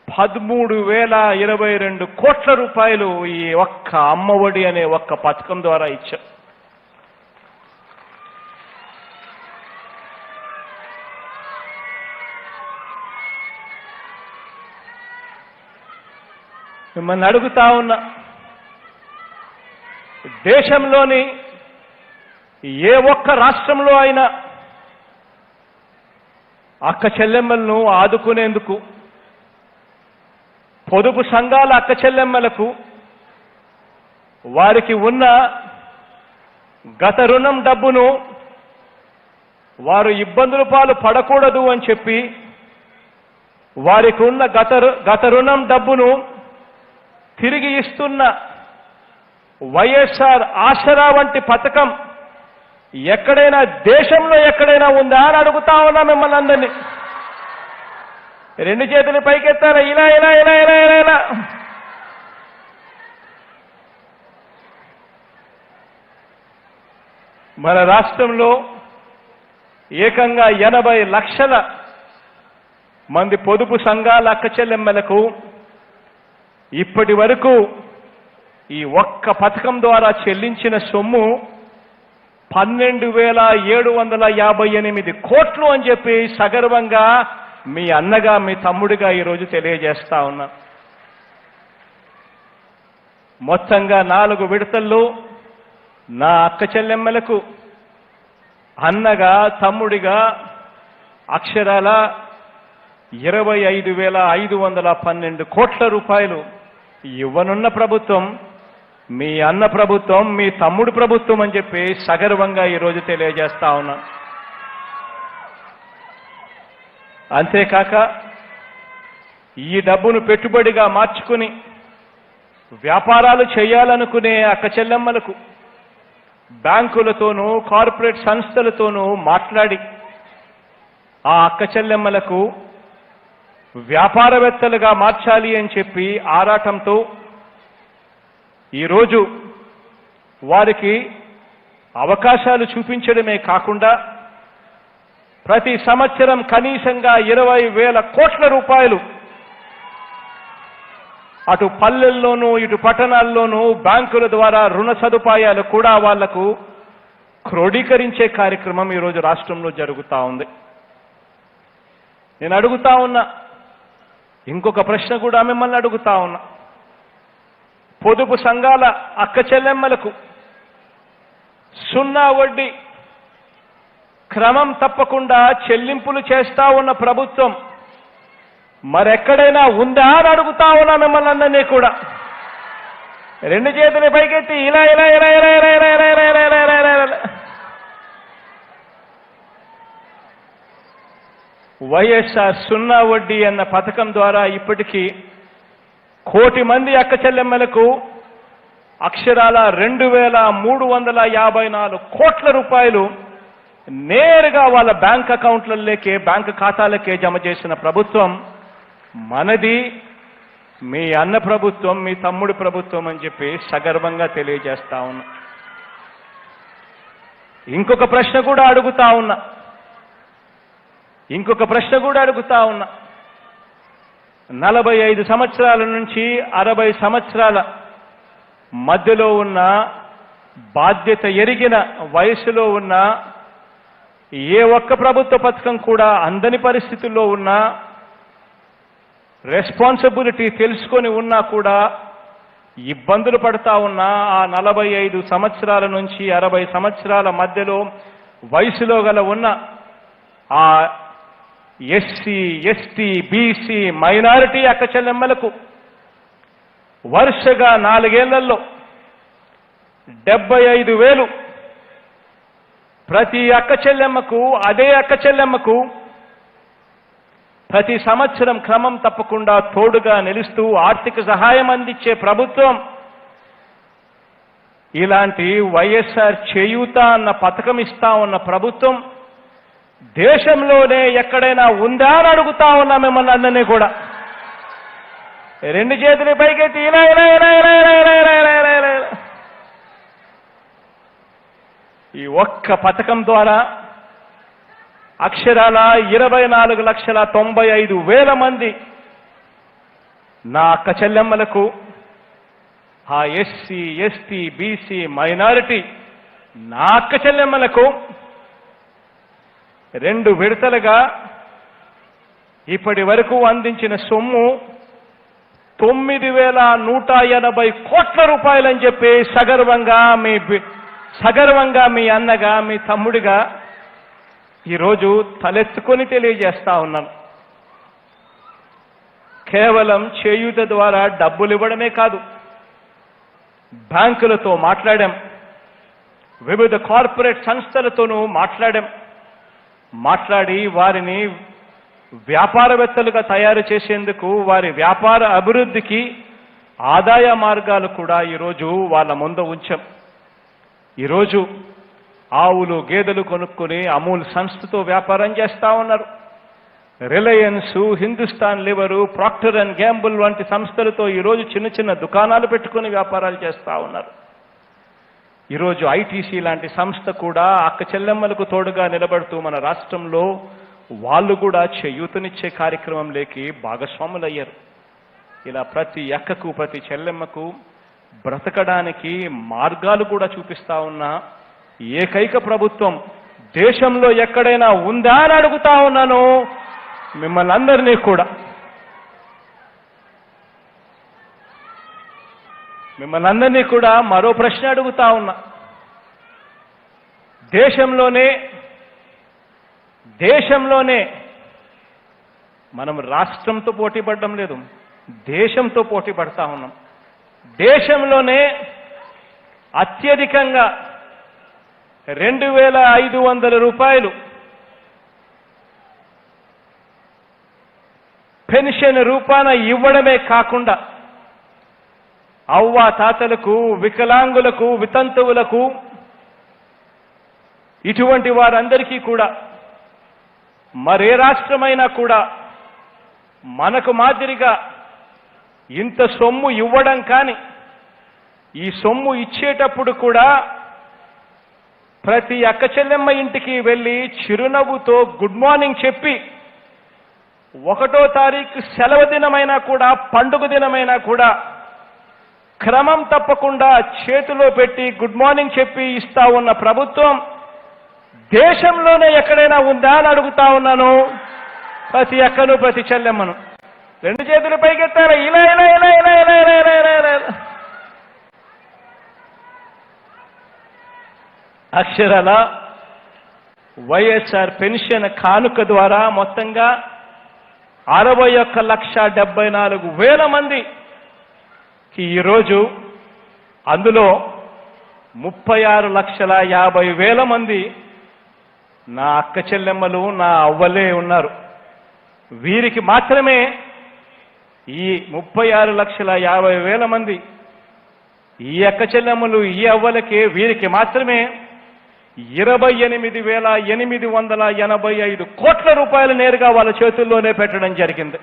13,022 కోట్ల రూపాయలు ఈ ఒక్క అమ్మఒడి అనే ఒక్క పథకం ద్వారా ఇచ్చాం. మిమ్మల్ని అడుగుతా ఉన్నా, దేశంలోని ఏ ఒక్క రాష్ట్రంలో అయినా అక్క చెల్లెమ్మలను ఆదుకునేందుకు పొదుపు సంఘాల అక్క చెల్లెమ్మలకు వారికి ఉన్న గత రుణం డబ్బును వారు ఇబ్బందుల పాలు పడకూడదు అని చెప్పి వారికి ఉన్న గత రుణం డబ్బును తిరిగి ఇస్తున్న వైఎస్ఆర్ ఆసరా వంటి పథకం ఎక్కడైనా దేశంలో ఎక్కడైనా ఉందా అని అడుగుతా ఉన్నా మిమ్మల్ని అందరినీ. 2 చేతులు పైకెత్తారా? ఇలా ఇలా ఇలా ఇలా ఇలా ఇలా. మన రాష్ట్రంలో ఏకంగా 80 లక్షల మంది పొదుపు సంఘాల అక్క చెల్లెమ్మలకు ఇప్పటి వరకు ఈ ఒక్క పథకం ద్వారా చెల్లించిన సొమ్ము 12,758 కోట్లు అని చెప్పి సగర్వంగా మీ అన్నగా మీ తమ్ముడిగా ఈరోజు తెలియజేస్తా ఉన్నా. మొత్తంగా 4 విడతల్లో నా అక్క చెల్లెమ్మలకు అన్నగా తమ్ముడిగా అక్షరాల 25,512 కోట్ల రూపాయలు ఇవ్వనున్న ప్రభుత్వం మీ అన్న ప్రభుత్వం, మీ తమ్ముడు ప్రభుత్వం అని చెప్పి సగర్వంగా ఈరోజు తెలియజేస్తా ఉన్నా. అంతేకాక ఈ డబ్బును పెట్టుబడిగా మార్చుకుని వ్యాపారాలు చేయాలనుకునే అక్క చెల్లెమ్మలకు బ్యాంకులతోనూ కార్పొరేట్ సంస్థలతోనూ మాట్లాడి ఆ అక్క చెల్లెమ్మలకు వ్యాపారవేత్తలుగా మార్చాలి అని చెప్పి ఆరాటంతో ఈరోజు వారికి అవకాశాలు చూపించడమే కాకుండా ప్రతి సంవత్సరం కనీసంగా 20,000 కోట్ల రూపాయలు అటు పల్లెల్లోనూ ఇటు పట్టణాల్లోనూ బ్యాంకుల ద్వారా రుణ సదుపాయాలు కూడా వాళ్లకు క్రోడీకరించే కార్యక్రమం ఈరోజు రాష్ట్రంలో జరుగుతూ ఉంది. నేను అడుగుతా ఉన్నా, ఇంకొక ప్రశ్న కూడా మిమ్మల్ని అడుగుతా ఉన్నా. పొదుపు సంఘాల అక్క చెల్లెమ్మలకు 0 వడ్డీ క్రమం తప్పకుండా చెల్లింపులు చేస్తా ఉన్న ప్రభుత్వం మరెక్కడైనా ఉందా అని అడుగుతా ఉన్నా మిమ్మల్ని అందరినీ కూడా. 2 చేతులు పైకెత్తి ఇలా ఇలా ఇలా ఇలా ఇలా ఇలా ఇలా ఇలా ఇలా ఇలా ఇలా ఇలా. వైఎస్ఆర్ 0 వడ్డీ అన్న పథకం ద్వారా ఇప్పటికీ 1 కోటి మంది అక్క చెల్లెమ్మలకు అక్షరాల 2,354 కోట్ల రూపాయలు నేరుగా వాళ్ళ బ్యాంక్ అకౌంట్లలోకే, బ్యాంక్ ఖాతాలకే జమ చేసిన ప్రభుత్వం మనది, మీ అన్న ప్రభుత్వం, మీ తమ్ముడి ప్రభుత్వం అని చెప్పి సగర్వంగా తెలియజేస్తా ఉన్నా. ఇంకొక ప్రశ్న కూడా అడుగుతా ఉన్నా 45 సంవత్సరాల నుంచి 60 సంవత్సరాల మధ్యలో ఉన్న బాధ్యత ఎరిగిన వయసులో ఉన్న ఏ ఒక్క ప్రభుత్వ పథకం కూడా అందని పరిస్థితుల్లో ఉన్నా, రెస్పాన్సిబిలిటీ తెలుసుకొని ఉన్నా కూడా ఇబ్బందులు పడతా ఉన్నా ఆ 45 సంవత్సరాల నుంచి 60 సంవత్సరాల మధ్యలో వయసులో గల ఉన్న ఆ ఎస్సీ, ఎస్టీ, బీసీ, మైనారిటీ అక్క చెల్లెమ్మలకు వరుసగా 4 ఏళ్లలో 75,000 ప్రతి అక్క చెల్లెమ్మకు, అదే అక్క చెల్లెమ్మకు ప్రతి సంవత్సరం క్రమం తప్పకుండా తోడుగా నిలుస్తూ ఆర్థిక సహాయం అందించే ప్రభుత్వం ఇలాంటి వైఎస్ఆర్ చేయూత అన్న పథకం ఇస్తా ఉన్న ప్రభుత్వం దేశంలోనే ఎక్కడైనా ఉందా అని అడుగుతా ఉన్నా మిమ్మల్ని అందరినీ కూడా. రెండు చేతులు పైకెత్తి ఇలా ఇలా ఇలా ఇలా ఇలా ఇలా ఇలా ఇలా ఇలా ఇలా ఇలా. ఈ ఒక్క పథకం ద్వారా అక్షరాల 24,95,000 మంది నా అక్క చెల్లెమ్మలకు, ఆ ఎస్సీ, ఎస్టీ, బీసీ, మైనారిటీ నా అక్క చెల్లెమ్మలకు 2 విడతలుగా ఇప్పటి వరకు అందించిన సొమ్ము 9,180 కోట్ల రూపాయలని చెప్పి సగర్వంగా మీ అన్నగా, మీ తమ్ముడిగా ఈరోజు తలెత్తుకొని తెలియజేస్తా ఉన్నాను. కేవలం చేయూత ద్వారా డబ్బులు ఇవ్వడమే కాదు, బ్యాంకులతో మాట్లాడాం, వివిధ కార్పొరేట్ సంస్థలతోనూ మాట్లాడి వారిని వ్యాపారవేత్తలుగా తయారు చేసేందుకు, వారి వ్యాపార అభివృద్ధికి ఆదాయ మార్గాలు కూడా ఈరోజు వాళ్ళ ముందు ఉంచాం. ఈరోజు ఆవులు, గేదెలు కొనుక్కొని అమూల్ సంస్థతో వ్యాపారం చేస్తా ఉన్నారు. Reliance, Hindustan liver, Procter and Gamble వంటి సంస్థలతో ఈరోజు చిన్న చిన్న దుకాణాలు పెట్టుకుని వ్యాపారాలు చేస్తా ఉన్నారు. ఈరోజు ఐటీసీ లాంటి సంస్థ కూడా అక్క చెల్లెమ్మలకు తోడుగా నిలబడుతూ మన రాష్ట్రంలో వాళ్ళు కూడా చేయూతనిచ్చే కార్యక్రమంలోకి భాగస్వాములయ్యారు. ఇలా ప్రతి అక్కకు, ప్రతి చెల్లెమ్మకు బ్రతకడానికి మార్గాలు కూడా చూపిస్తా ఉన్న ఏకైక ప్రభుత్వం దేశంలో ఎక్కడైనా ఉందా అని అడుగుతా ఉన్నాను మిమ్మల్ని అందరినీ కూడా. మిమ్మల్ని అందరినీ కూడా మరో ప్రశ్న అడుగుతా ఉన్నా. దేశంలోనే మనం రాష్ట్రంతో పోటీ పడడం లేదు, దేశంతో పోటీ పడతా ఉన్నాం. దేశంలోనే అత్యధికంగా 2,500 రూపాయలు పెన్షన్ రూపాన ఇవ్వడమే కాకుండా అవ్వ తాతలకు, వికలాంగులకు, వితంతువులకు, ఇటువంటి వారందరికీ కూడా మరే రాష్ట్రమైనా కూడా మనకు మాదిరిగా ఇంత సొమ్ము ఇవ్వడం కానీ, ఈ సొమ్ము ఇచ్చేటప్పుడు కూడా ప్రతి అక్క చెల్లెమ్మ ఇంటికి వెళ్ళి చిరునవ్వుతో గుడ్ మార్నింగ్ చెప్పి 1వ తారీఖు సెలవు దినమైనా కూడా, పండుగ దినమైనా కూడా క్రమం తప్పకుండా చేతిలో పెట్టి గుడ్ మార్నింగ్ చెప్పి ఇస్తా ఉన్న ప్రభుత్వం దేశంలోనే ఎక్కడైనా ఉందా అని అడుగుతా ఉన్నాను ప్రతి అక్కను, ప్రతి చెల్లెమ్మను. 2 చేతులు పైకెత్తారా ఇలా ఇలా ఇలా ఇలా ఇలా ఇలా ఇలా ఇలా ఇలా. అక్షరాల వైఎస్ఆర్ పెన్షన్ కానుక ద్వారా మొత్తంగా 61,74,000 మందికి ఈరోజు, అందులో 36,50,000 మంది నా అక్క చెల్లెమ్మలు, నా అవ్వలే ఉన్నారు. వీరికి మాత్రమే, ఈ 36,50,000 మంది ఈ అక్క చెల్లెమ్మలు, ఈ అవ్వలకే, వీరికి మాత్రమే 28,885 కోట్ల రూపాయలు నేరుగా వాళ్ళ చేతుల్లోనే పెట్టడం జరిగింది.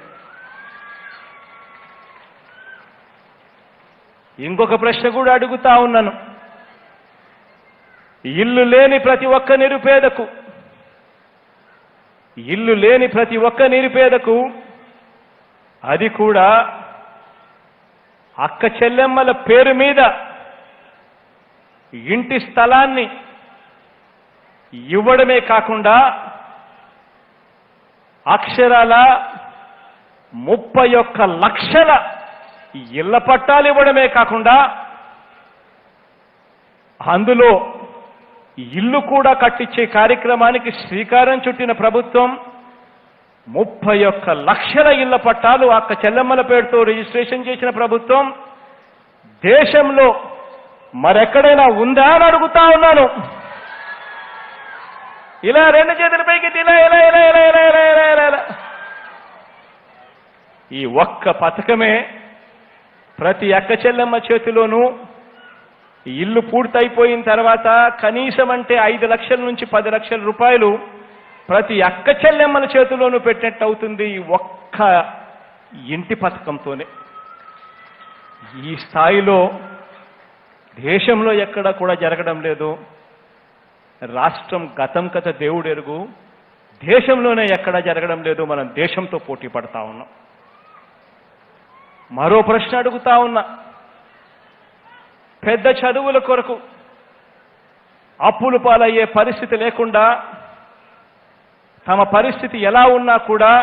ఇంకొక ప్రశ్న కూడా అడుగుతా ఉన్నాను. ఇల్లు లేని ప్రతి ఒక్క నిరుపేదకు అది కూడా అక్క చెల్లెమ్మల పేరు మీద ఇంటి స్థలాన్ని ఇవ్వడమే కాకుండా అక్షరాల 31 లక్షల ఇళ్ల పట్టాలు ఇవ్వడమే కాకుండా అందులో ఇల్లు కూడా కట్టించే కార్యక్రమానికి శ్రీకారం చుట్టిన ప్రభుత్వం 31 లక్షల ఇళ్ల పట్టాలు అక్క చెల్లెమ్మల పేరుతో రిజిస్ట్రేషన్ చేసిన ప్రభుత్వం దేశంలో మరెక్కడైనా ఉందా అని అడుగుతా ఉన్నాను. ఇలా 2 చేతుల పైకి ఇలా ఇలా ఇలా ఇలా ఇలా ఇలా ఇలా ఇలా ఇలా. ఈ ఒక్క పథకమే ప్రతి అక్క చెల్లెమ్మ చేతిలోనూ ఇల్లు పూర్తయిపోయిన తర్వాత కనీసం అంటే 5 లక్షల నుంచి 10 లక్షల రూపాయలు ప్రతి అక్క చెల్లెమ్మల చేతిలోనూ పెట్టినట్టు అవుతుంది ఈ ఒక్క ఇంటి పథకంతోనే. ఈ స్థాయిలో దేశంలో ఎక్కడ కూడా జరగడం లేదు. రాష్ట్రం గతం కథ దేవుడు ఎరుగు, దేశంలోనే ఎక్కడా జరగడం లేదు. మనం దేశంతో పోటీ పడతా ఉన్నాం. మరో ప్రశ్న అడుగుతా ఉన్నా. పెద్ద చదువుల కొరకు అప్పులు పాలయ్యే పరిస్థితి లేకుండా, తమ పరిస్థితి ఎలా ఉన్నా కూడా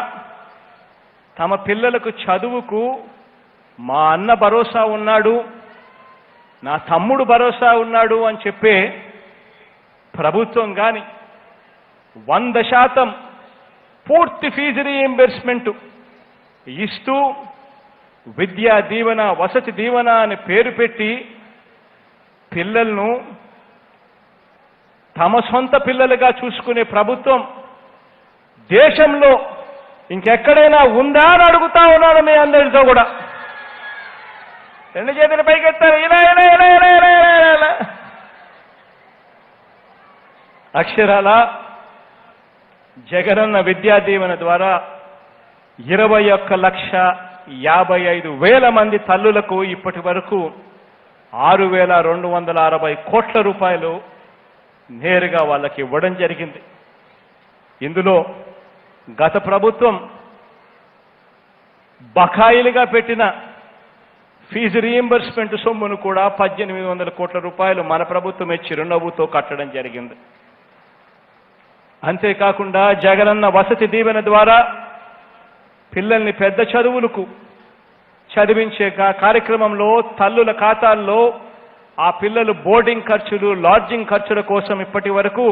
తమ పిల్లలకు చదువుకు మా అన్న భరోసా ఉన్నాడు, నా తమ్ముడు భరోసా ఉన్నాడు అని చెప్పే ప్రభుత్వం కానీ 100% పూర్తి ఫీజు రీయింబర్స్మెంట్ ఇస్తూ విద్యా దీవెన, వసతి దీవెన అని పేరు పెట్టి పిల్లలను తమ సొంత పిల్లలుగా చూసుకునే ప్రభుత్వం దేశంలో ఇంకెక్కడైనా ఉందా అని అడుగుతా ఉన్నాను మీ అందరితో కూడా. రెండు చేతుల పైకెత్తారు. ఇలా ఇలా ఇలా ఇలా ఇలా ఇలా ఇలా అక్షరాల జగనన్న విద్యా దీవెన ద్వారా 21,55,000 మంది తల్లులకు ఇప్పటి వరకు 6,260 కోట్ల రూపాయలు నేరుగా వాళ్ళకి ఇవ్వడం జరిగింది. ఇందులో గత ప్రభుత్వం బకాయిలుగా పెట్టిన ఫీజు రీయింబర్స్మెంట్ సొమ్మును కూడా 1,800 కోట్ల రూపాయలు మన ప్రభుత్వమే చిరునవ్వుతో కట్టడం జరిగింది. అంతేకాకుండా జగనన్న వసతి దీవెన ద్వారా పిల్లల్ని పెద్ద చదువులకు చదివించే కార్యక్రమంలో తల్లుల ఖాతాల్లో ఆ పిల్లలు బోర్డింగ్ ఖర్చులు, లాడ్జింగ్ ఖర్చుల కోసం ఇప్పటి వరకు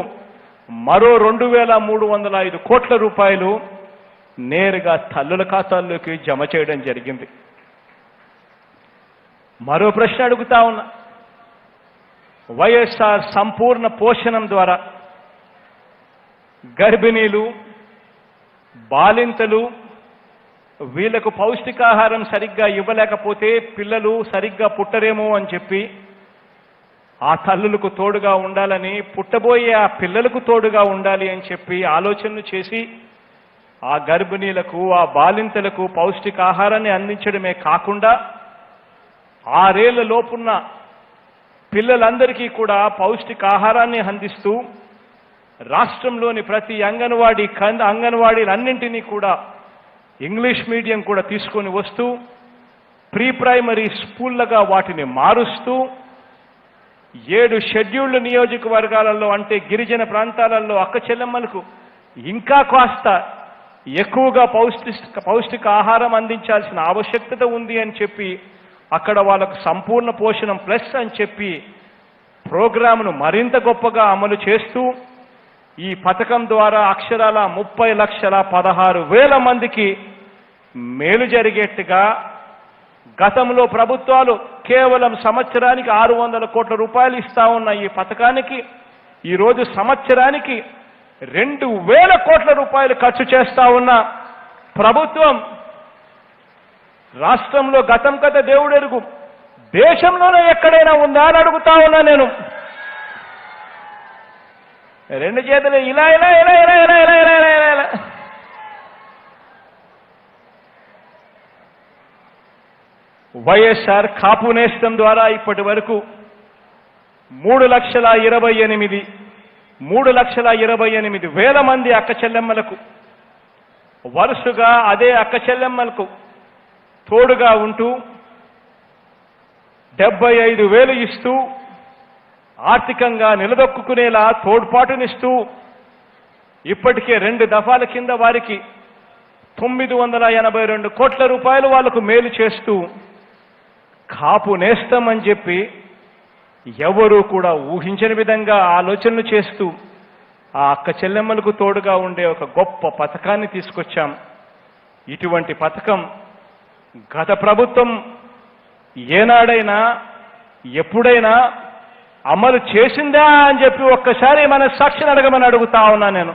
మరో 2,305 కోట్ల రూపాయలు నేరుగా తల్లుల ఖాతాల్లోకి జమ చేయడం జరిగింది. మరో ప్రశ్న అడుగుతా ఉన్నా. వైఎస్ఆర్ సంపూర్ణ పోషణం ద్వారా గర్భిణీలు, బాలింతలు వీళ్లకు పౌష్టికాహారం సరిగ్గా ఇవ్వలేకపోతే పిల్లలు సరిగ్గా పుట్టరేమో అని చెప్పి ఆ తల్లులకు తోడుగా ఉండాలని, పుట్టబోయే ఆ పిల్లలకు తోడుగా ఉండాలి అని చెప్పి ఆలోచనలు చేసి ఆ గర్భిణీలకు, ఆ బాలింతలకు పౌష్టికాహారాన్ని అందించడమే కాకుండా 6 ఏళ్ల లోపున్న పిల్లలందరికీ కూడా పౌష్టికాహారాన్ని అందిస్తూ రాష్ట్రంలోని ప్రతి అంగన్వాడీలన్నింటినీ కూడా ఇంగ్లీష్ మీడియం కూడా తీసుకొని వస్తూ ప్రీ ప్రైమరీ స్కూళ్ళగా వాటిని మారుస్తూ 7 షెడ్యూల్డ్ నియోజకవర్గాలలో అంటే గిరిజన ప్రాంతాలలో అక్క చెల్లెమ్మలకు ఇంకా కాస్త ఎక్కువగా పౌష్టిక ఆహారం అందించాల్సిన ఆవశ్యకత ఉంది అని చెప్పి అక్కడ వాళ్ళకు సంపూర్ణ పోషణం ప్లస్ అని చెప్పి ప్రోగ్రామును మరింత గొప్పగా అమలు చేస్తూ ఈ పథకం ద్వారా అక్షరాల 30,16,000 మందికి మేలు జరిగేట్టుగా గతంలో ప్రభుత్వాలు కేవలం సంవత్సరానికి 600 కోట్ల రూపాయలు ఇస్తా ఉన్న ఈ పథకానికి ఈరోజు సంవత్సరానికి 2,000 కోట్ల రూపాయలు ఖర్చు చేస్తా ఉన్న ప్రభుత్వం రాష్ట్రంలో గతం కథ దేవుడెరుగు, దేశంలోనే ఎక్కడైనా ఉందా అని అడుగుతా ఉన్నా నేను. రెండు చేతులు ఇలా ఇలా ఇలా ఇలా ఇలా ఇలా ఇలా ఇలా ఇలా వైఎస్ఆర్ కాపు నేస్తం ద్వారా ఇప్పటి వరకు 3,28,000 మంది అక్క చెల్లెమ్మలకు వరుసగా అదే అక్క చెల్లెమ్మలకు తోడుగా ఉంటూ 75,000 ఇస్తూ ఆర్థికంగా నిలదొక్కునేలా తోడ్పాటునిస్తూ ఇప్పటికే 2 దఫాల కింద వారికి 982 కోట్ల రూపాయలు వాళ్లకు మేలు చేస్తూ కాపు నేస్తం అని చెప్పి ఎవరూ కూడా ఊహించని విధంగా ఆలోచనలు చేస్తూ ఆ అక్క చెల్లెమ్మలకు తోడుగా ఉండే ఒక గొప్ప పథకాన్ని తీసుకొచ్చాం. ఇటువంటి పథకం గత ప్రభుత్వం ఏనాడైనా ఎప్పుడైనా అమలు చేసిందా అని చెప్పి ఒక్కసారి మన సాక్షిని అడగమని అడుగుతా ఉన్నా నేను.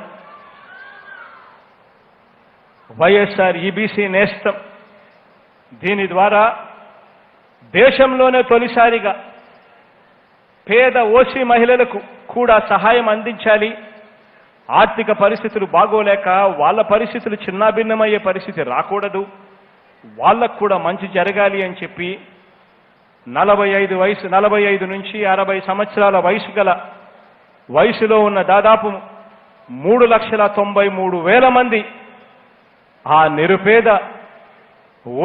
వైఎస్ఆర్ ఈబీసీ నేస్తం దీని ద్వారా దేశంలోనే తొలిసారిగా పేద ఓసీ మహిళలకు కూడా సహాయం అందించాలి. ఆర్థిక పరిస్థితులు బాగోలేక వాళ్ళ పరిస్థితులు చిన్నాభిన్నమయ్యే పరిస్థితి రాకూడదు, వాళ్ళకు కూడా మంచి జరగాలి అని చెప్పి 45 నుంచి 60 సంవత్సరాల వయసులో ఉన్న దాదాపు 3,93,000 మంది ఆ నిరుపేద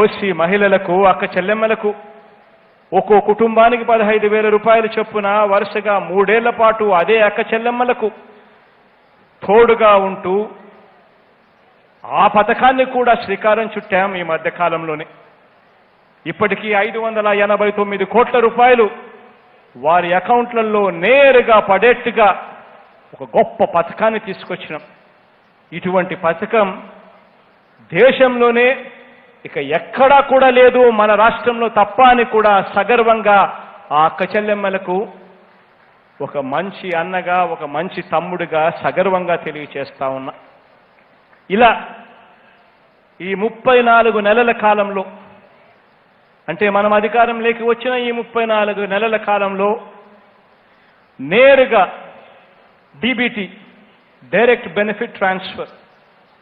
ఓసీ మహిళలకు, అక్క చెల్లెమ్మలకు ఒక్కో కుటుంబానికి 15,000 రూపాయలు చొప్పున వరుసగా 3 ఏళ్ల పాటు అదే అక్క చెల్లెమ్మలకు తోడుగా ఉంటూ ఆ పథకాన్ని కూడా శ్రీకారం చుట్టాం ఈ మధ్య కాలంలోనే. ఇప్పటికీ 589 కోట్ల రూపాయలు వారి అకౌంట్లలో నేరుగా పడేట్టుగా ఒక గొప్ప పథకాన్ని తీసుకొచ్చినాం. ఇటువంటి పథకం దేశంలోనే ఇక ఎక్కడా కూడా లేదు, మన రాష్ట్రంలో తప్ప అని కూడా సగర్వంగా ఆ అక్క చెల్లెమ్మలకు ఒక మంచి అన్నగా, ఒక మంచి తమ్ముడిగా సగర్వంగా తెలియచేస్తా ఉన్నా. ఇలా ఈ 34 నెలల కాలంలో, అంటే మనం అధికారంలోకి వచ్చిన ఈ 34 నెలల కాలంలో నేరుగా డీబీటీ, డైరెక్ట్ బెనిఫిట్ ట్రాన్స్ఫర్,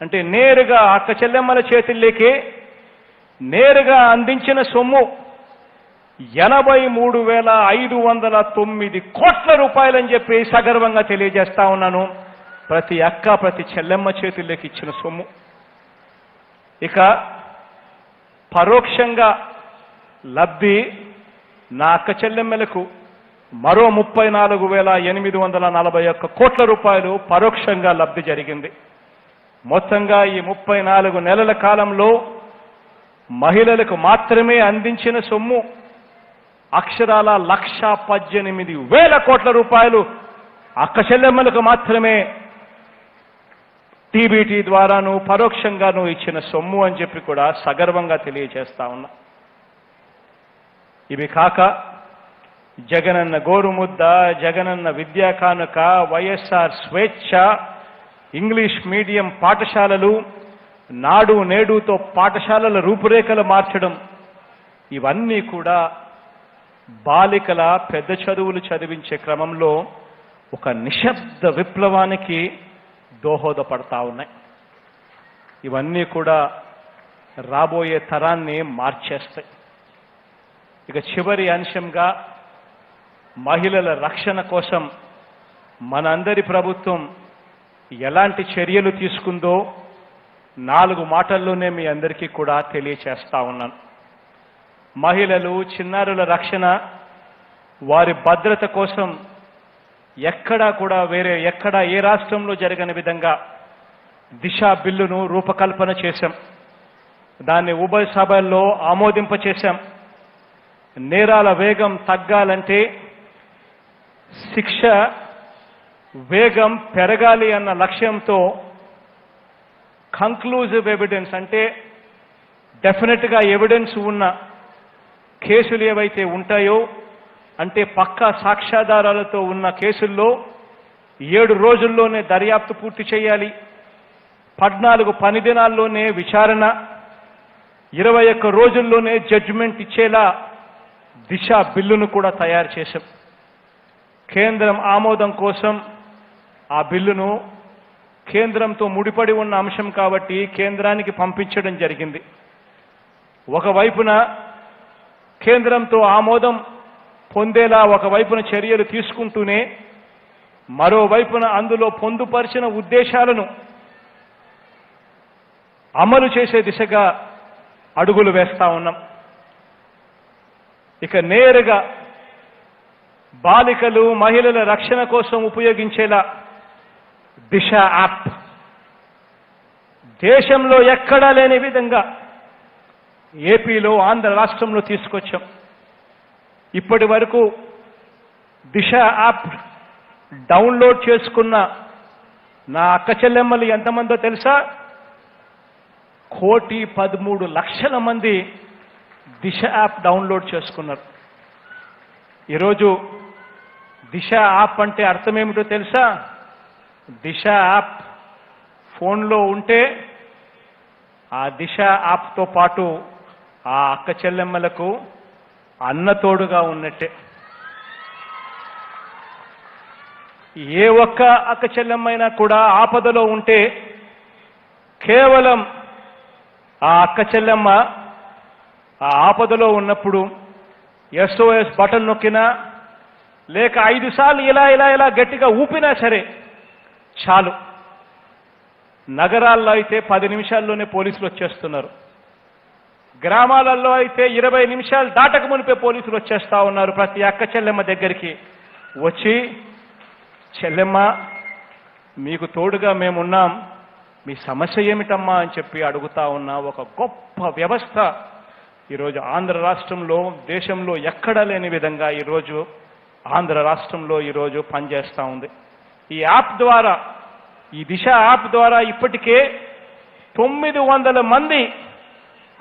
అంటే నేరుగా అక్క చెల్లెమ్మల చేతుల్లోకి నేరుగా అందించిన సొమ్ము 83,509 కోట్ల రూపాయలని చెప్పి సగర్వంగా తెలియజేస్తా ఉన్నాను. ప్రతి అక్క, ప్రతి చెల్లెమ్మ చేతుల్లోకి ఇచ్చిన సొమ్ము. ఇక పరోక్షంగా లబ్ధి నా అక్క చెల్లెమ్మలకు మరో 34,841 కోట్ల రూపాయలు పరోక్షంగా లబ్ధి జరిగింది. మొత్తంగా ఈ 34 నెలల కాలంలో మహిళలకు మాత్రమే అందించిన సొమ్ము అక్షరాల 1,18,000 కోట్ల రూపాయలు అక్క చెల్లెమ్మలకు మాత్రమే టీబీటీ ద్వారాను పరోక్షంగాను ఇచ్చిన సొమ్ము అని చెప్పి కూడా సగర్వంగా తెలియజేస్తా ఉన్నా. ఇవి కాక జగనన్న గోరుముద్ద, జగనన్న విద్యా కానుక, వైఎస్ఆర్ స్వేచ్ఛ, ఇంగ్లీష్ మీడియం పాఠశాలలు, నాడు నేడుతో పాఠశాలల రూపురేఖలు మార్చడం, ఇవన్నీ కూడా బాలికల పెద్ద చదువులు చదివించే క్రమంలో ఒక నిశ్శబ్ద విప్లవానికి దోహదపడతా ఉన్నాయి. ఇవన్నీ కూడా రాబోయే తరాన్ని మార్చేస్తాయి. ఇక చివరి అంశంగా మహిళల రక్షణ కోసం మనందరి ప్రభుత్వం ఎలాంటి చర్యలు తీసుకుందో 4 మాటల్లోనే మీ అందరికీ కూడా తెలియచేస్తా ఉన్నాను. మహిళలు, చిన్నారుల రక్షణ, వారి భద్రత కోసం ఎక్కడా కూడా ఎక్కడా ఏ రాష్ట్రంలో జరగని విధంగా దిశ బిల్లును రూపకల్పన చేశాం. దాన్ని ఉభయ సభల్లో ఆమోదింపచేశాం. నేరాల వేగం తగ్గాలంటే శిక్ష వేగం పెరగాలి అన్న లక్ష్యంతో కంక్లూజివ్ ఎవిడెన్స్, అంటే డెఫినెట్గా ఎవిడెన్స్ ఉన్న కేసులు ఏవైతే ఉంటాయో, అంటే పక్కా సాక్ష్యాధారాలతో ఉన్న కేసుల్లో 7 రోజుల్లోనే దర్యాప్తు పూర్తి చేయాలి, 14 పని దినాల్లోనే విచారణ, 21 రోజుల్లోనే జడ్జిమెంట్ ఇచ్చేలా దిశ బిల్లును కూడా తయారు చేశాం. కేంద్రం ఆమోదం కోసం ఆ బిల్లును, కేంద్రంతో ముడిపడి ఉన్న అంశం కాబట్టి కేంద్రానికి పంపించడం జరిగింది. ఒకవైపున కేంద్రంతో ఆమోదం పొందేలా ఒకవైపున చర్యలు తీసుకుంటూనే మరోవైపున అందులో పొందుపరిచిన ఉద్దేశాలను అమలు చేసే దిశగా అడుగులు వేస్తా ఉన్నాం. ఇక నేరుగా బాలికలు, మహిళల రక్షణ కోసం ఉపయోగించేలా దిశ యాప్ దేశంలో ఎక్కడా లేని విధంగా ఏపీలో, ఆంధ్ర రాష్ట్రంలో తీసుకొచ్చాం. ఇప్పటి వరకు దిశ యాప్ డౌన్లోడ్ చేసుకున్న నా అక్క చెల్లెమ్మలు ఎంతమందో తెలుసా? 1,13,00,000 మంది దిశ యాప్ డౌన్లోడ్ చేసుకున్నారు. ఈరోజు దిశ యాప్ అంటే అర్థం ఏమిటో తెలుసా? దిశ యాప్ ఫోన్లో ఉంటే ఆ దిశ యాప్తో పాటు ఆ అక్క చెల్లెమ్మలకు అన్నతోడుగా ఉన్నట్టే. ఏ ఒక్క అక్క చెల్లెమ్మైనా కూడా ఆపదలో ఉంటే కేవలం ఆ అక్క చెల్లెమ్మ ఆ ఆపదలో ఉన్నప్పుడు SOS బటన్ నొక్కినా లేక 5 సార్లు ఇలా గట్టిగా ఊపినా సరే చాలు. నగరాల్లో అయితే 10 నిమిషాల్లోనే పోలీసులు వచ్చేస్తున్నారు. గ్రామాలలో అయితే 20 నిమిషాలు దాటక మునిపే పోలీసులు వచ్చేస్తా ఉన్నారు. ప్రతి అక్క చెల్లెమ్మ దగ్గరికి వచ్చి, చెల్లెమ్మ మీకు తోడుగా మేమున్నాం, మీ సమస్య ఏమిటమ్మా అని చెప్పి అడుగుతా ఉన్న ఒక గొప్ప వ్యవస్థ ఈరోజు ఆంధ్ర రాష్ట్రంలో, దేశంలో ఎక్కడా లేని విధంగా ఈరోజు ఆంధ్ర రాష్ట్రంలో ఈరోజు పనిచేస్తూ ఉంది. ఈ యాప్ ద్వారా, ఈ దిశ యాప్ ద్వారా ఇప్పటికే 900 మంది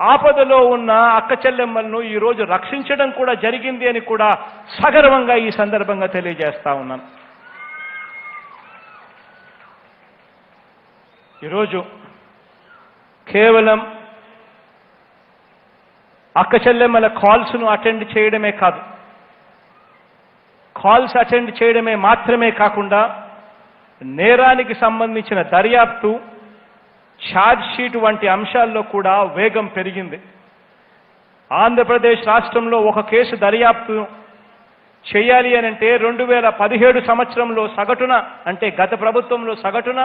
ఆపదలో ఉన్న అక్క చెల్లెమ్మలను ఈరోజు రక్షించడం కూడా జరిగింది అని కూడా సగర్వంగా ఈ సందర్భంగా తెలియజేస్తా ఉన్నాను. ఈరోజు కేవలం అక్క చెల్లెమ్మల కాల్స్ను అటెండ్ చేయడమే కాదు, కాల్స్ అటెండ్ చేయడమే మాత్రమే కాకుండా నేరానికి సంబంధించిన దర్యాప్తు, ఛార్జ్ షీట్ వంటి అంశాల్లో కూడా వేగం పెరిగింది. ఆంధ్రప్రదేశ్ రాష్ట్రంలో ఒక కేసు దర్యాప్తు చేయాలి అనంటే 2017 సంవత్సరంలో సగటున, అంటే గత ప్రభుత్వంలో సగటున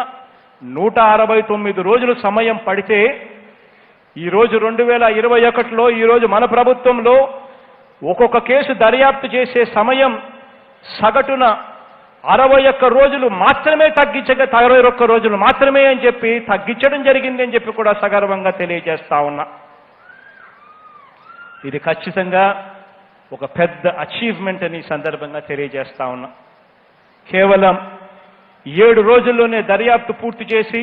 169 రోజులు సమయం పడితే ఈరోజు 2021లో ఈరోజు మన ప్రభుత్వంలో ఒక్కొక్క కేసు దర్యాప్తు చేసే సమయం సగటున 61 రోజులు మాత్రమే 61 రోజులు మాత్రమే అని చెప్పి తగ్గించడం జరిగింది అని చెప్పి కూడా సగర్వంగా తెలియజేస్తా ఉన్నా. ఇది ఖచ్చితంగా ఒక పెద్ద అచీవ్మెంట్ అని సందర్భంగా తెలియజేస్తా ఉన్నా. కేవలం 7 రోజుల్లోనే దర్యాప్తు పూర్తి చేసి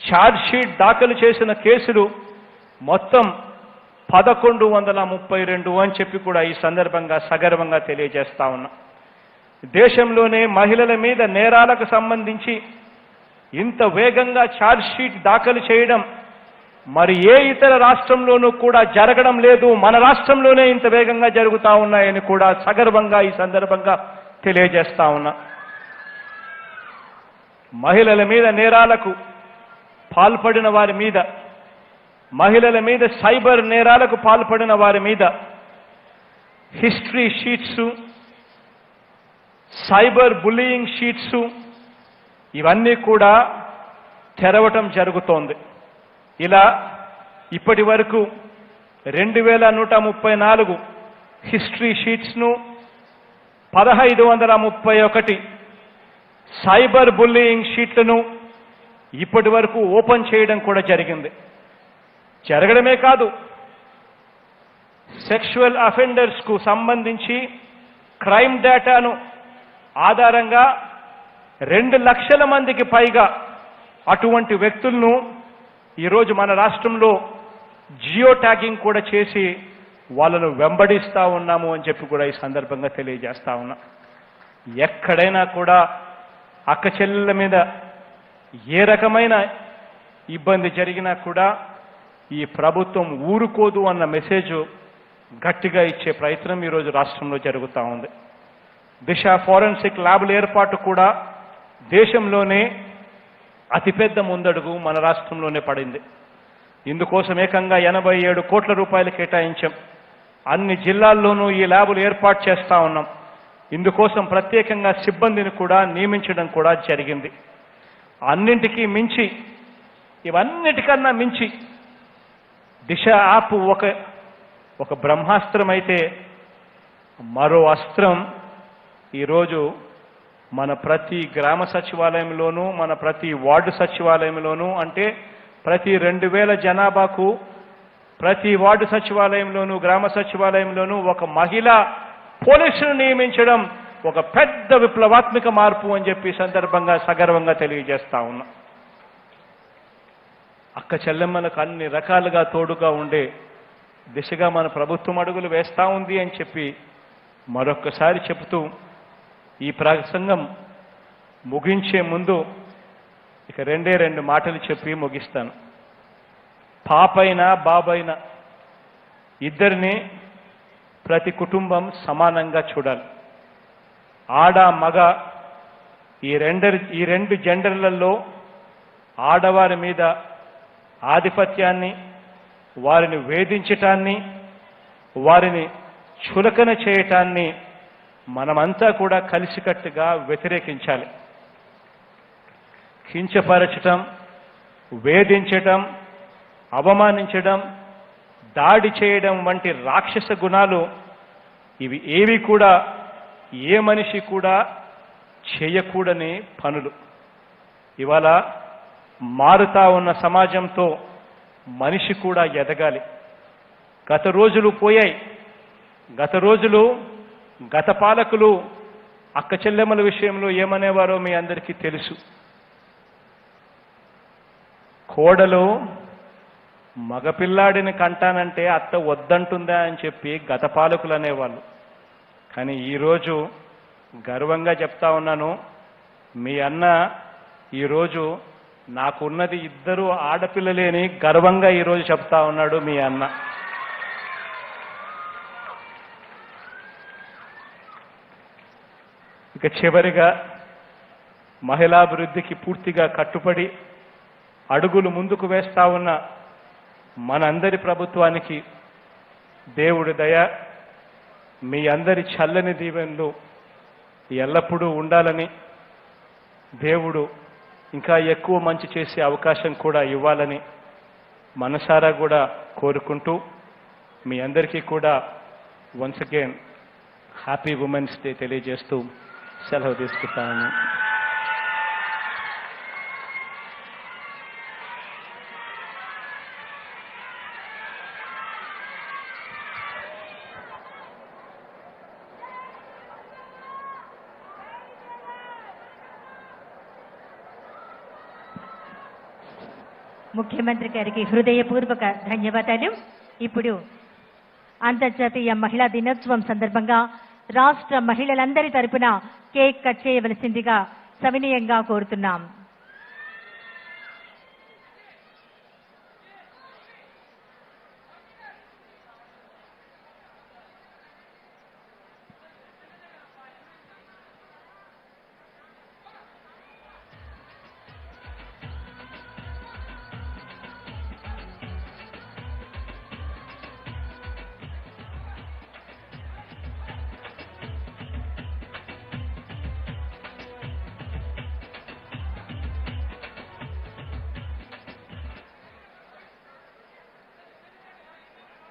ఛార్జ్ షీట్ దాఖలు చేసిన కేసులు మొత్తం 1132 అని చెప్పి కూడా ఈ సందర్భంగా సగర్వంగా తెలియజేస్తా ఉన్నా. దేశంలోనే మహిళల మీద నేరాలకు సంబంధించి ఇంత వేగంగా ఛార్జ్ షీట్ దాఖలు చేయడం మరి ఏ ఇతర రాష్ట్రంలోనూ కూడా జరగడం లేదు. మన రాష్ట్రంలోనే ఇంత వేగంగా జరుగుతూ ఉన్నాయని కూడా సగర్వంగా ఈ సందర్భంగా తెలియజేస్తా ఉన్నా. మహిళల మీద నేరాలకు పాల్పడిన వారి మీద, మహిళల మీద సైబర్ నేరాలకు పాల్పడిన వారి మీద history sheets, cyber bullying sheets ఇవన్నీ కూడా తెరవటం జరుగుతోంది. ఇలా ఇప్పటి వరకు 2134 హిస్టరీ షీట్స్ను, 1531 సైబర్ బుల్లీయింగ్ షీట్లను ఇప్పటి వరకు ఓపెన్ చేయడం కూడా జరిగింది. జరగడమే కాదు, సెక్షువల్ అఫెండర్స్కు సంబంధించి క్రైమ్ డేటాను ఆధారంగా 2 లక్షల మందికి పైగా అటువంటి వ్యక్తులను ఈరోజు మన రాష్ట్రంలో జియో ట్యాగింగ్ కూడా చేసి వాళ్ళను వెంబడిస్తా ఉన్నాము అని చెప్పి కూడా ఈ సందర్భంగా తెలియజేస్తా ఉన్నా. ఎక్కడైనా కూడా అక్క చెల్లెల మీద ఏ రకమైన ఇబ్బంది జరిగినా కూడా ఈ ప్రభుత్వం ఊరుకోదు అన్న మెసేజ్ గట్టిగా ఇచ్చే ప్రయత్నం ఈరోజు రాష్ట్రంలో జరుగుతూ ఉంది. దిశ ఫోరెన్సిక్ ల్యాబ్ల ఏర్పాటు కూడా దేశంలోనే అతిపెద్ద ముందడుగు మన రాష్ట్రంలోనే పడింది. ఇందుకోసం ఏకంగా 87 కోట్ల రూపాయలు కేటాయించాం. అన్ని జిల్లాల్లోనూ ఈ ల్యాబులు ఏర్పాటు చేస్తా ఉన్నాం. ఇందుకోసం ప్రత్యేకంగా సిబ్బందిని కూడా నియమించడం కూడా జరిగింది. అన్నింటికీ మించి, ఇవన్నిటికన్నా మించి దిశ యాప్ ఒక బ్రహ్మాస్త్రం అయితే మరో అస్త్రం ఈరోజు మన ప్రతి గ్రామ సచివాలయంలోనూ, మన ప్రతి వార్డు సచివాలయంలోనూ, అంటే ప్రతి 2000 జనాభాకు ప్రతి వార్డు సచివాలయంలోనూ, గ్రామ సచివాలయంలోనూ ఒక మహిళా పోలీసును నియమించడం ఒక పెద్ద విప్లవాత్మక మార్పు అని చెప్పి సందర్భంగా సగర్వంగా తెలియజేస్తా ఉన్నా. అక్క చెల్లెమ్మలకు అన్ని రకాలుగా తోడుగా ఉండే దిశగా మన ప్రభుత్వం అడుగులు వేస్తా ఉంది అని చెప్పి మరొక్కసారి చెబుతూ ఈ ప్రసంగం ముగించే ముందు ఇక 2 మాటలు చెప్పి ముగిస్తాను. పాపైనా బాబైనా ఇద్దరిని ప్రతి కుటుంబం సమానంగా చూడాలి. ఆడ మగ ఈ రెండు జెండర్లలో ఆడవారి మీద ఆధిపత్యాన్ని, వారిని వేధించటాన్ని, వారిని చులకన చేయటాన్ని మనమంతా కూడా కలిసికట్టుగా వ్యతిరేకించాలి. కించపరచటం, వేధించటం, అవమానించడం, దాడి చేయడం వంటి రాక్షస గుణాలు ఇవి ఏవి కూడా ఏ మనిషి కూడా చేయకూడని పనులు. ఇవాళ మారుతా ఉన్న సమాజంతో మనిషి కూడా ఎదగాలి. గత రోజులు పోయాయి. గత పాలకులు అక్క చెల్లెమ్మల విషయంలో ఏమనేవారో మీ అందరికీ తెలుసు. కోడలు మగపిల్లాడిని కంటానంటే అత్త వద్దంటుందా అని చెప్పి గత పాలకులు అనేవాళ్ళు. కానీ ఈరోజు గర్వంగా చెప్తా ఉన్నాను, మీ అన్న ఈరోజు నాకున్నది 2 ఆడపిల్లలేని గర్వంగా ఈరోజు చెప్తా ఉన్నాడు మీ అన్న. ఇక చివరిగా మహిళాభివృద్ధికి పూర్తిగా కట్టుబడి అడుగులు ముందుకు వేస్తా ఉన్న మనందరి ప్రభుత్వానికి దేవుడి దయ, మీ అందరి చల్లని దీవెనలు ఎల్లప్పుడూ ఉండాలని, దేవుడు ఇంకా ఎక్కువ మంచి చేసే అవకాశం కూడా ఇవ్వాలని మనసారా కూడా కోరుకుంటూ మీ అందరికీ కూడా once again happy women's day తెలియజేస్తూ సెలవు తీసుకుంటాను. ముఖ్యమంత్రి గారికి హృదయపూర్వక ధన్యవాదాలు. ఇప్పుడు అంతర్జాతీయ మహిళా దినోత్సవం సందర్భంగా రాష్ట్ర మహిళలందరి తరపున కేక్ కట్ చేయవలసిందిగా సవినయంగా కోరుతున్నాం.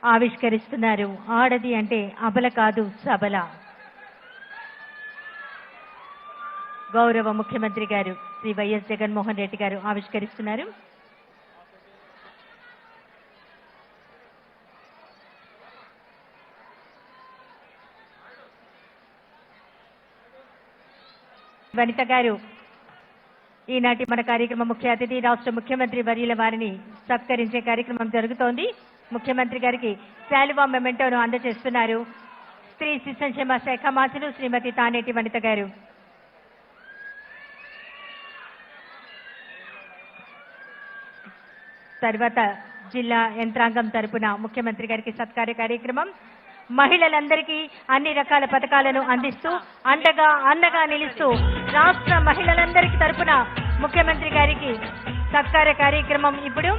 ఆవిష్కరిస్తున్నారు. ఆడది అంటే అబల కాదు సబల. గౌరవ ముఖ్యమంత్రి గారు శ్రీ వైఎస్ జగన్మోహన్ రెడ్డి గారు ఆవిష్కరిస్తున్నారు. వనిత గారు ఈనాటి మన కార్యక్రమం ముఖ్య అతిథి రాష్ట్ర ముఖ్యమంత్రి వర్యుల వారిని సత్కరించే కార్యక్రమం జరుగుతోంది. ముఖ్యమంత్రి గారికి శాలువా మెమెంటోను అందజేస్తున్నారు స్త్రీ శిశు సంక్షేమ శాఖ మంత్రులు శ్రీమతి తానేటి వనిత గారు. తర్వాత జిల్లా యంత్రాంగం తరపున ముఖ్యమంత్రి గారికి సత్కార కార్యక్రమం. మహిళలందరికీ అన్ని రకాల పథకాలను అందిస్తూ అండగా నిలుస్తూ రాష్ట్ర మహిళలందరికీ తరపున ముఖ్యమంత్రి గారికి సత్కార కార్యక్రమం. ఇప్పుడు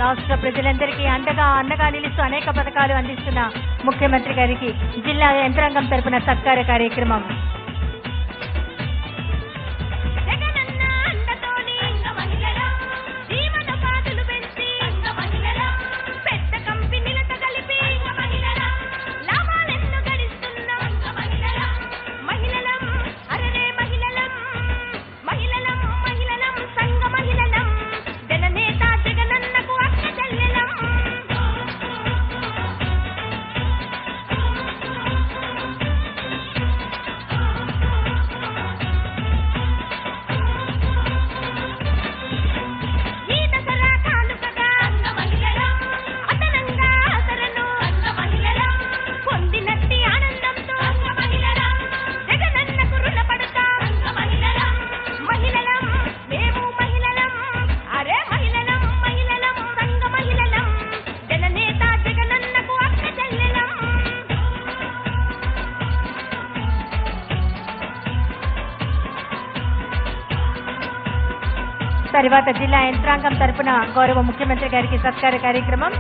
రాష్ట్ర ప్రజలందరికీ అండగా నిలుస్తూ అనేక పథకాలు అందిస్తున్న ముఖ్యమంత్రి గారికి జిల్లా యంత్రాంగం తరపున సత్కార కార్యక్రమం. తర్వాత జిల్లా యంత్రాంగం తరపున గౌరవ ముఖ్యమంత్రి గారికి సత్కార కార్యక్రమం.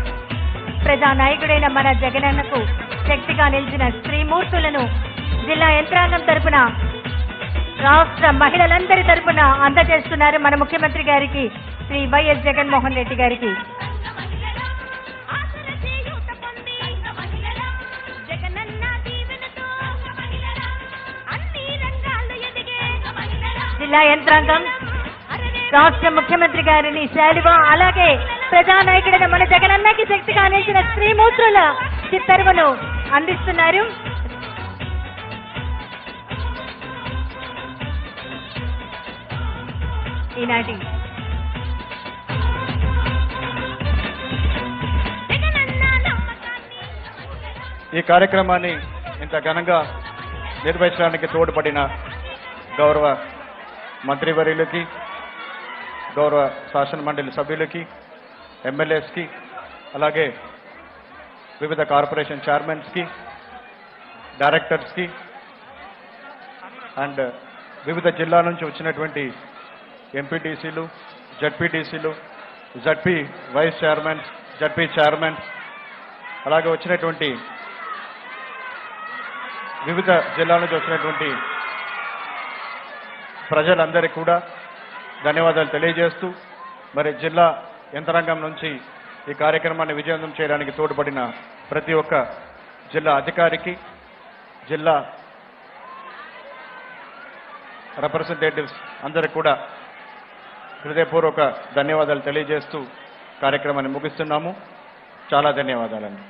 ప్రజానాయకుడైన మన జగనన్నకు శక్తిగా నిలిచిన స్త్రీమూర్తులను జిల్లా యంత్రాంగం తరపున రాష్ట్ర మహిళలందరి తరపున అందజేస్తున్నారు మన ముఖ్యమంత్రి గారికి శ్రీ వైఎస్ జగన్మోహన్ రెడ్డి గారికి. జిల్లా యంత్రాంగం రాష్ట్ర ముఖ్యమంత్రి గారిని శాలువా, అలాగే ప్రజానాయకుడైన మన జగనన్నకి శక్తిగా నిలిచిన స్త్రీమూర్తుల చిత్తరువును అందిస్తున్నారు. ఈనాటి ఈ కార్యక్రమాన్ని ఇంత ఘనంగా నిర్వహించడానికి తోడ్పడిన గౌరవ మంత్రివర్యులకి, గౌరవ శాసన మండలి సభ్యులకి, ఎమ్మెల్యేస్కి, అలాగే వివిధ కార్పొరేషన్ చైర్మన్స్కి, డైరెక్టర్స్కి అండ్ వివిధ జిల్లాల నుంచి వచ్చినటువంటి ఎంపీటీసీలు, జడ్పీటీసీలు, ZP vice chairmans, ZP chairmans, అలాగే వచ్చినటువంటి వివిధ జిల్లాల నుంచి వచ్చినటువంటి ప్రజలందరికీ కూడా ధన్యవాదాలు తెలియజేస్తూ, మరి జిల్లా యంత్రాంగం నుంచి ఈ కార్యక్రమాన్ని విజయవంతం చేయడానికి తోడ్పడిన ప్రతి ఒక్క జిల్లా అధికారికి, జిల్లా రిప్రజెంటేటివ్స్ అందరికి కూడా హృదయపూర్వక ధన్యవాదాలు తెలియజేస్తూ కార్యక్రమాన్ని ముగిస్తున్నాము. చాలా ధన్యవాదాలండి.